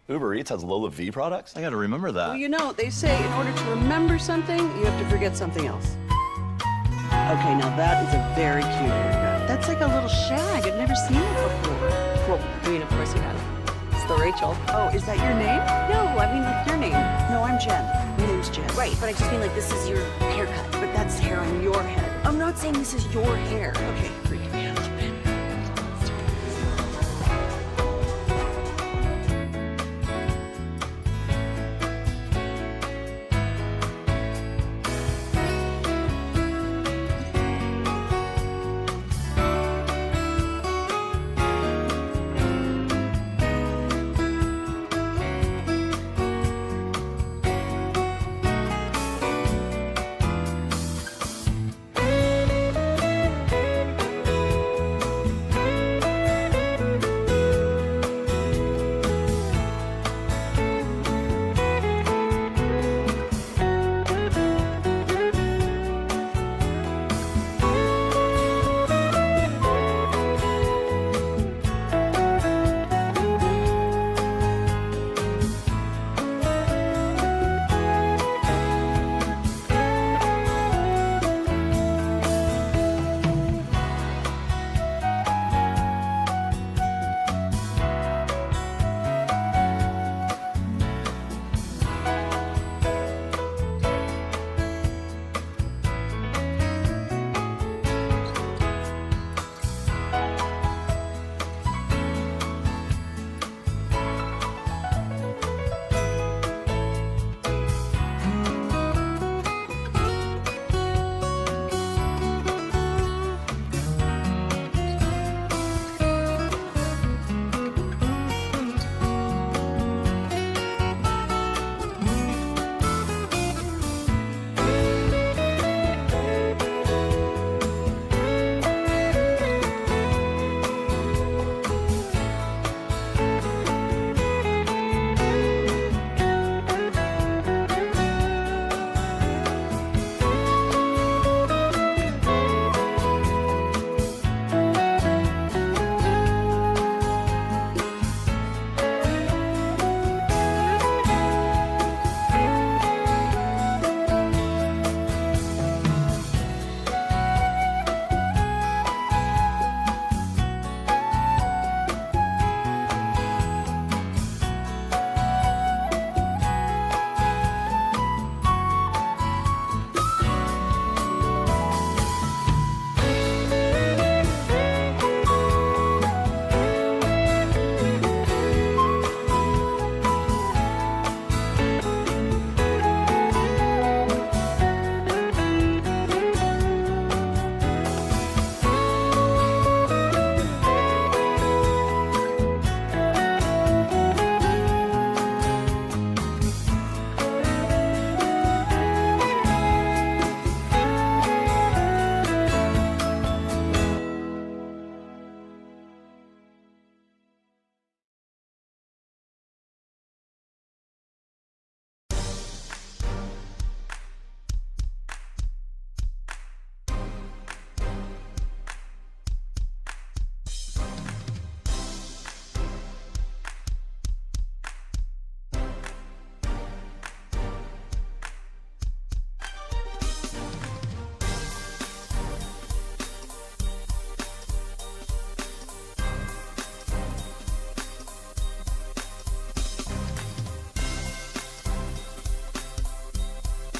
Uber Eats has Lola V products? I gotta remember that.
Well, you know, they say in order to remember something, you have to forget something else. Okay, now that is a very cute haircut. That's like a little shag. I've never seen it before.
Well, I mean, of course you have. It's the Rachel.
Oh, is that your name?
No, I mean, like your name.
No, I'm Jen. My name's Jen.
Right, but I just mean like this is your haircut.
But that's hair on your head.
I'm not saying this is your hair.
Okay, freaking me out a little bit.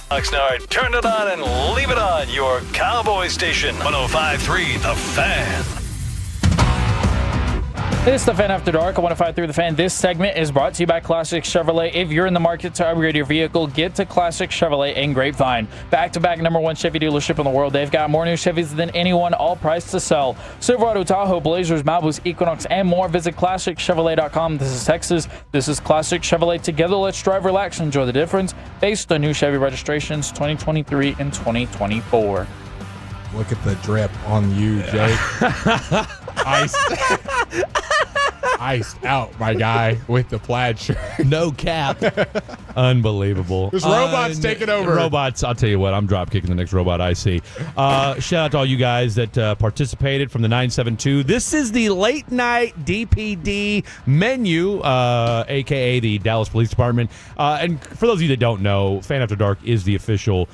Oxnard, turn it on and leave it on. Your Cowboy station, 105.3 The Fan.
It's the Fan After Dark, 105.3 The Fan. This segment is brought to you by Classic Chevrolet. If you're in the market to upgrade your vehicle, get to Classic Chevrolet in Grapevine. Back-to-back #1 Chevy dealership in the world. They've got more new Chevys than anyone, all priced to sell. Silverado, Tahoe, Blazers, Malibus, Equinox, and more. Visit ClassicChevrolet.com. This is Texas. This is Classic Chevrolet. Together, let's drive, relax, and enjoy the difference. Based on new Chevy registrations 2023 and 2024.
Look at the drip on you, Jake. Iced out, my guy, with the plaid shirt.
No cap. Unbelievable.
This robot's taking over.
Robots, I'll tell you what, I'm drop kicking the next robot I see. Shout out to all you guys that participated from the 972. This is the late night DPD menu, a.k.a. the Dallas Police Department. And for those of you that don't know, Fan After Dark is the official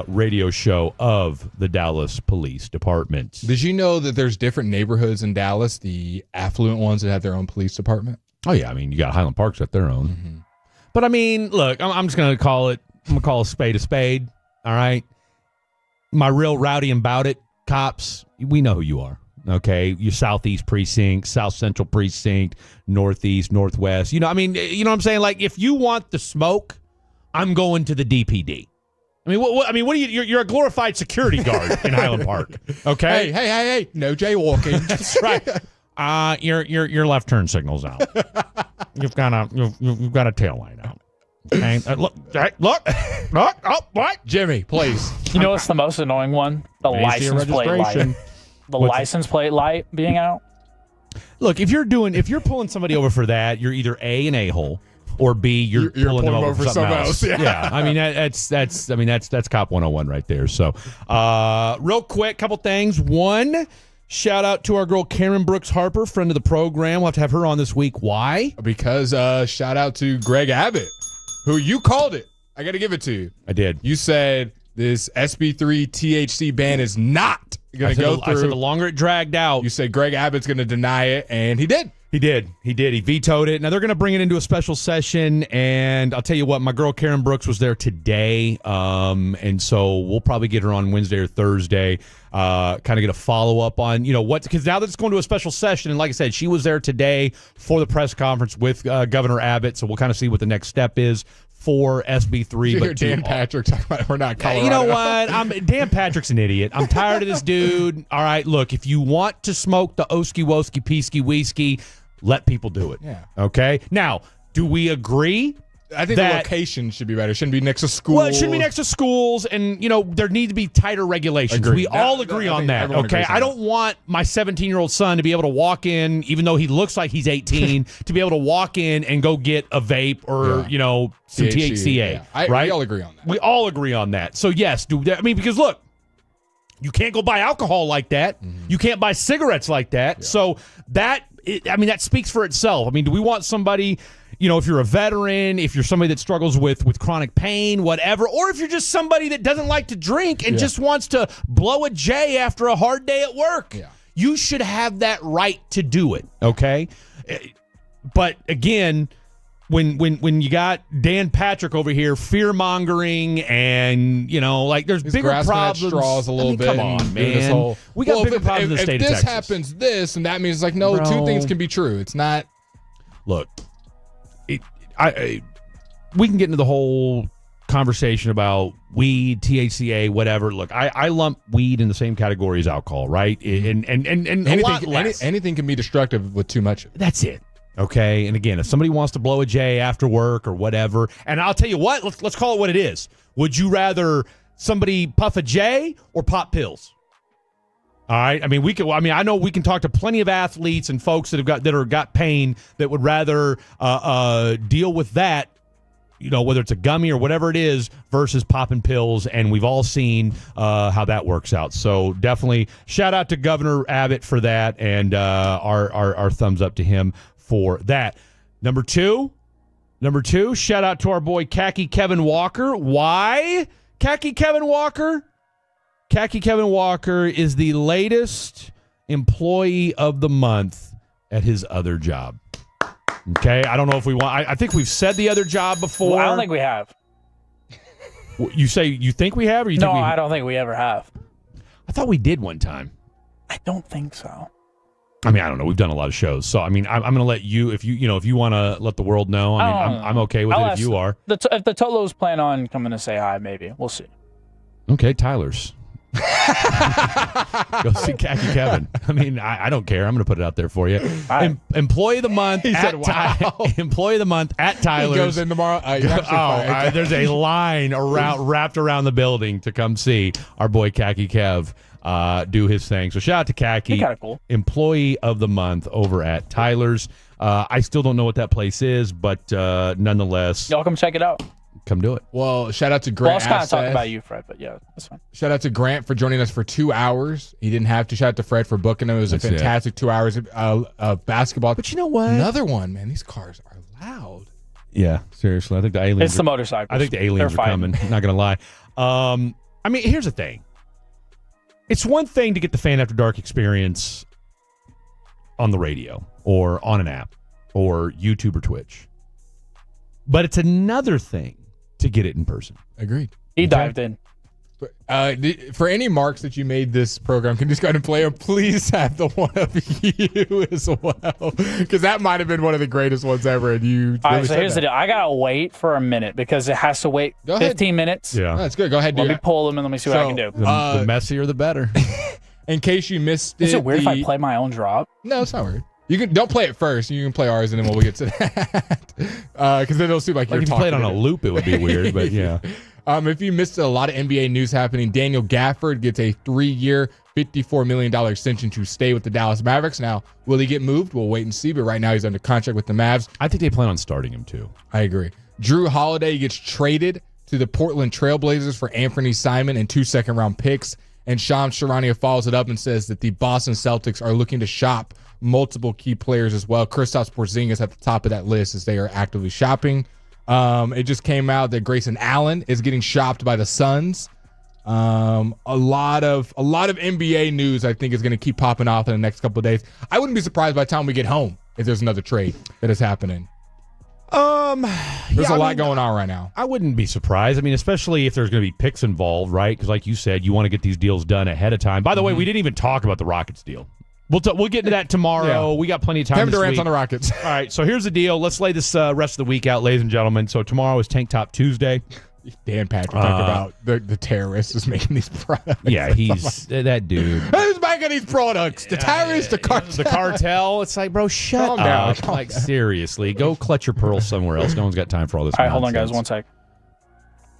radio show of the Dallas Police Department.
Did you know that there's different neighborhoods in Dallas, the affluent ones that have their own police department?
Oh, yeah. I mean, you got Highland Park's got their own. Mm-hmm. But, I mean, look, I'm just going to call it, a spade a spade, all right? My real rowdy and bout it cops, we know who you are, okay? Your Southeast Precinct, South Central Precinct, Northeast, Northwest. You know, I mean, you know what I'm saying? Like, if you want the smoke, I'm going to the DPD. I mean, what are you? You're a glorified security guard in Highland Park, okay?
Hey! No jaywalking.
That's right. Your left turn signal's out. You've got a tail light out. Okay? Look! Oh, what?
Jimmy, please.
You know what's the most annoying one? The license plate light. The license plate light being out.
Look, if you're pulling somebody over for that, you're either A, an a-hole, or B, you're pulling them over for something else. Yeah. I mean that's cop 101 right there. So, real quick, couple things. One, shout out to our girl Karen Brooks Harper, friend of the program. We'll have to have her on this week. Why?
Because shout out to Greg Abbott, who you called it. I got to give it to you.
I did.
You said this SB3 THC ban is not going to go through.
I said the longer it dragged out.
You said Greg Abbott's going to deny it, and he did.
He did. He vetoed it. Now they're going to bring it into a special session, and I'll tell you what, my girl Karen Brooks was there today, and so we'll probably get her on Wednesday or Thursday, kind of get a follow-up on, what, because now that it's going to a special session, and like I said, she was there today for the press conference with Governor Abbott, so we'll kind of see what the next step is for SB3.
But Dan Patrick talking about we're not Colorado.
You know what? Dan Patrick's an idiot. I'm tired of this dude. All right, look, if you want to smoke the Oski Woski Peasky Whiskey, let people do it.
Yeah.
Okay? Now, do we agree?
I think the location should be better. It shouldn't be next to schools.
Well, it shouldn't be next to schools, and, there need to be tighter regulations.
Agreed.
We all agree on that, okay? I don't want my 17-year-old son to be able to walk in, even though he looks like he's 18, to be able to walk in and go get a vape or, some THCA.
Yeah.
Right?
We all agree on that.
We all agree on that. So, yes, do that. I mean, because, look, you can't go buy alcohol like that. Mm-hmm. You can't buy cigarettes like that. Yeah. So, that speaks for itself. I mean, do we want somebody, if you're a veteran, if you're somebody that struggles with chronic pain, whatever, or if you're just somebody that doesn't like to drink and just wants to blow a J after a hard day at work, you should have that right to do it, okay? But again, when you got Dan Patrick over here fear-mongering and, there's
He's
bigger problems.
Straws a little bit.
Come on, man. We got bigger problems in the state of Texas.
If this happens, this, and that means no,
Bro.
two things can be true. It's not.
Look, we can get into the whole conversation about weed, THCA, whatever. Look, I lump weed in the same category as alcohol, right? And a lot less.
Anything can be destructive with too much.
That's it. Okay, and again, if somebody wants to blow a J after work or whatever, and I'll tell you what, let's call it what it is. Would you rather somebody puff a J or pop pills? All right, I mean, I know we can talk to plenty of athletes and folks that have got pain that would rather deal with that, whether it's a gummy or whatever it is, versus popping pills, and we've all seen how that works out. So definitely shout out to Governor Abbott for that, and our thumbs up to him for that. Number two, shout out to our boy Khaki Kevin Walker. Why Khaki Kevin Walker? Khaki Kevin Walker is the latest employee of the month at his other job. Okay, I don't know if we want. I think we've said the other job before.
Well, I don't think we have.
You say you think we have, or you
no?
Think
I don't think we ever have.
I thought we did one time.
I don't think so.
I mean, I don't know. We've done a lot of shows, so I mean, I'm going to let you, if you want to let the world know. I mean, I'm okay with it if you are.
If the Tolos plan on coming to say hi, maybe we'll see.
Okay, Tyler's. Go see Khaki Kevin. I mean, I don't care. I'm going to put it out there for you.
Right.
Employee of the month.
He said, "Wow."
Employee of the month at Tyler's.
He goes in tomorrow.
There's a line wrapped around the building to come see our boy Khaki Kev. do his thing. So shout out to Khaki,
kind of cool.
Employee of the Month over at Tyler's. I still don't know what that place is, but nonetheless,
Y'all come check it out.
come do it.
Well, shout out to
Well, I
Grant.
was kind of talking
Asseth.
about you, Fred, but yeah, that's fine.
Shout out to Grant for joining us for 2 hours. He didn't have to. Shout out to Fred for booking him. It was
That's
a fantastic 2 hours of basketball.
But you know what?
Another one, man. These cars are loud.
Yeah, seriously. I think the aliens.
It's the motorcycles.
I think the aliens
They're
are coming. Not gonna lie. I mean, here's the thing. It's one thing to get the Fan After Dark experience on the radio or on an app or YouTube or Twitch, but it's another thing to get it in person.
Agreed.
He dived in.
For any marks that you made this program, can you just go ahead and play them? Please have the one of you as well, because that might have been one of the greatest ones ever. And you.
All right, so here's the deal. I gotta wait for a minute because it has to wait 15 minutes.
Yeah,
that's good. Go ahead.
Let me pull them and let me see what I can do.
The messier, the better.
In case you missed it,
Is it weird if I play my own drop?
No, it's not weird. You don't play it first. You can play ours, and then we'll get to that. Because then it'll seem like you're
if you
talking.
played on a loop, it would be weird. But yeah.
If you missed a lot of NBA news happening, Daniel Gafford gets a 3-year, $54 million extension to stay with the Dallas Mavericks. Now, will he get moved? We'll wait and see. But right now, he's under contract with the Mavs.
I think they plan on starting him too.
I agree. Drew Holiday gets traded to the Portland Trailblazers for Anthony Simon and 2 second-round picks. And Shams Charania follows it up and says that the Boston Celtics are looking to shop multiple key players as well. Kristaps Porzingis at the top of that list as they are actively shopping. It just came out that Grayson Allen is getting shopped by the Suns. A lot of NBA news I think is going to keep popping off in the next couple of days. I wouldn't be surprised by the time we get home if there's another trade that is happening. There's a lot going on right now.
I wouldn't be surprised. I mean, especially if there's going to be picks involved, right? Because like you said, you want to get these deals done ahead of time. By the way, we didn't even talk about the Rockets deal. We'll get into that tomorrow.
Yeah.
We got plenty of time.
Kevin
this
Durant's
week.
on the Rockets.
All right, so here's the deal. Let's lay this rest of the week out, ladies and gentlemen. So tomorrow is Tank Top Tuesday.
Dan Patrick talking about the terrorist is making these products.
Yeah, he's that dude.
Who's making these products? The terrorists, the cartel.
The cartel. It's like, bro, shut
Calm down.
up. Like, seriously, go clutch your pearls somewhere else. No one's got time for all this.
All right, hold on, guys.
nonsense.
One sec.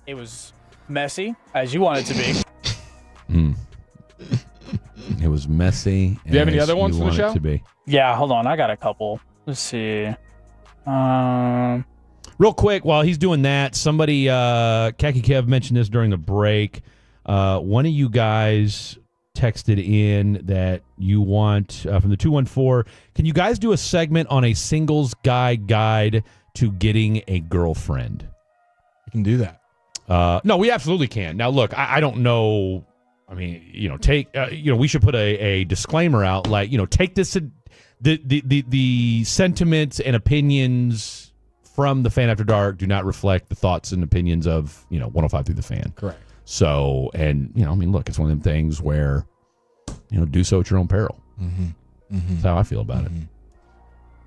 It was messy, as you want it to be.
It was messy.
Do you have any
as
other ones
you
for the
want it
show?
to be.
Yeah, hold on. I got a couple. Let's see.
Real quick, while he's doing that, somebody, Khaki Kev mentioned this during the break. One of you guys texted in that you want, from the 214, can you guys do a segment on a singles guy guide to getting a girlfriend?
You can do that.
No, we absolutely can. Now, look, I don't know. I mean, we should put a disclaimer out, like, take this, the sentiments and opinions from the Fan After Dark do not reflect the thoughts and opinions of, 105 Through the Fan.
Correct.
So, and, look, it's one of them things where, do so at your own peril.
Mm-hmm. Mm-hmm.
That's how I feel about it.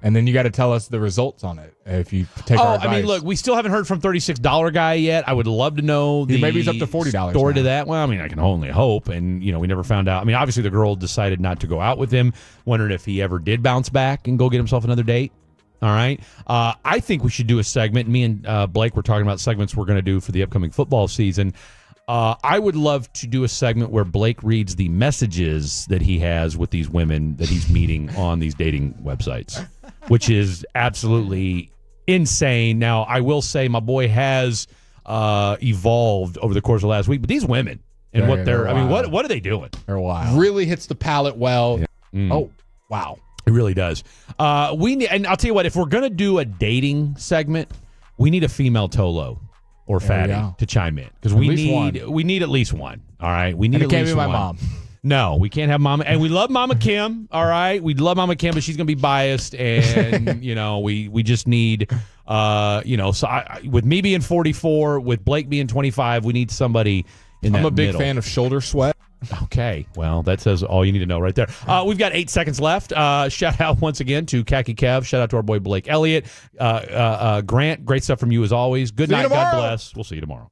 And then you got to tell us the results on it if you take our advice.
I mean, look, we still haven't heard from $36 guy yet. I would love to know
Maybe he's up to $40
story
now.
to that. Well, I mean, I can only hope. And, we never found out. I mean, obviously the girl decided not to go out with him, wondering if he ever did bounce back and go get himself another date. All right. I think we should do a segment. Me and Blake were talking about segments we're going to do for the upcoming football season. I would love to do a segment where Blake reads the messages that he has with these women that he's meeting on these dating websites, which is absolutely insane. Now, I will say my boy has evolved over the course of the last week, but these women and what they're, I mean, what are they doing?
They're wild. Really hits the palate well.
Yeah.
Oh, wow.
It really does. We need, and I'll tell you what, if we're going to do a dating segment, we need a female Tolo or Fatty to chime in, because we need at least one. All right, we need.
And it
at
can't
least
be my
one.
mom.
No, we can't have Mama, and we love Mama Kim. All right, we love Mama Kim, but she's gonna be biased, and we just need, so with me being 44, with Blake being 25, we need somebody in that.
I'm a big
middle.
fan of shoulder sweat.
Okay, well, that says all you need to know right there. We've got 8 seconds left. Shout out once again to Khaki Kev. Shout out to our boy Blake Elliott. Grant, great stuff from you as always. Good night. God bless. We'll see you tomorrow.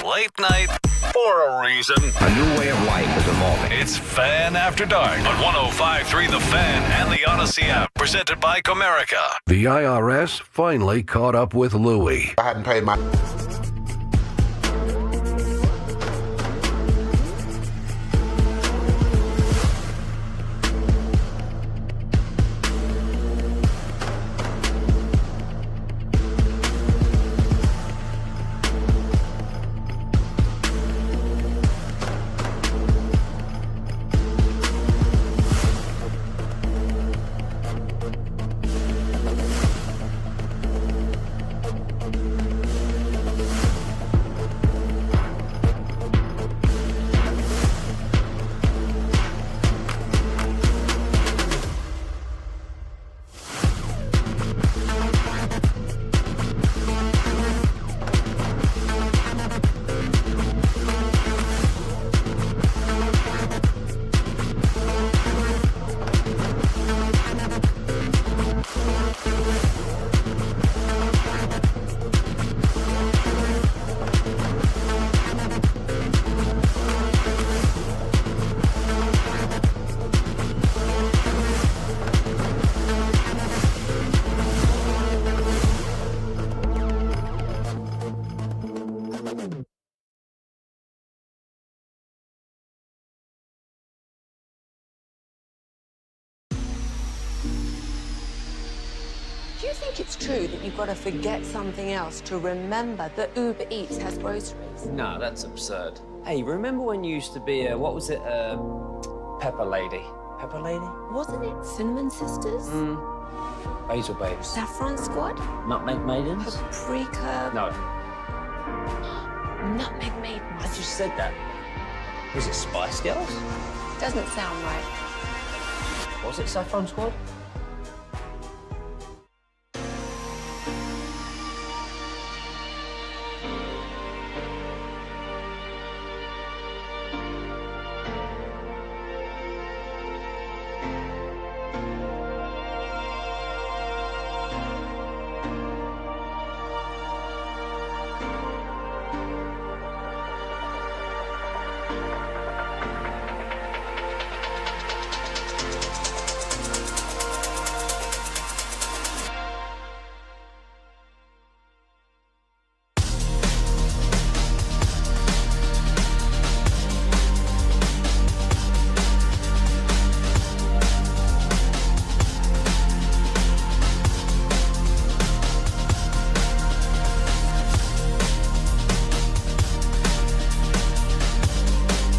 Late night for a reason.
A new way of life is evolving.
It's Fan After Dark on 105.3 The Fan and the Odyssey app. Presented by Comerica.
The IRS finally caught up with Louie.
I hadn't paid my...
think it's true that you've got to forget something else to remember that Uber Eats has groceries?
No, that's absurd. Hey, remember when you used to be a, what was it, Pepper Lady? Pepper Lady?
Wasn't it Cinnamon Sisters?
Basil Babes.
Saffron Squad?
Nutmeg Maidens?
Paprika?
No,
Nutmeg Maidens?
I just said that. Was it Spice Girls?
Doesn't sound right.
Was it Saffron Squad?